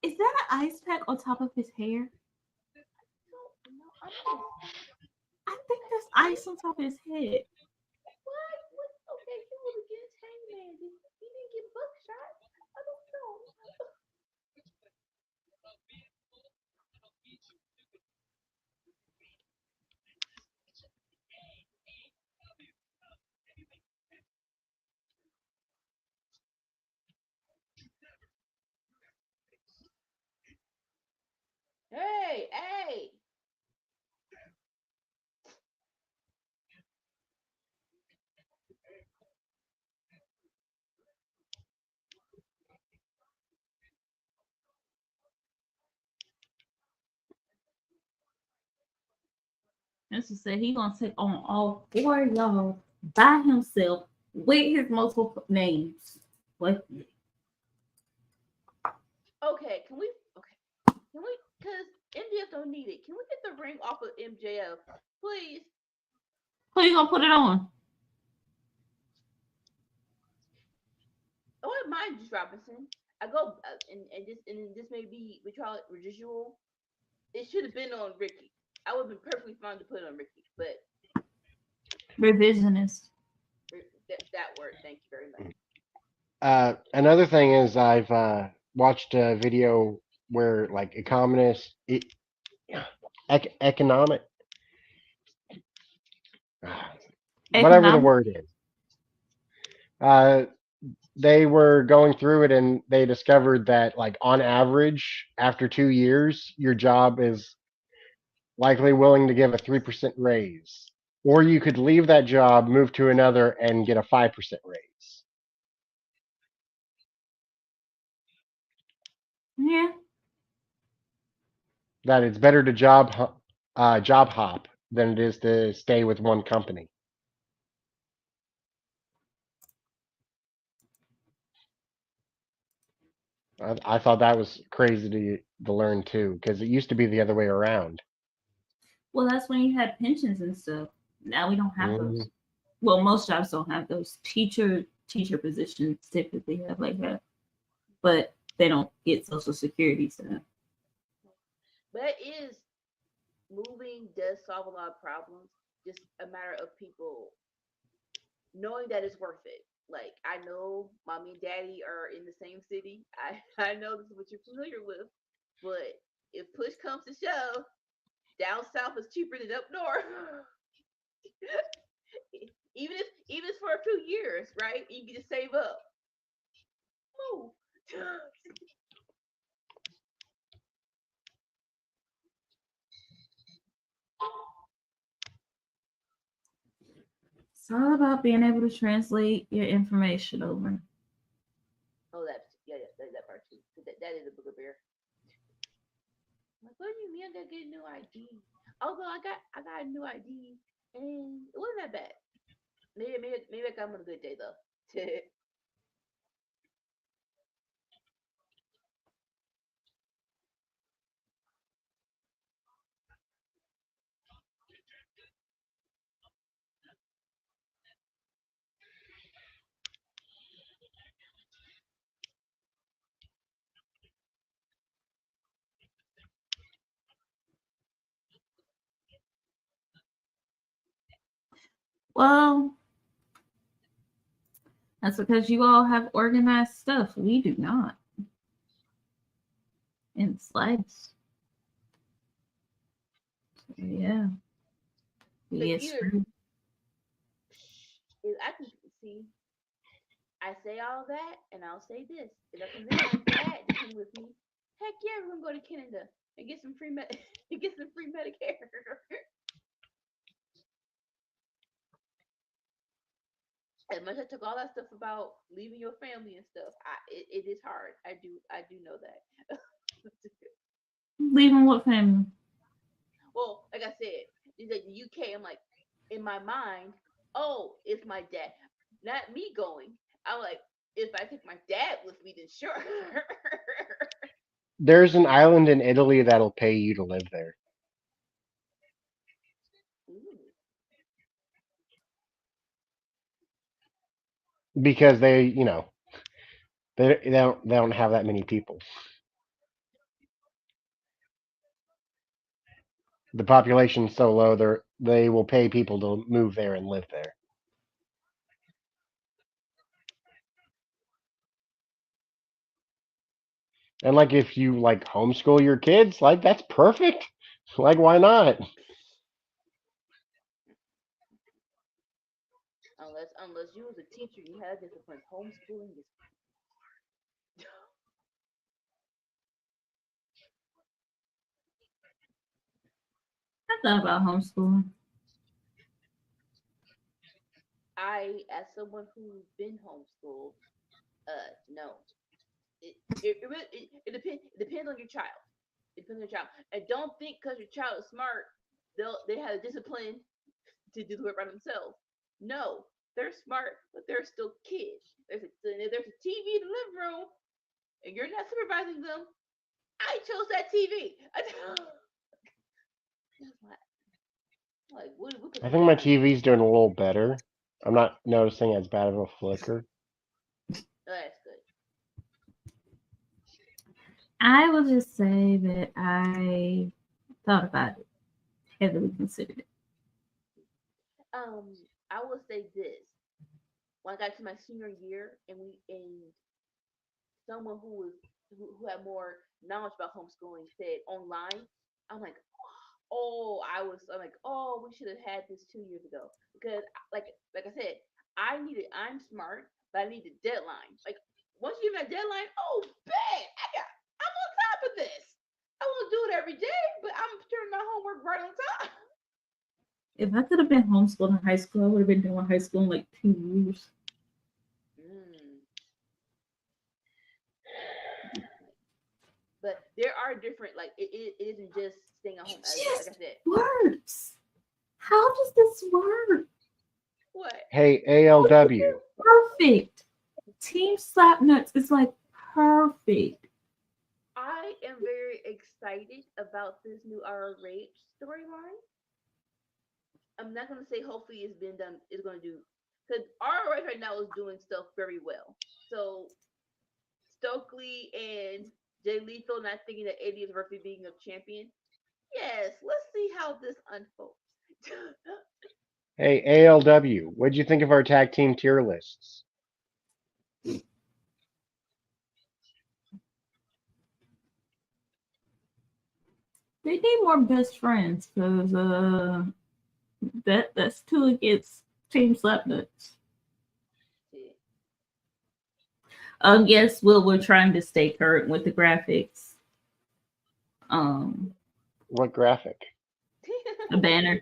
is that an ice pack on top of his hair? No, I'm just I think there's ice on top of his head. what? Okay, he was against Hangman. He didn't get buckshot. This is said he gonna take on all four of y'all by himself with his multiple names. What? Okay, can we? Okay, can we? Cause MJF don't need it. Can we get the ring off of MJF, please? Who you gonna put it on? I wouldn't mind just Robinson. I go and this may be we call it residual. It should have been on Ricky. I would have been perfectly fine to put it on Ricky, but Revisionist. that word. Thank you very much. Another thing is I've watched a video where like economists, economic, whatever the Economic. word is, uh, they were going through it and they discovered that like on average after 2 years your job is likely willing to give a 3% raise, or you could leave that job, move to another, and get a 5% raise. Yeah. That it's better to job hop than it is to stay with one company. I thought that was crazy to learn too, because it used to be the other way around. Well, that's when you had pensions and stuff. Now we don't have Mm, those. Well, most jobs don't have those. Teacher positions typically have like that, but they don't get Social Security stuff. But it is moving does solve a lot of problems. Just a matter of people knowing that it's worth it. Like I know mommy and daddy are in the same city. I know this is what you're familiar with, but if push comes to shove, down south is cheaper than up north. even if for a few years, right? You can just save up. Move. It's all about being able to translate your information over. Oh, that's that part too. That is a booger. Like, what do you mean I gotta get a new ID? Although I got a new ID and it wasn't that bad. Maybe I got him on a good day though. Well, that's because you all have organized stuff. We do not. In slides. So, yeah. We But get either screwed. if I can see, I say all that and I'll say this. If I convince my dad to come with me, heck yeah, we're gonna go to Canada and get some free get some free Medicare. As much as I took all that stuff about leaving your family and stuff, it is hard. I do know that. Leaving what family? Well, like I said, in the UK, I'm like, in my mind, oh, it's my dad, not me going. I'm like, if I take my dad with me, then sure. there's an island in Italy that'll pay you to live there Ooh. because they don't have that many people. The population's so low, they will pay people to move there and live there. And like if you like homeschool your kids, like that's perfect. Like why not? Unless you was a teacher, you had discipline. Homeschooling is. I thought about homeschooling. As someone who's been homeschooled, no. It depends. It depends on your child. It depends on your child. And don't think because your child is smart, they have the discipline to do the work by themselves. No, they're smart, but they're still kids. There's a TV in the living room, and you're not supervising them. I chose that TV. Like, what could I be think my behind it? TV's doing a little better. I'm not noticing as bad of a flicker. Oh, that's good. I will just say that I thought about it, heavily considered it. I will say this. When I got to my senior year, and someone who had more knowledge about homeschooling said online, I'm like, I'm like, oh, we should have had this 2 years ago because, like I said, I'm smart, but I need a deadline. Like once you give me a deadline, oh, bet I'm on top of this. I won't do it every day, but I'm turning my homework right on time. If I could have been homeschooled in high school, I would have been doing high school in like 2 years. Mm. But there are different, like it isn't just staying at home. Like Just I said, works. How does this work? what? Hey, ALW. Perfect. Team Slapnuts is like perfect. I am very excited about this new RH storyline. I'm not gonna say hopefully it's been done. It's gonna do because RH right now is doing stuff very well. So Stokely and Jay Lethal not thinking that AD is worthy of being a champion. Yes, let's see how this unfolds. Hey, ALW. What'd you think of our tag team tier lists? They need more best friends because that's two against Team Slapnuts. Yes, we're trying to stay current with the graphics. What graphic? A banner.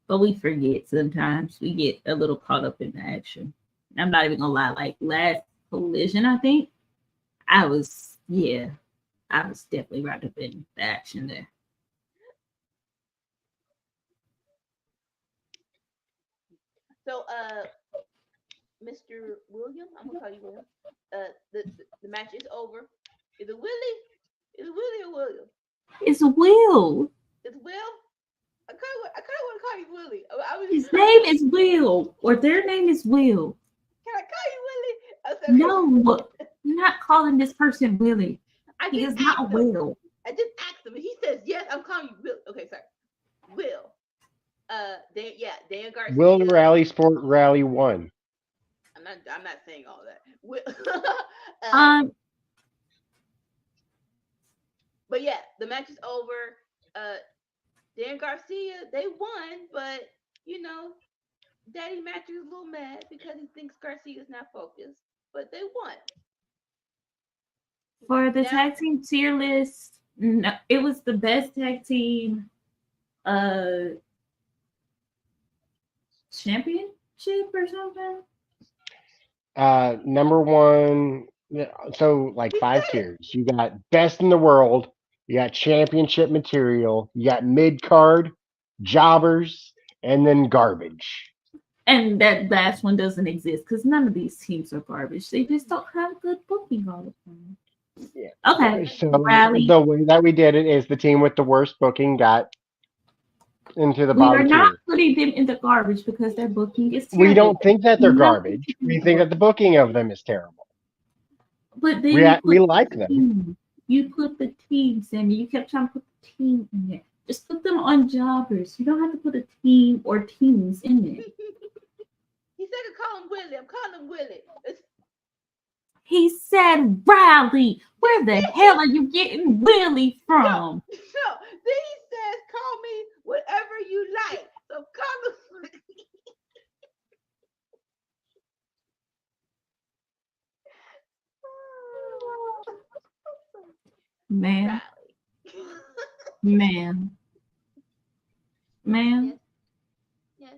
But we forget sometimes. We get a little caught up in the action. I'm not even gonna lie, like last collision, I think I was definitely right up in the action there. So, Mr. William, I'm gonna call you William. The match is over. Is it Willie? Is it Willie or William? It's Will. It's Will. I kind of want to call you Willie. His name is Will, or their name is Will. Can I call you Willie? I said, okay. No, you're not calling this person Willie. I He just is not asked him. Will. I just asked him, and he says yes. I'm calling you Will. Okay, sorry, Will. Dan Garcia. Will Rally Sport Rally 1. I'm not saying all that. Will, but yeah, the match is over. Dan Garcia, they won, but you know, Daddy Matthew is a little mad because he thinks Garcia is not focused, but they won. For the Now, tag team tier list, no, it was the best tag team championship or something. Number one. So like he 5 said it. tiers. You got best in the world. You got championship material. You got mid card, jobbers, and then garbage. And that last one doesn't exist because none of these teams are garbage. They just don't have good booking all the time. Yeah. Okay, So Rally. the way that we did it is the team with the worst booking got into the We are bottom not tier. putting them in the garbage because their booking is We terrible. don't think that they're Nothing garbage. to do We with think that the booking of them is terrible. But then you We put like the them. team. You put the team, Sammy. You kept trying to put the team in there. Just put them on jobbers. You don't have to put a team or teams in there. He said to call him Willie. I'm calling him Willie. He said, Riley, where the hell are you getting Willie from? No. Then he says, call me whatever you like. So call him. Man, Riley. man. Yes.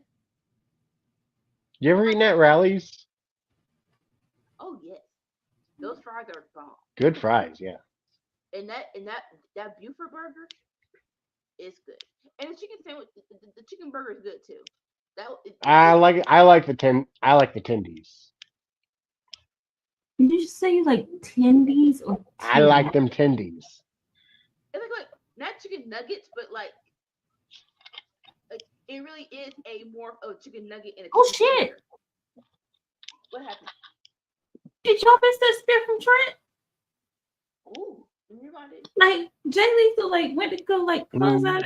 You ever eaten at rallies? Oh yes. Those fries are bomb. Good fries, yeah. And that Buford burger is good. And the chicken sandwich, the chicken burger is good too. I like the tendies. Did you just say you like tendies or I like them tendies. It's like not chicken nuggets, but like it really is a more of a chicken nugget and a chicken Oh shit! burger. What happened? Did y'all miss that spear from Trent? Ooh, rewind it. Like Jay Lethal like went to go like close out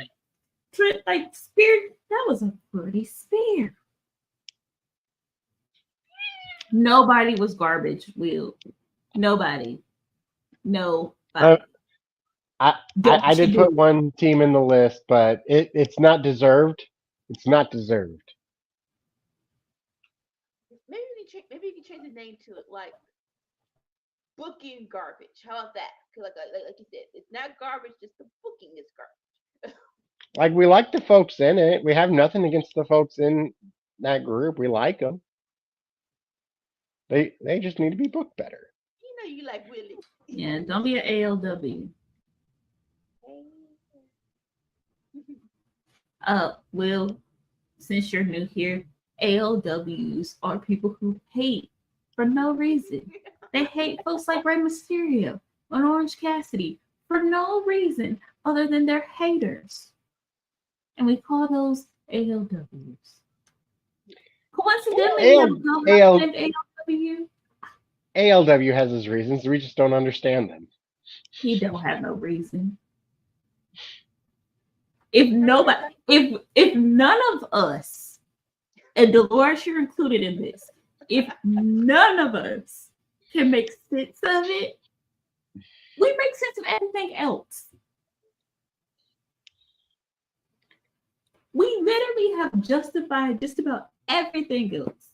Trent like spear. That was a pretty spear. Nobody was garbage, Will. Nobody. Nobody. I did put one team in the list, but it's not deserved. It's not deserved. Maybe you can change the name to it, like booking garbage. How about that? Because like you said, it's not garbage. Just the booking is garbage. Like we like the folks in it. We have nothing against the folks in that group. We like them. They just need to be booked better. You know you like Willie. Yeah, don't be an ALW. Will, since you're new here, ALWs are people who hate for no reason. They hate folks like Rey Mysterio and Orange Cassidy for no reason other than they're haters. And we call those ALWs. Coincidentally, we have a named ALW. ALW has his reasons. We just don't understand them. He don't have no reason. If none of us, and Dolores, you're included in this, if none of us can make sense of it, we make sense of everything else. We literally have justified just about everything else.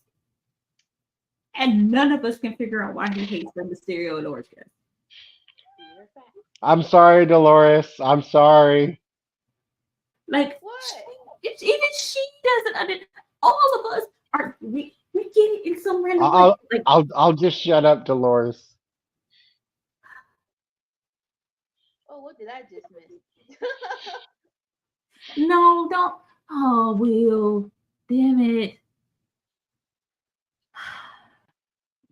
And none of us can figure out why he hates the Mysterio and Orange Cassidy. I'm sorry, Dolores. I'm sorry. Like, what? Even she doesn't understand. All of us are, we get it in some random way. Like, I'll just shut up, Dolores. Oh, what did I just miss? No, don't. Oh, Will. Damn it.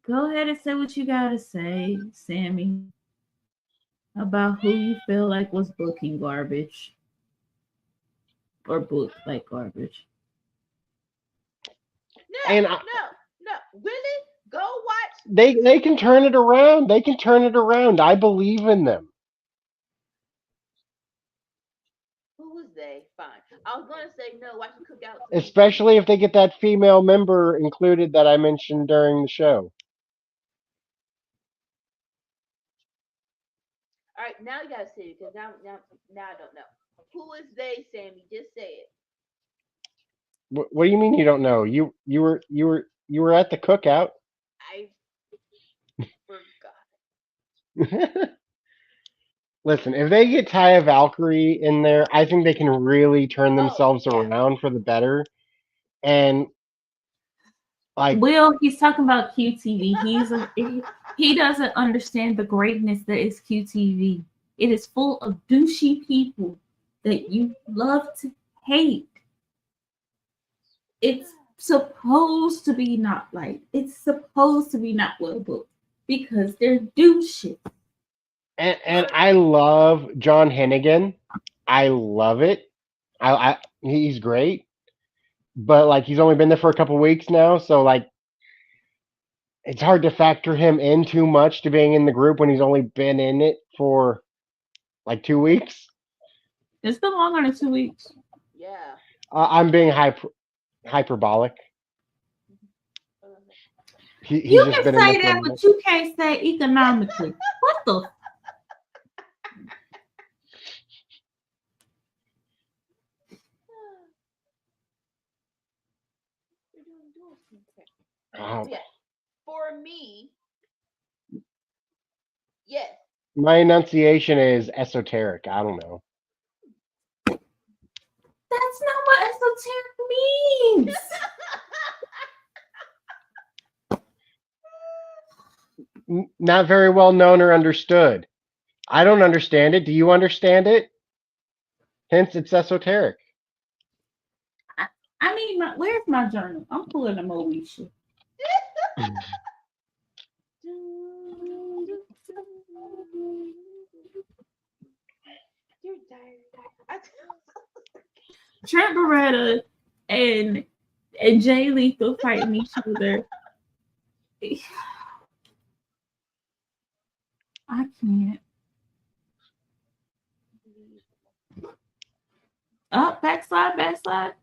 Go ahead and say what you gotta say, Sammy, about who you feel like was booking garbage or booked like garbage. No, Willie, go watch. They can turn it around. They can turn it around. I believe in them. Who was they? Fine. I was gonna say no. Watch the cookout. Especially if they get that female member included that I mentioned during the show. All right, now you gotta say it because now I don't know. Who is they, Sammy? Just say it. What do you mean you don't know? You were at the cookout. I forgot. Listen, if they get Taya Valkyrie in there, I think they can really turn themselves around for the better. And like Will, he's talking about QTV. He doesn't understand the greatness that is QTV. It is full of douchey people that you love to hate. It's supposed to be not like it's supposed to be not well booked because they're douchey. And I love John Hennigan. I love it. He's great. But like he's only been there for a couple weeks now, so like it's hard to factor him in too much to being in the group when he's only been in it for like 2 weeks. It's been longer than 2 weeks. Yeah. I'm being hyperbolic. You can say that, but you can't say economically. What the? Yeah. For me, yes. My enunciation is esoteric. I don't know. That's not what esoteric means. Not very well known or understood. I don't understand it. Do you understand it? Hence, it's esoteric. I need where's my journal? I'm pulling a Moesha. You're tired. Trent Beretta and Jay Lethal fighting each other. I can't. Up, backslide, backslide.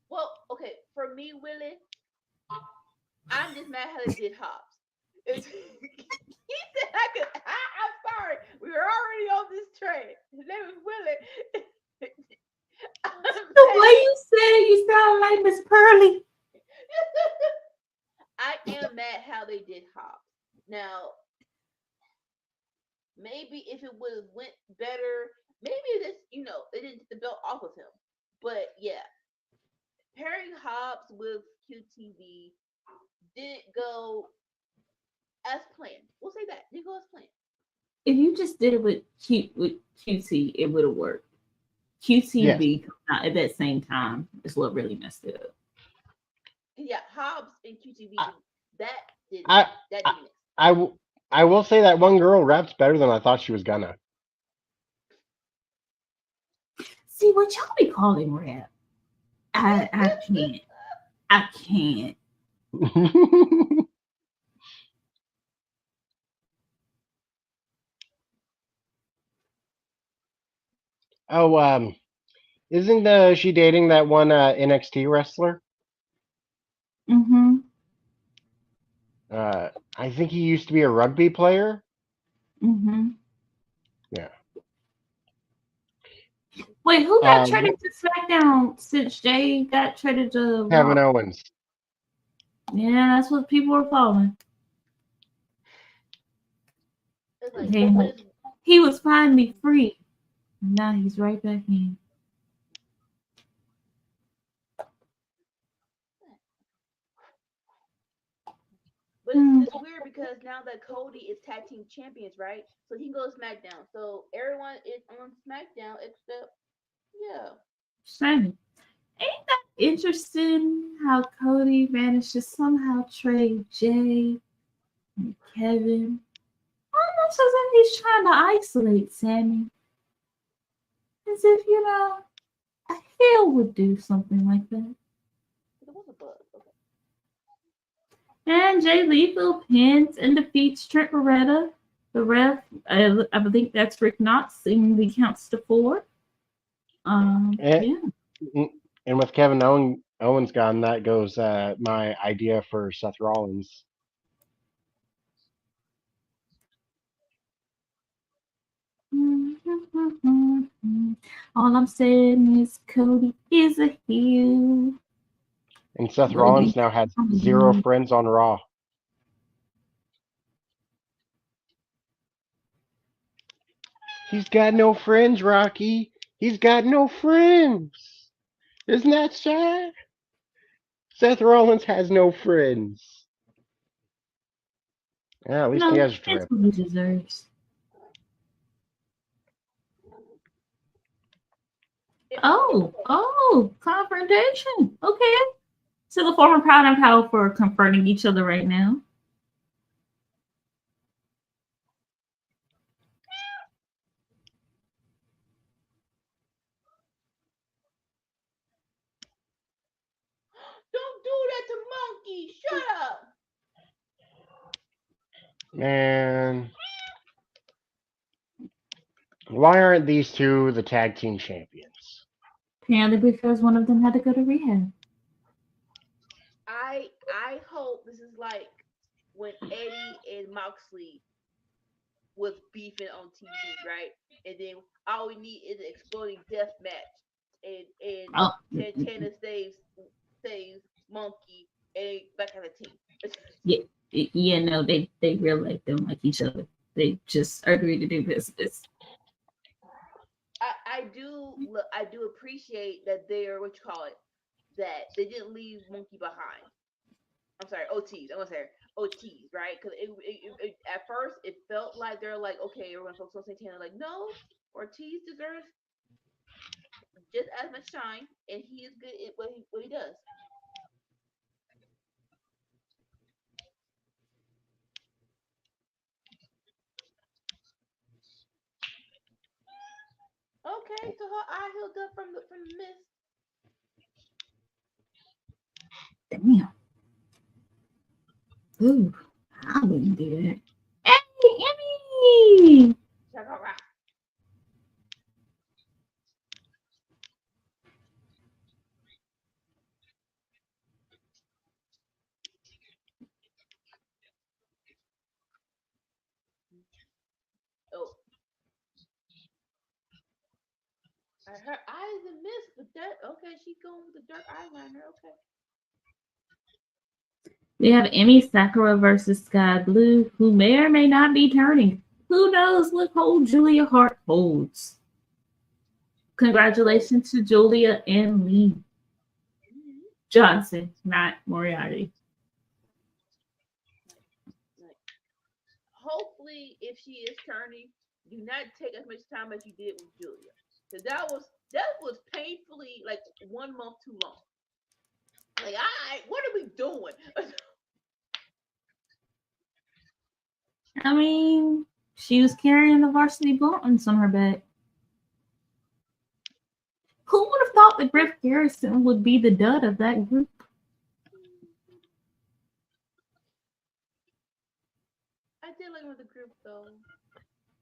Well, okay, for me, Willie, I'm just mad how they did Hobbs. He said I could. I'm sorry, we were already on this train. His name was Willie. The way you said it, you sound like Miss Pearly. I am mad how they did Hobbs. Now, maybe if it would have went better, maybe this, they didn't get the belt off of him. But yeah, pairing Hobbs with QTV didn't go as planned. We'll say that didn't go as planned. If you just did it with QT, it would have worked. QTV at that same time is what really messed it up. Yeah, Hobbs and QTV that didn't miss. I will say that one girl raps better than I thought she was gonna. See what y'all be calling rap? I can't. I can't. Oh, isn't she dating that one NXT wrestler? Mm-hmm. I think he used to be a rugby player. Mm-hmm. Yeah. Wait, who got traded to SmackDown since Jay got traded to Kevin Raw? Owens. Yeah, that's what people were calling. Like, he was finally free. Now he's right back in. But it's weird because now that Cody is tag team champions, right? So he can go to SmackDown. So everyone is on SmackDown except, yeah. Same. Ain't that interesting how Cody managed to somehow trade Jay and Kevin? Almost as if he's trying to isolate Sammy. As if, a heel would do something like that. It was a bug. Okay. And Jay Lethal pins and defeats Trent Beretta. The ref, I think that's Rick Knox, seemingly counts to 4. Yeah. And with Kevin Owens gone, that goes my idea for Seth Rollins. All I'm saying is Cody is a heel. And Seth Rollins now has 0 friends on Raw. He's got no friends, Rocky. He's got no friends. Isn't that sad? Seth Rollins has no friends. Yeah, at least he has a That's what he deserves. Oh, confrontation. Okay. So the former Proud and Powerful are confronting each other right now. Don't do that to Monkey. Shut up. Man. Why aren't these two the tag team champions? Apparently because one of them had to go to rehab. I hope this is like when Eddie and Moxley was beefing on TV, right? And then all we need is an exploding death match, and Santana saves Monkey and back on the team. Yeah, no, they really don't like each other. They just agreed to do business. I do appreciate that they're that they didn't leave Monkey behind. I'm sorry, OTs. I'm gonna say OTs, right? Because at first it felt like they're like, okay, we're gonna focus on Santana. Like, no, Ortiz deserves just as much shine, and he is good at what he does. Okay, so her eye healed up from the mist. Damn. Ooh, I wouldn't do that. Hey, Emmy! Check her out. Oh, her eyes a mist, but that okay. She going with the dark eyeliner. Okay. We have Emmy Sakura versus Sky Blue, who may or may not be turning. Who knows what hold Julia Hart holds? Congratulations to Julia and Lee Johnson, not Moriarty. Hopefully, if she is turning, do not take as much time as you did with Julia, because that was painfully like 1 month too long. Like, what are we doing? I mean, she was carrying the varsity buttons on her back. Who would have thought that Griff Garrison would be the dud of that group? I did like with the group though.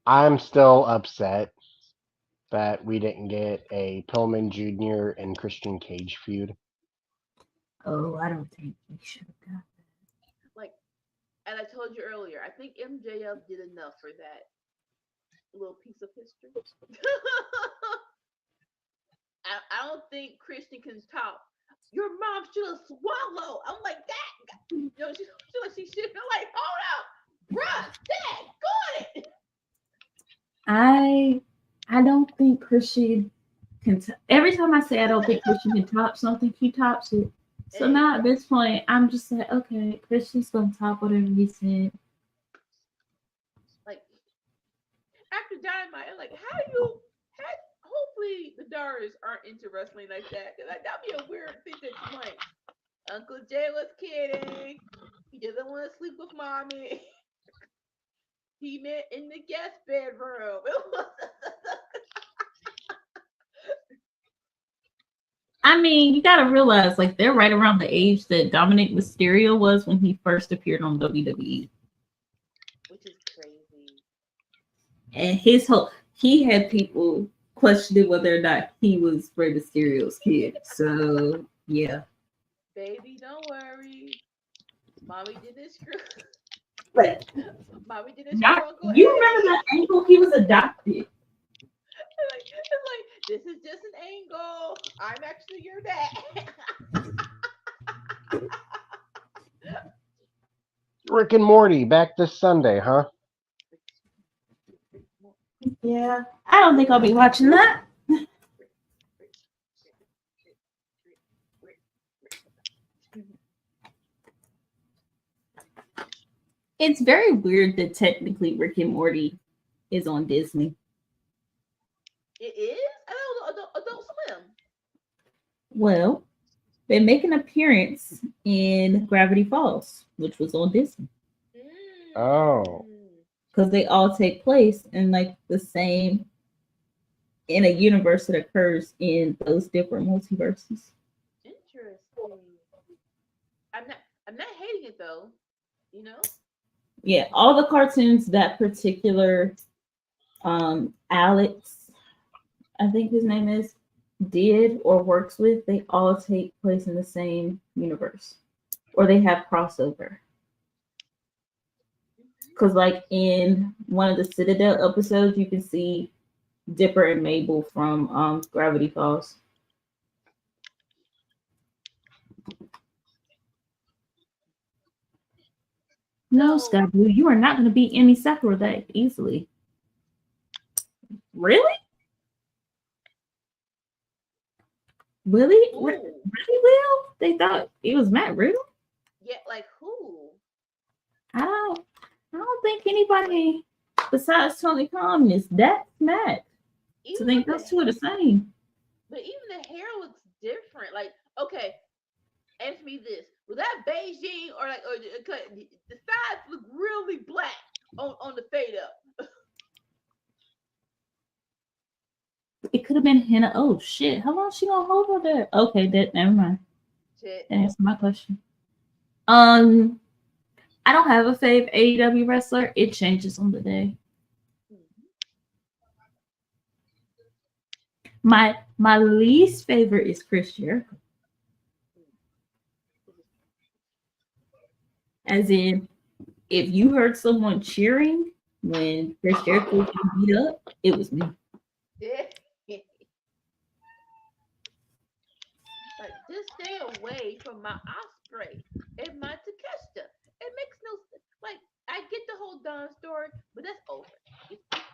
I'm still upset that we didn't get a Pillman Jr. and Christian Cage feud. Oh, I don't think we should have got that. Like, and I told you earlier, I think MJF did enough for that little piece of history. I don't think Christian can top. Your mom should have swallowed. I'm like that. She should have like, hold up, bruh, dad, got it. I don't think Christian can. Every time I say I don't think Christian can top something, he tops it. So now at this point, I'm just like, okay, Christian's gonna top whatever he said. Like after Dynamite, I'm like, hopefully the Daughters aren't into wrestling like that. Cause that'd be a weird thing that you like. Uncle Jay was kidding. He doesn't want to sleep with mommy. He met in the guest bedroom. I mean, you gotta realize, like, they're right around the age that Dominic Mysterio was when he first appeared on WWE. Which is crazy. And he had people questioning whether or not he was Rey Mysterio's kid. So, yeah. Baby, don't worry. Mommy did this screw. But Mommy did this screw. You remember that angle? He was adopted. It's like, this is just an angle. I'm actually your dad. Rick and Morty back this Sunday, huh? Yeah, I don't think I'll be watching that. It's very weird that technically Rick and Morty is on Disney. It is? I don't Adult Swim. Well, they make an appearance in Gravity Falls, which was on Disney. Oh. Because they all take place in like the same, in a universe that occurs in those different multiverses. Interesting. I'm not hating it though, you know? Yeah, all the cartoons that particular Alex, I think his name is, did or works with, they all take place in the same universe. Or they have crossover. Because like in one of the Citadel episodes, you can see Dipper and Mabel from Gravity Falls. No, Sky Blue, you are not going to beat Emmy Sakura that easily. Really? Really? Really, Will? They thought it was Matt Riddle? Yeah, like who? I don't think anybody besides Tony Khan is that mad to think those two are the same. But even the hair looks different. Like, okay, answer me this: was that Beijing or like, or the sides look really black on the fade up? It could have been henna. Oh shit! How long she gonna hold her there? Okay, that never mind. Shit. That answers my question. I don't have a fave AEW wrestler. It changes on the day. My least favorite is Chris Jericho. As in, if you heard someone cheering when Chris Jericho was getting beat up, it was me. Like, just stay away from my Osprey and my Takeshita. It makes no sense. Like, I get the whole Dawn story, but that's over.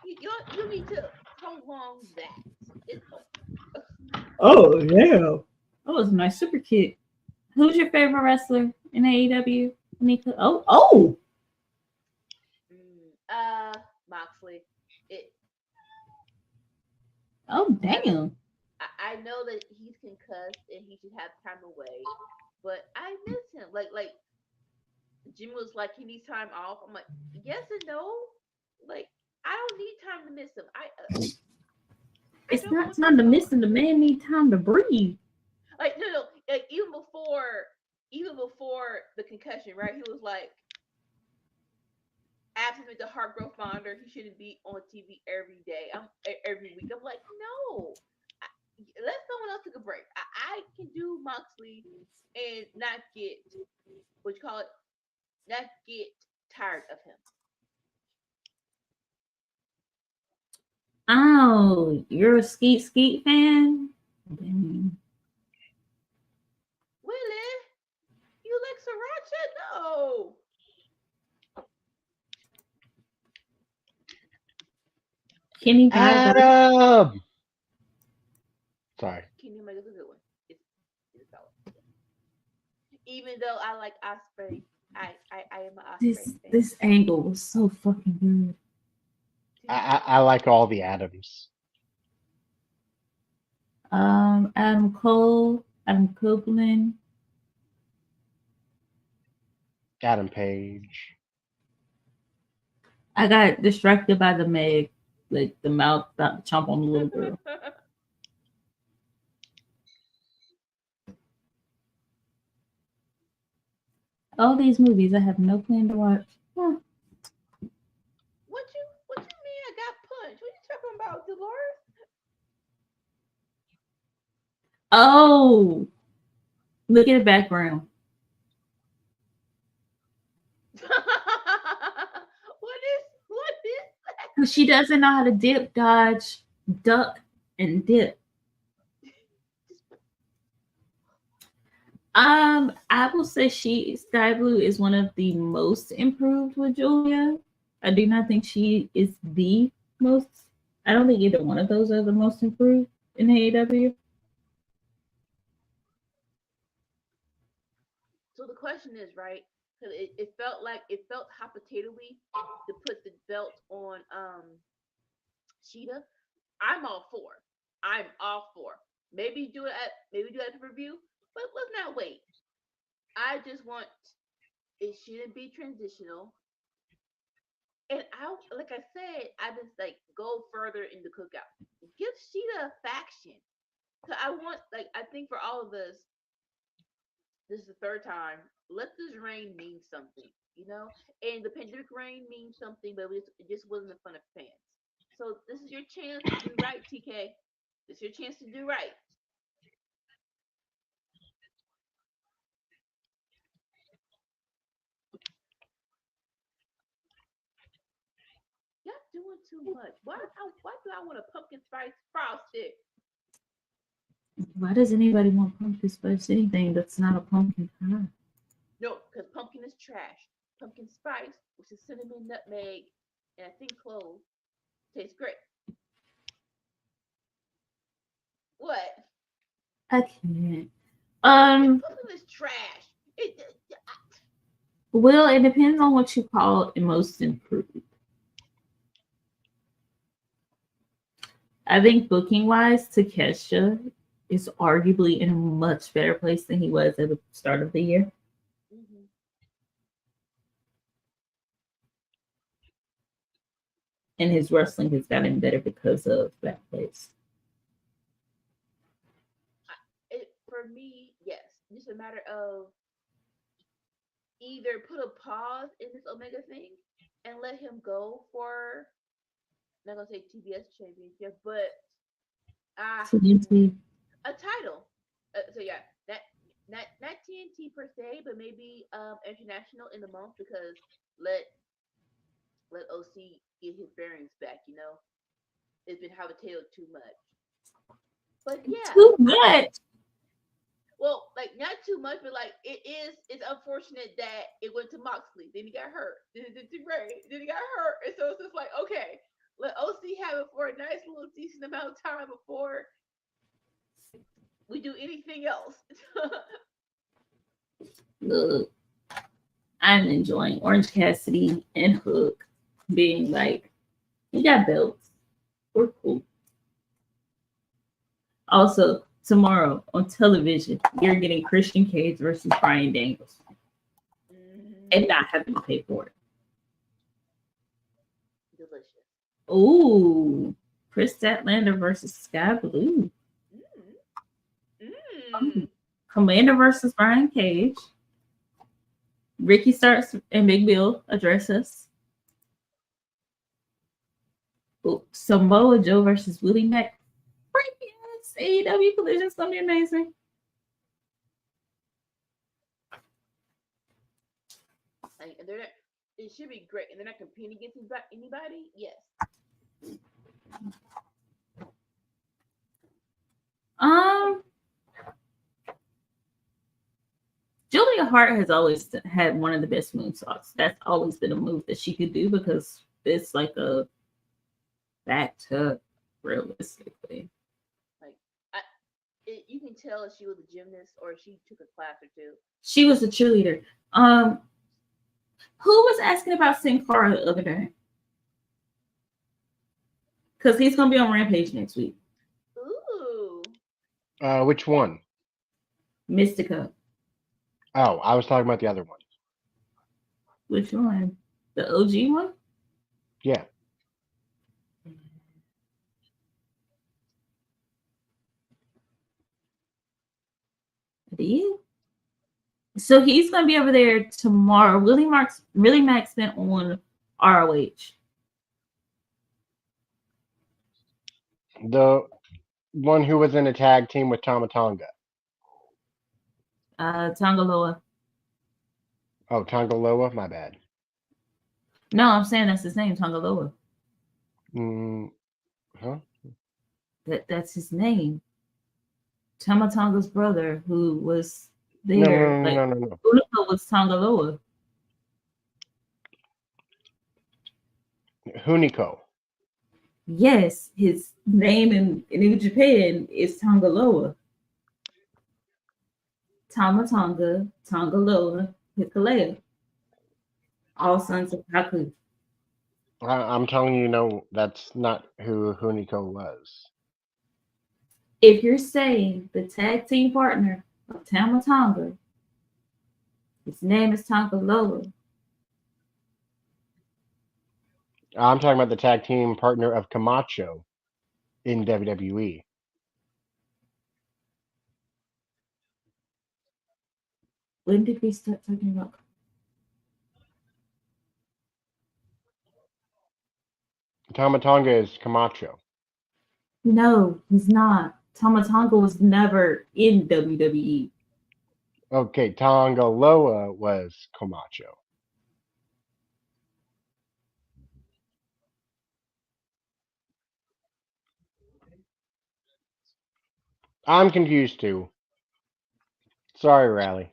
You need to prolong that. It's over. Oh yeah. That was a nice super kick. Who's your favorite wrestler in AEW? Mika. Oh. Moxley. Oh damn. I know that he's concussed and he should have time away, but I miss him. Like Jimmy was like, he needs time off. I'm like, yes and no. Like, I don't need time to miss him. It's not time to miss him. The man need time to breathe. Like, no. Like, even before the concussion, right? He was like, absent with the heart growth monitor, he shouldn't be on TV every day. Every week. I'm like, no. Let someone else take a break. I can do Moxley and not get not get tired of him. Oh, you're a Skeet fan? Damn. Willie, you like sriracha? No. Kenny Adam. Sorry. Kenny Omega's a good one. It's solid. Even though I like Osprey, I am an Osprey fan. This angle was so fucking good. I like all the Adams. Adam Cole, Adam Copeland, Adam Page. I got distracted by the Meg, like the mouth about to chomp on the little girl. All these movies I have no plan to watch. Huh. What you mean I got punched? What you talking about, Dolores? Oh, look at the background. What is that? Because she doesn't know how to dip, dodge, duck, and dip. I will say Sky Blue is one of the most improved with Julia. I do not think she is the most. I don't think either one of those are the most improved in AEW. So the question is, right? Because it felt hot potatoy to put the belt on Sheeta. I'm all for. Maybe do it at the review, but let's not wait. I just want it shouldn't be transitional. And like I said, I just like go further in the cookout. Give Sheeta a faction. Cause I think for all of us, this is the third time. Let this reign mean something, you know? And the pandemic reign means something, but it just wasn't in front of fans. So this is your chance to do right, TK. This is your chance to do right. Y'all doing too much. Why do I want a pumpkin spice frosted? Why does anybody want pumpkin spice anything that's not a pumpkin pie? No, because pumpkin is trash. Pumpkin spice, which is cinnamon, nutmeg, and I think cloves, tastes great. What? I can't. Pumpkin is trash. Well, it depends on what you call it most improved. I think booking wise, Takesha is arguably in a much better place than he was at the start of the year. Mm-hmm. And his wrestling has gotten better because of that place. For me, yes. Just a matter of either put a pause in this Omega thing and let him go for, I'm not gonna say TBS championship, but TNT. a title. So yeah, not TNT per se, but maybe international in the month, because let OC get his bearings back. You know, it's been Havateo too much. But yeah, Too much. well, like not too much, but like it's unfortunate that it went to Moxley. Then he got hurt. Then it did to Ray. Then he got hurt. And so it's just like, okay, let OC have it for a nice little decent amount of time before we do anything else. Look, I'm enjoying Orange Cassidy and Hook being like, we got belts. We're cool. Also, tomorrow on television, you're getting Christian Cage versus Bryan Daniels and not having to pay for it. Delicious. Ooh, Chris Statlander versus Sky Blue. Commander versus Brian Cage. Ricky Starks and Big Bill address us. Ooh, Samoa Joe versus Willie Mack. Yes, AEW Collision is gonna be amazing. Like, it should be great, and they're not competing against anybody. Yes. Julia Hart has always had one of the best moonsaults. That's always been a move that she could do because it's like a back tuck, realistically. Like, you can tell if she was a gymnast or she took a class or two. She was a cheerleader. Who was asking about Sin Cara the other day? Because he's gonna be on Rampage next week. Ooh. Which one? Mystica. Oh, I was talking about the other one. Which one? The OG one? Yeah. So he's gonna be over there tomorrow. Willie Mack's been on ROH. The one who was in a tag team with Tama Tonga. Tongaloa. Oh, Tongaloa? My bad. No, I'm saying that's his name, Tongaloa. Huh? That's his name. Tama Tonga's brother, who was there. No. Hunico was Tongaloa. Hunico. Yes, his name in New Japan is Tongaloa. Tama Tonga, Tongaloa, Hikalea. All sons of Haku. I'm telling you, no, that's not who Hunico was. If you're saying the tag team partner of Tama Tonga, his name is Tongaloa. I'm talking about the tag team partner of Camacho in WWE. When did we start talking about? Tama Tonga is Camacho. No, he's not. Tama Tonga was never in WWE. Okay, Tongaloa was Camacho. I'm confused too. Sorry, Rally.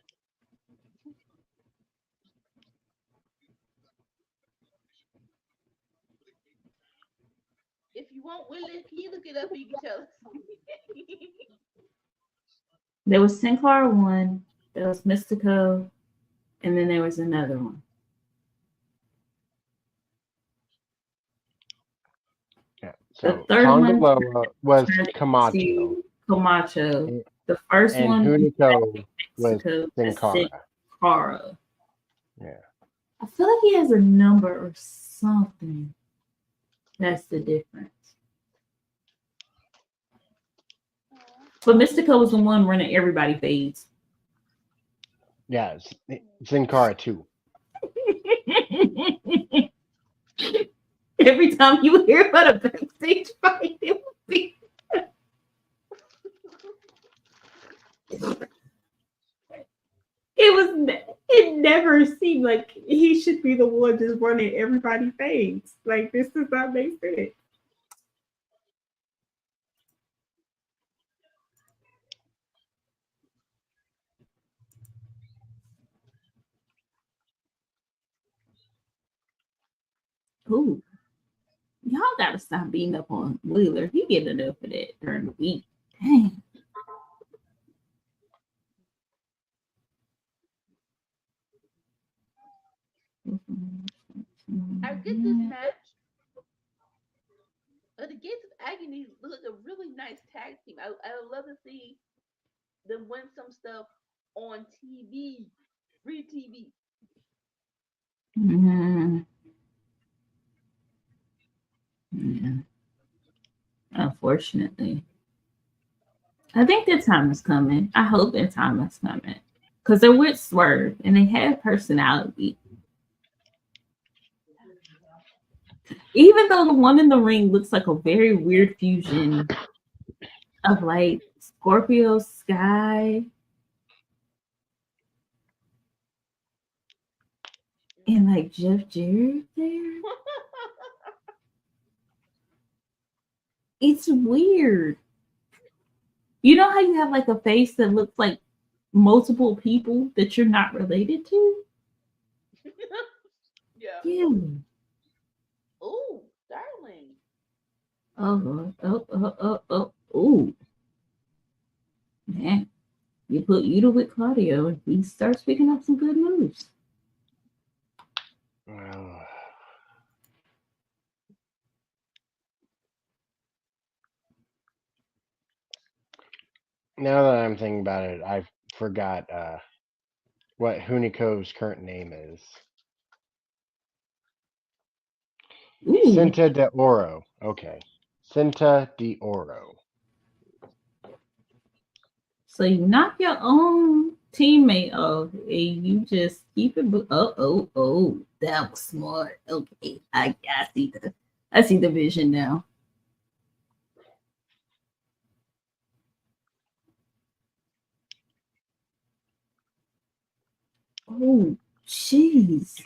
If you want, Willie, can you look it up and you can tell us? There was Sin Cara 1, there was Mystico, and then there was another one. Yeah, so The third one Tongaloa was Camacho. Camacho. And- The first and one Hunico was Mexico, Sin Cara. Cara. Yeah. I feel like he has a number or something. That's the difference. But Mystico was the one running everybody fades. Yeah, Sin Cara too. Every time you hear about a backstage fight, it would be. It never seemed like he should be the one just running everybody fades. Like, this does not make sense. Ooh. Y'all gotta stop beating up on Wheeler. He getting enough of that during the week. Dang. I get this match. The Gates of Agony look like a really nice tag team. I would love to see them win some stuff on TV, free TV. Mm-hmm. Yeah. Unfortunately. I think that time is coming. I hope that time is coming. Because they're with Swerve and they have personality. Even though the one in the ring looks like a very weird fusion of like Scorpio Sky and like Jeff Jarrett there. It's weird. You know how you have like a face that looks like multiple people that you're not related to? Yeah. Yeah. Ooh, darling. Oh. Man, you put Yuta with Claudio and he starts picking up some good moves. Well, now that I'm thinking about it, I forgot what Hunico's current name is. Ooh. Cinta de Oro. Okay. Cinta de Oro. So you knock your own teammate off and you just keep it. Oh, that was smart. Okay, I see the vision now. Oh, jeez.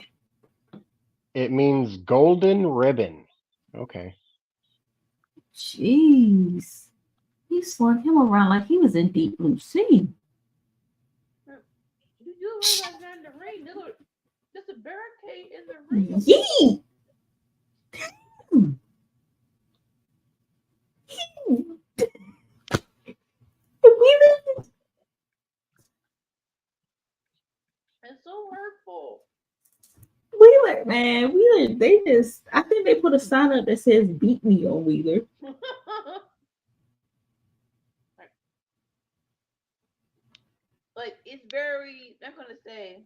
It means golden ribbon. Okay. Jeez. He swung him around like he was in Deep Blue Sea. You do realize they're in the ring. There's a barricade in the ring. Yee! It's so hurtful. Wheeler, man, Wheeler, I think they put a sign up that says beat me on Wheeler. Like, it's very, I'm going to say,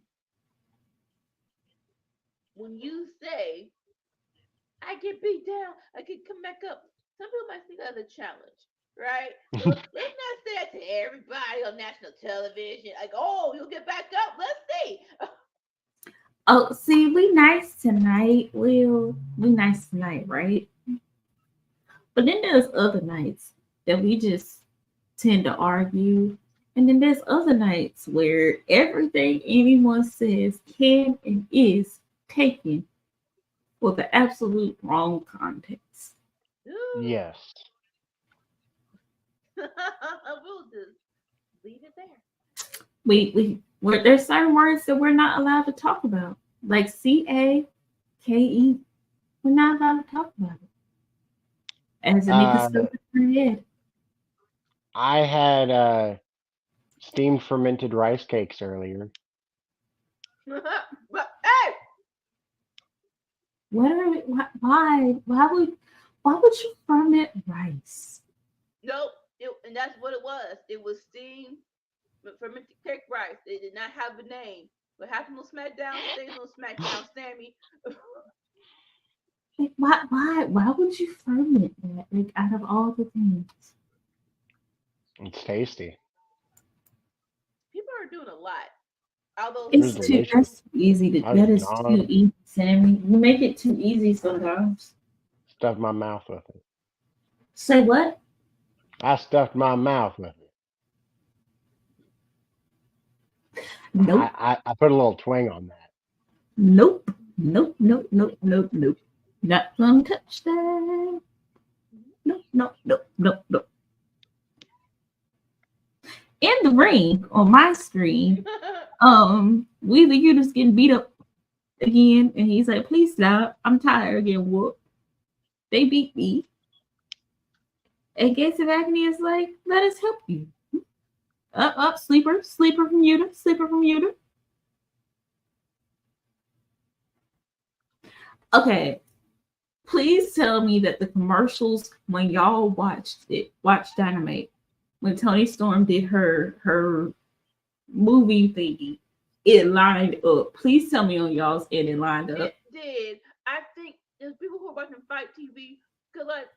when you say, I get beat down, I can come back up, some people might see that as a challenge, right? So let's not say that to everybody on national television. Like, oh, you'll get back up. Let's see. Oh, see, we nice tonight, Will. We nice tonight, right? But then there's other nights that we just tend to argue. And then there's other nights where everything anyone says can and is taken for the absolute wrong context. Yes. We'll just leave it there. There's certain words that we're not allowed to talk about, like CAKE. We're not allowed to talk about it. As a nigga stuck in my head. I had steamed fermented rice cakes earlier. But hey, Why would you ferment rice? nope. and that's what it was. It was steam fermented cake rice. It did not have a name. What happened on SmackDown stays on SmackDown, Sammy. Like, why would you ferment that? Like, out of all the things. It's tasty. People are doing a lot. Although It was It's delicious. that's too easy. That is too easy, Sammy. You make it too easy sometimes. Stuffed my mouth with it. Say what? I stuffed my mouth with it. Nope. I put a little twang on that. Nope. Nope. Nope. Nope. Nope. Nope. Not gonna touch that. Nope. Nope. Nope. Nope. Nope. In the ring on my screen, Weezy Universe getting beat up again, and he's like, "Please stop. I'm tired of getting whooped. They beat me." And Gates of Agony is like, "Let us help you." Up, sleeper from Uter. Okay, please tell me that the commercials when y'all watched Dynamite, when Toni Storm did her movie thingy, it lined up. Please tell me on y'all's end it lined up. It did. I think there's people who are watching Fight TV because like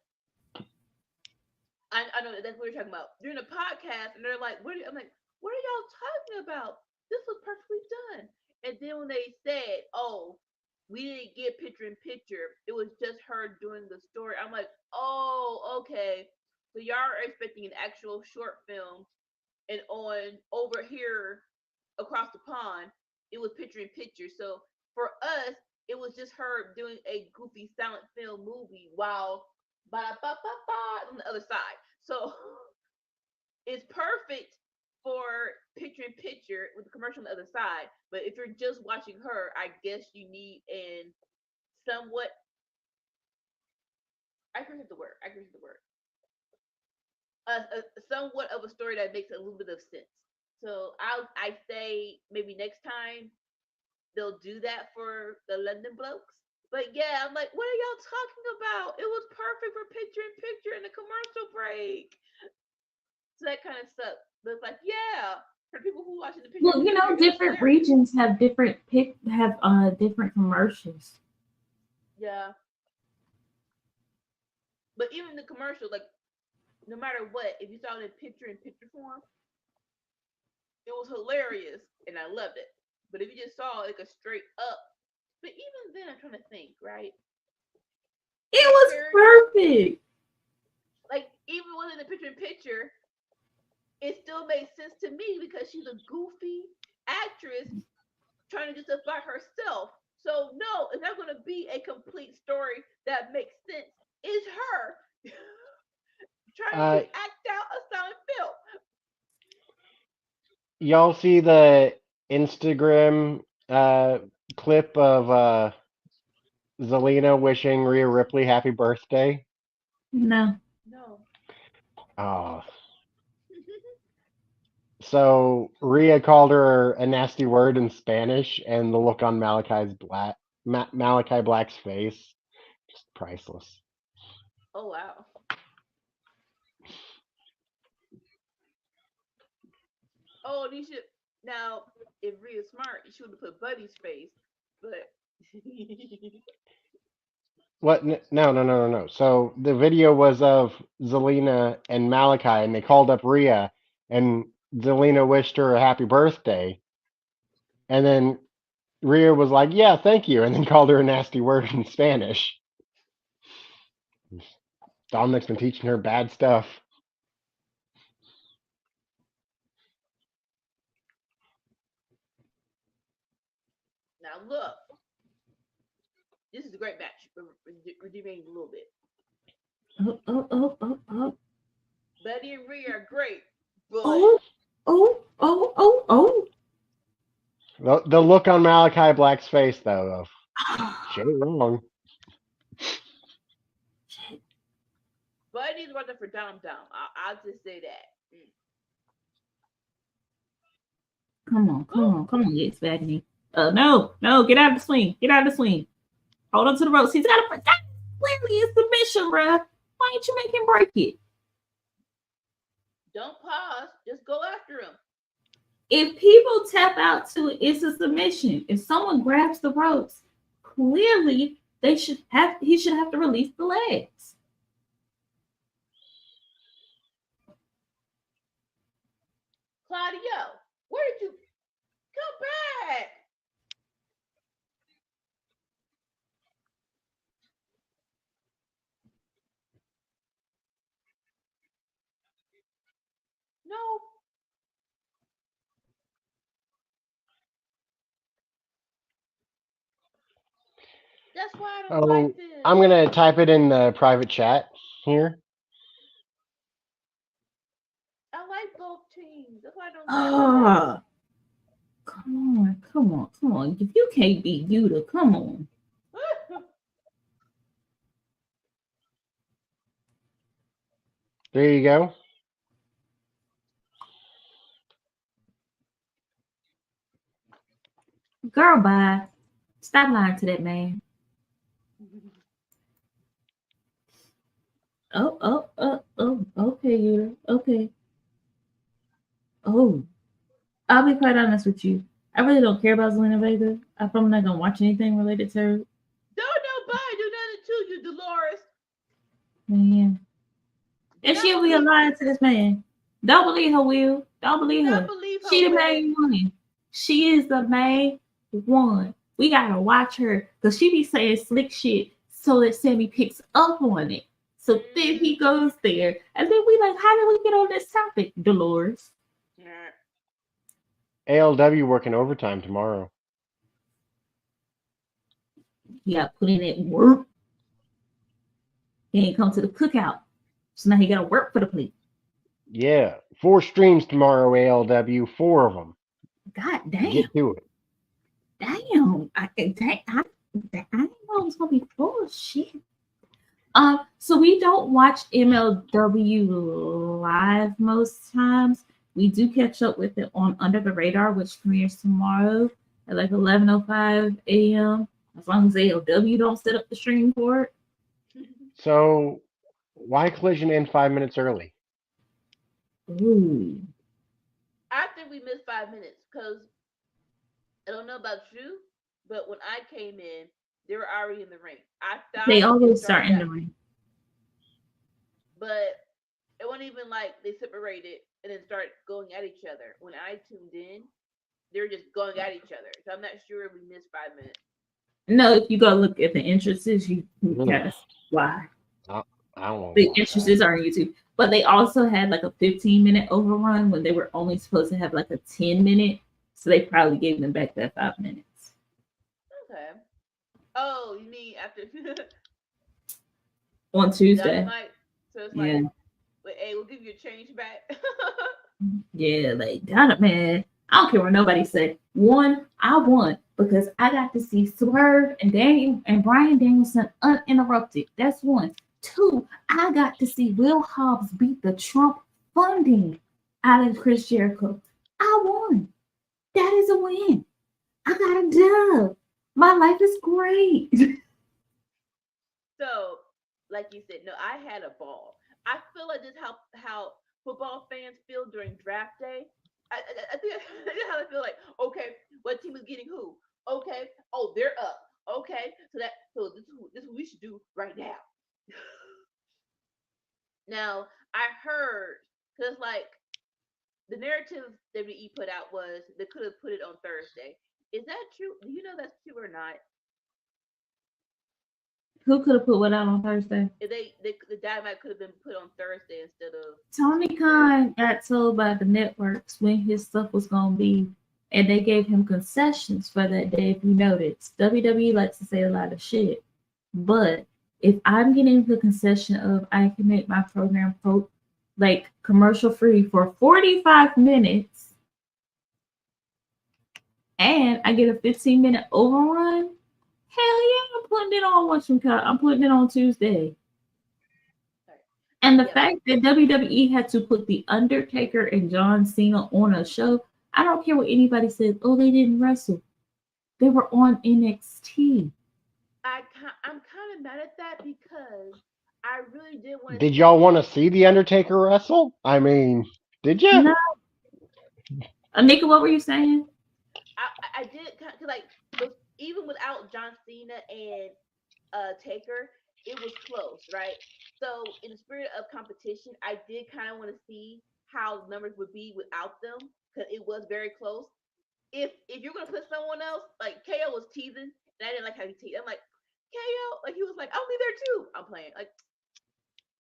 I know that's what you're talking about. During a podcast and they're like, I'm like, what are y'all talking about? This was perfectly done. And then when they said, oh, we didn't get picture in picture, it was just her doing the story. I'm like, oh, okay. So y'all are expecting an actual short film, and on over here across the pond, it was picture in picture. So for us, it was just her doing a goofy silent film movie while on the other side. So it's perfect for picture in picture with the commercial on the other side. But if you're just watching her, I guess you need an somewhat I agree with the word. Somewhat of a story that makes a little bit of sense. So I say maybe next time they'll do that for the London blokes. But yeah, I'm like, what are y'all talking about? It was perfect for picture in picture in the commercial break. So that kind of sucks. But it's like, yeah, for people who watching the picture. Well, you know, different regions have different different commercials. Yeah. But even the commercial, like, no matter what, if you saw it in picture form, it was hilarious and I loved it. But if you just saw like a straight up, but even then, I'm trying to think, right? It was perfect. Like, even within the picture in picture, it still made sense to me because she's a goofy actress trying to do stuff by herself. So no, it's not going to be a complete story that makes sense. It's her trying to act out a silent film. Y'all see the Instagram clip of Zelina wishing Rhea Ripley happy birthday? No. Oh. So Rhea called her a nasty word in Spanish, and the look on Malachi Black's face, just priceless. Oh wow. Oh, and you should now. If Rhea's smart, you should have put Buddy's face, but. What? No. So the video was of Zelina and Malachi, and they called up Rhea, and Zelina wished her a happy birthday. And then Rhea was like, yeah, thank you, and then called her a nasty word in Spanish. Dominic's been teaching her bad stuff. Now look, this is a great match. Redeeming a little bit. Oh. Buddy and Rhea are great, but oh. The look on Malachi Black's face, though, she ain't wrong. Buddy's watching for Dom. I'll just say that. Come on, get Spaghetti. No, get out of the swing. Hold on to the ropes. He's got a clearly a submission, bruh. Why ain't you make him break it? Don't pause. Just go after him. If people tap out to it, it's a submission. If someone grabs the ropes, clearly he should have to release the legs. Claudio, where did you come back? No. That's why I don't like Oh, this. I'm gonna type it in the private chat here. I like both teams. That's why I don't like Ah, come on. If you can't beat Yuta, come on. this. There you go. Girl, bye. Stop lying to that man. Oh. Okay, Yuta. Okay. Oh, I'll be quite honest with you. I really don't care about Zelina Vega. I'm probably not gonna watch anything related to her. Don't nobody do nothing to you, Dolores. Man. And Not she'll be believe, lying to this man. Don't believe her, Will. Don't believe not her. believe her. She the Will. main one. She is the main one. We gotta watch her because she be saying slick shit so that Sammy picks up on it. So then he goes there, and then we like, how did we get on this topic, Dolores? Nah. ALW working overtime tomorrow. He got put in at work. He ain't come to the cookout, so now he gotta work for the plate. Yeah, 4 streams tomorrow. ALW, 4 of them. God damn, Get to it. damn! I didn't know it was gonna be bullshit. So we don't watch MLW live most times. We do catch up with it on Under the Radar, which premieres tomorrow at like 11:05 a.m. As long as ALW don't set up the stream for it. So, why Collision end 5 minutes early? Ooh. I think we missed 5 minutes because I don't know about you, but when I came in, they were already in the ring. I thought They it always start started in the out, ring. but it wasn't even like they separated and then started going at each other. When I tuned in, they were just going at each other. So I'm not sure if we missed 5 minutes. No, if you go look at the entrances, you gotta see why. I don't want to The watch that. entrances are on YouTube. But they also had like a 15-minute overrun when they were only supposed to have like a 10-minute. So they probably gave them back that 5 minutes. Okay. Oh, you mean after On Tuesday. Dynamite? So it's like, Yeah. wait, hey, we'll give you a change back. Yeah, like Dynamite, man. I don't care what nobody said. One, I won because I got to see Swerve and Daniel and Brian Danielson uninterrupted. That's one. Two, I got to see Will Hobbs beat the Trump funding out of Chris Jericho. I won. That is a win. I got a dub. My life is great. So, like you said, no, I had a ball. I feel like this how football fans feel during draft day. I think that's how they feel like. Okay, what team is getting who? Okay, oh they're up. Okay, so this is what we should do right now. Now I heard because like the narrative WWE put out was they could have put it on Thursday. Is that true? Do you know that's true or not? Who could have put what out on Thursday? If the Dynamite could have been put on Thursday instead of Tony Tuesday. Khan got told by the networks when his stuff was going to be, and they gave him concessions for that day. If you noticed, WWE likes to say a lot of shit, but if I'm getting the concession of I can make my program like commercial free for 45 minutes, and I get a 15-minute overrun, hell yeah, I'm putting it on I'm putting it on Tuesday. And the fact that WWE had to put The Undertaker and John Cena on a show, I don't care what anybody says. Oh, they didn't wrestle. They were on NXT. I'm kind of mad at that because I really did want to. Did y'all want to see The Undertaker wrestle? I mean, Did you? No, Anika, what were you saying? I did cause like even without John Cena and Taker, it was close, right? So in the spirit of competition, I did kind of want to see how numbers would be without them because it was very close. If you're gonna put someone else, like KO was teasing, and I didn't like how he teased. I'm like KO, like he was like, I'll be there too. I'm playing like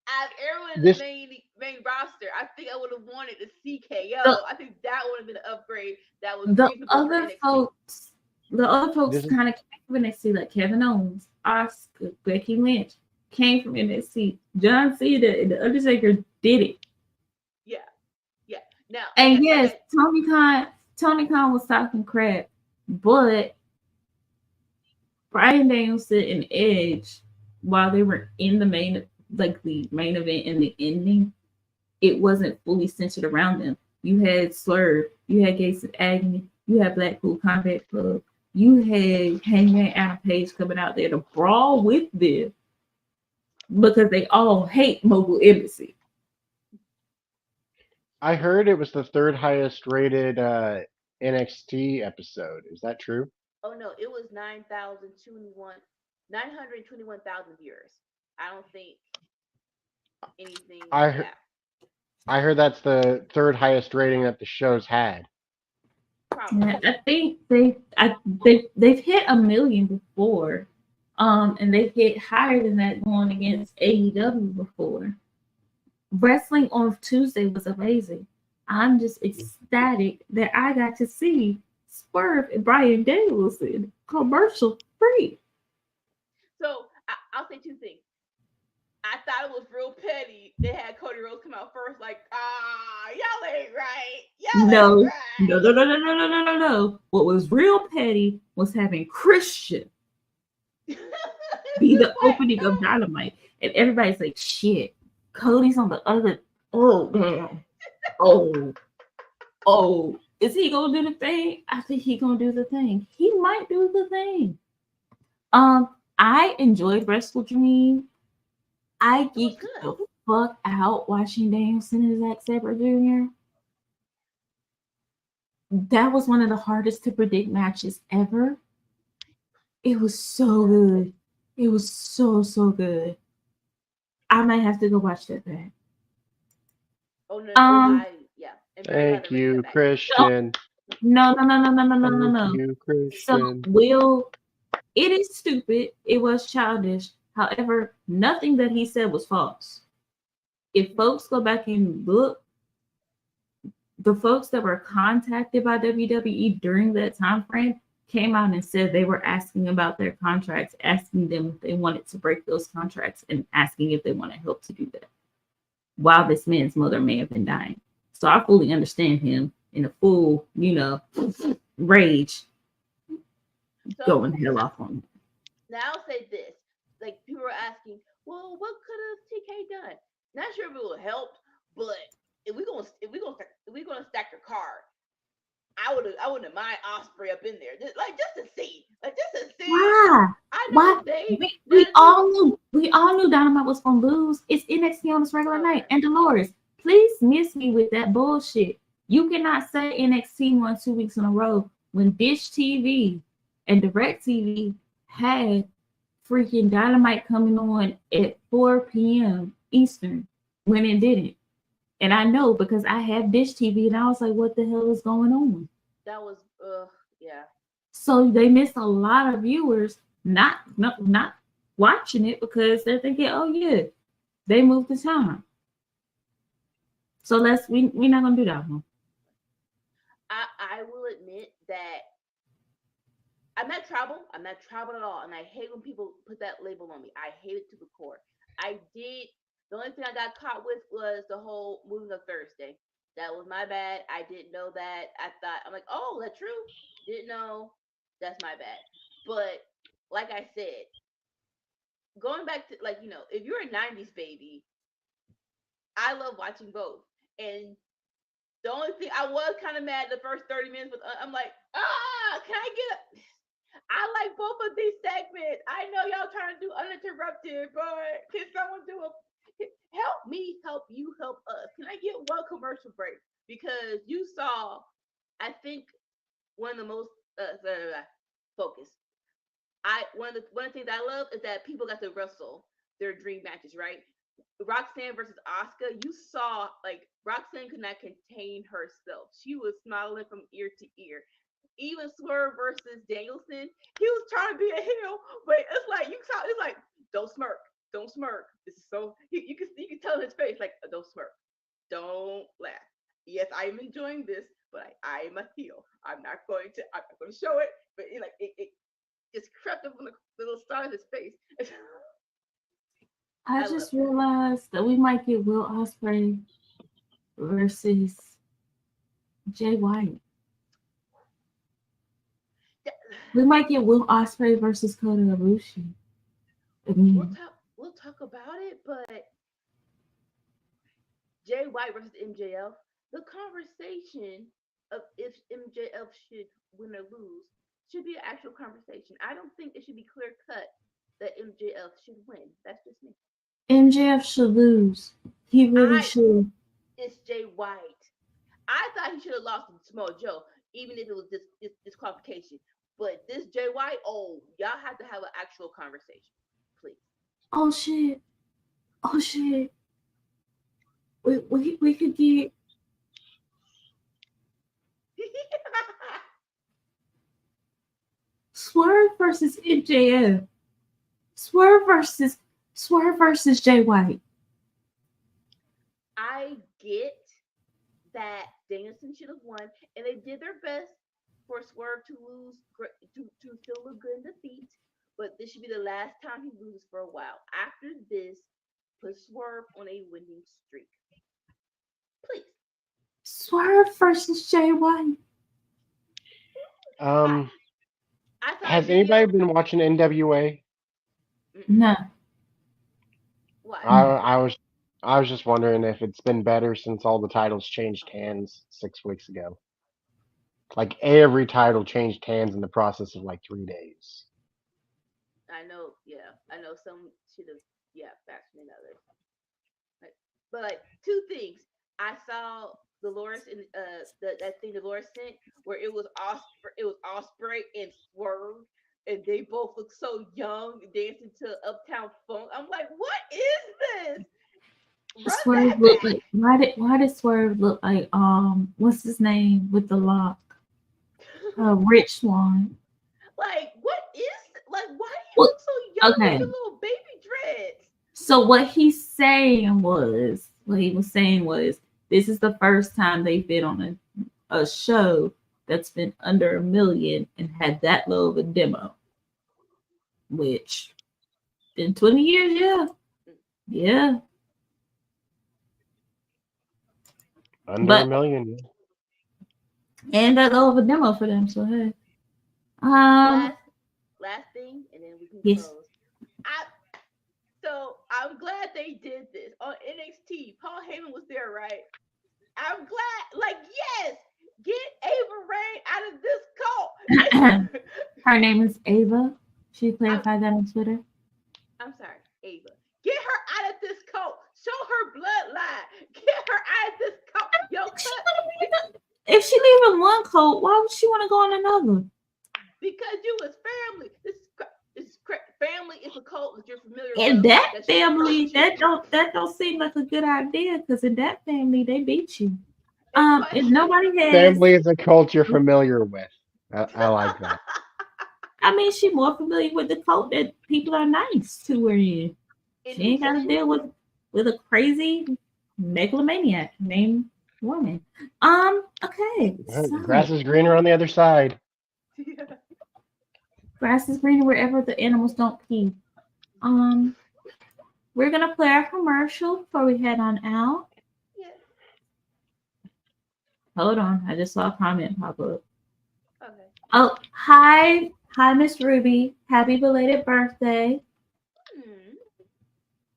as everyone in the This main roster. I think I would have wanted to see The KO. I think that would have been an upgrade that was the reasonable for other NXT. folks, the other folks this is kind of came from NXT, like Kevin Owens, Oscar, Becky Lynch came from NXT. John Cena and the Undertaker did it. Yeah, yeah. Now, And yes, Tony Khan was talking crap, but Brian Danielson and Edge, while they were in the main event and the ending, it wasn't fully centered around them. You had Swerve, you had Gates of Agony, you had Blackpool Combat Club, you had Hangman Adam Page coming out there to brawl with them because they all hate Mobile Embassy. I heard it was the third highest rated NXT episode. Is that true? oh no, it was 921,000 viewers. I don't think anything. I he- Yeah, I heard that's the third highest rating that the show's had. probably. I think they've hit 1 million before, and they've hit higher than that going against AEW before. Wrestling on Tuesday was amazing. I'm just ecstatic that I got to see Swerve and Brian Danielson commercial free. So I'll say two things. I thought it was real petty. They had Cody Rhodes come out first, like, y'all ain't right. Y'all ain't No, right. no, no, no, no, no, no, no, no, no. What was real petty was having Christian be the opening of Dynamite, and everybody's like, "Shit, Cody's on the other." Oh damn! Oh, oh, is he gonna do the thing? I think he gonna do the thing. He might do the thing. I enjoyed Wrestle Dream. I It was geeked good. the fuck out watching Danielson and Zack Sabre Jr. That was one of the hardest to predict matches ever. It was so good. It was so good. I might have to go watch that back. Oh no, Um, yeah. I'm very glad Thank they're bringing you, that back. Christian. no, no, no, no, no, no, no, no, Thank no. you, So Christian. it is stupid. It was childish. However, nothing that he said was false. If folks go back and look, the folks that were contacted by WWE during that time frame came out and said they were asking about their contracts, asking them if they wanted to break those contracts, and asking if they wanted help to do that. While this man's mother may have been dying. So I fully understand him in a full, rage So going hell off on him. now I'll say this: like people are asking, well, what could have TK done? Not sure if it would help, but if we gonna stack your card, I wouldn't mind Osprey up in there, just to see, just to see. Why? I Why? know they We all knew Dynamite was gonna lose. It's NXT on this regular night. okay. And Dolores, please miss me with that bullshit. You cannot say NXT won 2 weeks in a row when Dish TV and Direct TV had freaking Dynamite coming on at 4 p.m. Eastern when it didn't. And I know because I have Dish TV and I was like, what the hell is going on? That was yeah. So they missed a lot of viewers not watching it because they're thinking, oh yeah, they moved the time. So we're not gonna do that one. I will admit that I'm not tribal. I'm not tribal at all, and I hate when people put that label on me. I hate it to the core. I did. The only thing I got caught with was the whole moving of Thursday. That was my bad. I didn't know that. I'm like, oh, that's true. Didn't know. That's my bad. But like I said, going back to if you're a '90s baby, I love watching both. And the only thing I was kind of mad the first 30 minutes, but I'm like, can I get I like both of these segments. I know y'all trying to do uninterrupted, but can someone help me me help you help us. Can I get one commercial break? Because you saw, I think one of the most focus. One of the things I love is that people got to wrestle their dream matches, right? Roxanne versus Asuka, you saw like Roxanne could not contain herself. She was smiling from ear to ear. Even Swerve versus Danielson, he was trying to be a heel, but it's like it's like don't smirk, don't smirk. This is so you can tell in his face like don't smirk, don't laugh. Yes, I'm enjoying this, but I am a heel. I'm not going to show it, but it just crept up on the little star of his face. I just realized that we might get Will Ospreay versus Jay White. We might get Will Ospreay versus Kota Ibushi. We'll talk about it, but Jay White versus MJF, the conversation of if MJF should win or lose should be an actual conversation. I don't think it should be clear cut that MJF should win. That's just me. MJF should lose. He really should. It's Jay White. I thought he should have lost to Samoa Joe, even if it was disqualification. But this Jay White, y'all have to have an actual conversation, please. Oh shit! We could get Swerve versus MJF. Swerve versus Jay White. I get that Danielson should have won, and they did their best for Swerve to lose, to still look good in defeat. But this should be the last time he loses for a while. After this, put Swerve on a winning streak, please. Swerve versus Jay White. Has anybody been watching NWA? No. What? I was just wondering if it's been better since all the titles changed hands 6 weeks ago. Like every title changed hands in the process of like 3 days. I know some should have faster than others. But two things. I saw Dolores in that thing Dolores sent where it was Ospreay and Swerve, and they both look so young dancing to Uptown Funk. I'm like, what is this? Swerve looked like why did Swerve look like what's his name with the lock? Rich Swan. Like, what is like? Why do you look so young with your little baby dreads? So what he was saying was, this is the first time they've been on a show that's been under $1 million and had that low of a demo. Which in 20 years, yeah. Under $1 million. And that low of a demo for them. So hey. Last thing, and then we can close. So I'm glad they did this on NXT. Paul Heyman was there, right? I'm glad. Like, yes, get Ava Raine out of this cult. Her name is Ava. She clarified that on Twitter. I'm sorry, Ava. Get her out of this cult. Show her bloodline. Get her out of this cult. If she leaving one cult, why would she want to go on another? Because you was family. This family is a cult that you're familiar with. And that family, that don't seem like a good idea, because in that family they beat you. If nobody has family is a cult you're familiar with. I like that. I mean, she's more familiar with the cult that people are nice to her in. She ain't got to deal with a crazy megalomaniac named woman. Okay. So. Grass is greener on the other side. Grass is greener wherever the animals don't pee. We're gonna play our commercial before we head on out. Yes. Hold on, I just saw a comment pop up. Okay. Oh, hi, Miss Ruby. Happy belated birthday.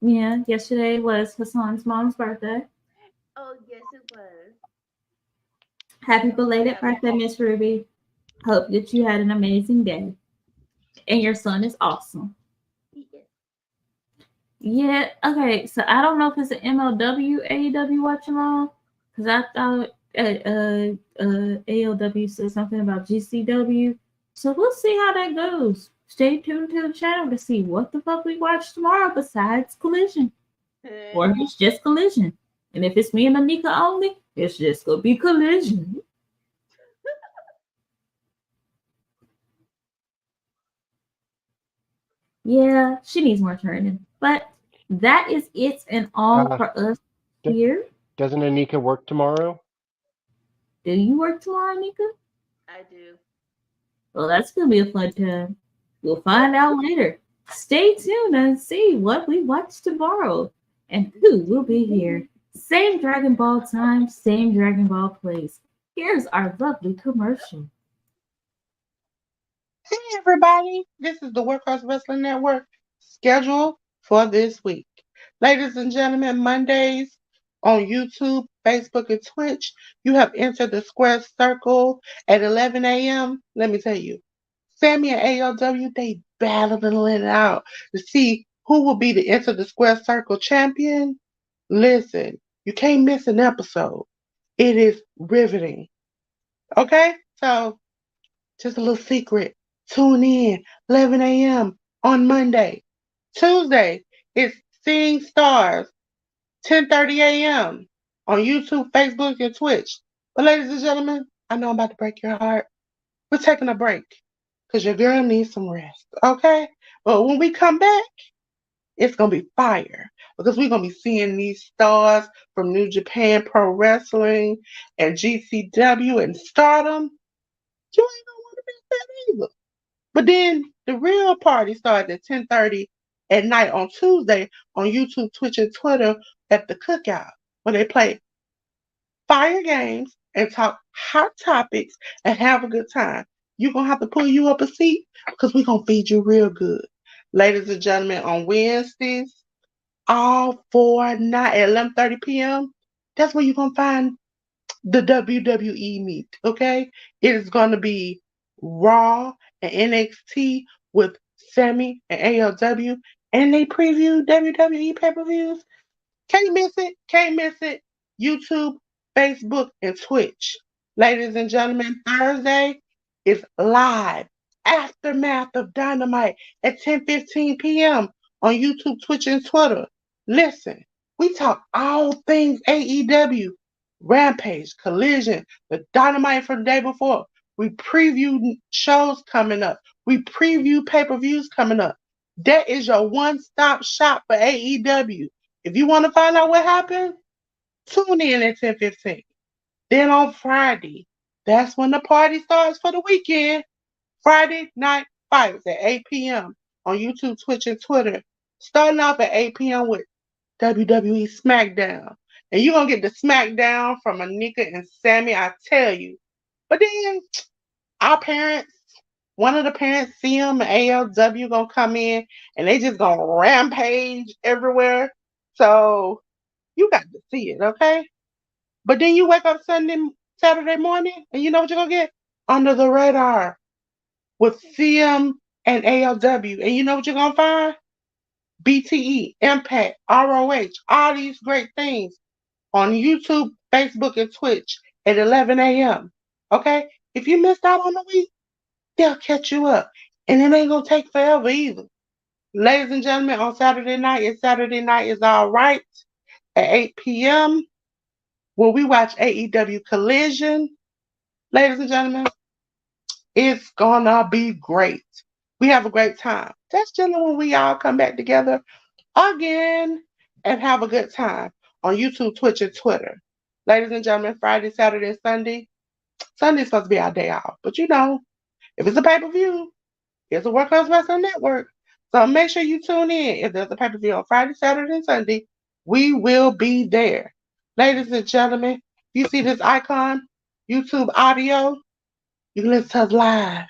Yeah, yesterday was Hassan's mom's birthday. Oh, yes, it was. Happy belated birthday, Miss Ruby. Hope that you had an amazing day. And your son is awesome. Yeah, okay. So I don't know if it's an MLW AEW Watchalong because I thought ALW said something about GCW. So we'll see how that goes. Stay tuned to the channel to see what the fuck we watch tomorrow besides Collision. Or if it's just Collision. And if it's me and Anika only, it's just gonna be Collision. Yeah, she needs more training. But that is it and all Uh, for us d- here. doesn't Anika work tomorrow? Do you work tomorrow, Anika? I do. Well, that's gonna be a fun time. We'll find out later. Stay tuned and see what we watch tomorrow and who will be here. Same Dragon Ball time, same Dragon Ball place. Here's our lovely commercial. Hey everybody, this is the Workhouse Wrestling Network schedule for this week. Ladies and gentlemen, Mondays on YouTube, Facebook, and Twitch, you have entered the square circle at 11 a.m. Let me tell you, Sammy and ALW, they battling it out to see who will be the Enter the Square Circle champion. Listen, you can't miss an episode. It is riveting. Okay? So just a little secret. Tune in 11 a.m. on Monday. Tuesday, it's Seeing Stars, 10:30 a.m. on YouTube, Facebook, and Twitch. But ladies and gentlemen, I know I'm about to break your heart. We're taking a break because your girl needs some rest, okay? But when we come back, it's going to be fire because we're going to be seeing these stars from New Japan Pro Wrestling and GCW and Stardom. You ain't going to want to miss that either. But then the real party starts at 10:30 at night on Tuesday on YouTube, Twitch, and Twitter at the Cookout, where they play fire games and talk hot topics and have a good time. You're going to have to pull you up a seat because we're going to feed you real good. Ladies and gentlemen, on Wednesdays, all 4 night at 11:30 p.m., that's where you're going to find the WWE meet, okay? It is going to be Raw and NXT with Sammy and ALW, and they preview WWE pay-per-views. Can't miss it. Can't miss it. YouTube, Facebook, and Twitch. Ladies and gentlemen, Thursday is live aftermath of Dynamite at 10:15 p.m. on YouTube, Twitch, and Twitter. Listen, we talk all things AEW, Rampage, Collision, the Dynamite from the day before. We preview shows coming up. We preview pay-per-views coming up. That is your one-stop shop for AEW. If you want to find out what happened, tune in at 10:15. Then on Friday, that's when the party starts for the weekend. Friday Night Fights at 8 p.m. on YouTube, Twitch, and Twitter. Starting off at 8 p.m. with WWE Smackdown. And you're going to get the Smackdown from Anika and Sammy, I tell you. But then our parents, one of the parents, CM and ALW, going to come in and they just going to rampage everywhere. So you got to see it, okay? But then you wake up Saturday morning, and you know what you're gonna get? Under the radar with CM and ALW. And you know what you're gonna find? BTE, Impact, ROH, all these great things on YouTube, Facebook, and Twitch at 11 a.m. Okay? If you missed out on the week, they'll catch you up. And it ain't gonna take forever either. Ladies and gentlemen, on Saturday night, it's Saturday Night is All Right at 8 p.m. where we watch AEW Collision. Ladies and gentlemen, it's gonna be great. We have a great time. That's generally when we all come back together again and have a good time on YouTube, Twitch, and Twitter. Ladies and gentlemen, Friday, Saturday, and Sunday. Sunday's supposed to be our day off. But you know, if it's a pay-per-view, it's a Workhouse Wrestling Network. So make sure you tune in. If there's a pay-per-view on Friday, Saturday, and Sunday, we will be there. Ladies and gentlemen, you see this icon, YouTube audio, you can listen to us live,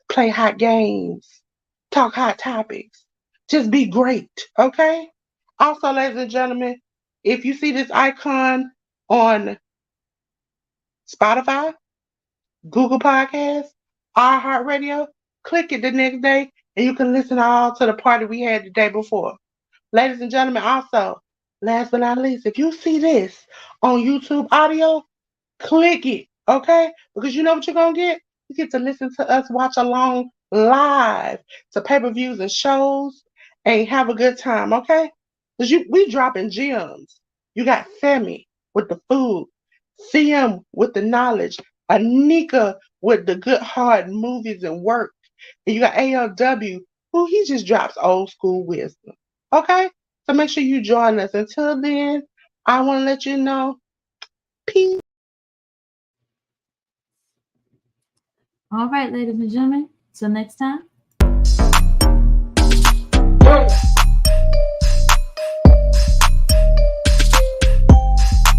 play hot games, talk hot topics. Just be great, okay? Also, ladies and gentlemen, if you see this icon on Spotify, Google Podcasts, iHeartRadio, click it the next day and you can listen all to the party we had the day before. Ladies and gentlemen, also, last but not least, if you see this on YouTube audio, click it, okay? Because you know what you're gonna get? You get to listen to us watch along live to pay-per-views and shows and have a good time, okay? Because we dropping gems. You got Femi with the food, CM with the knowledge, Anika with the good hard movies and work. And you got ALW, who he just drops old school wisdom. Okay? So make sure you join us. Until then, I want to let you know, peace. All right, ladies and gentlemen. Till next time.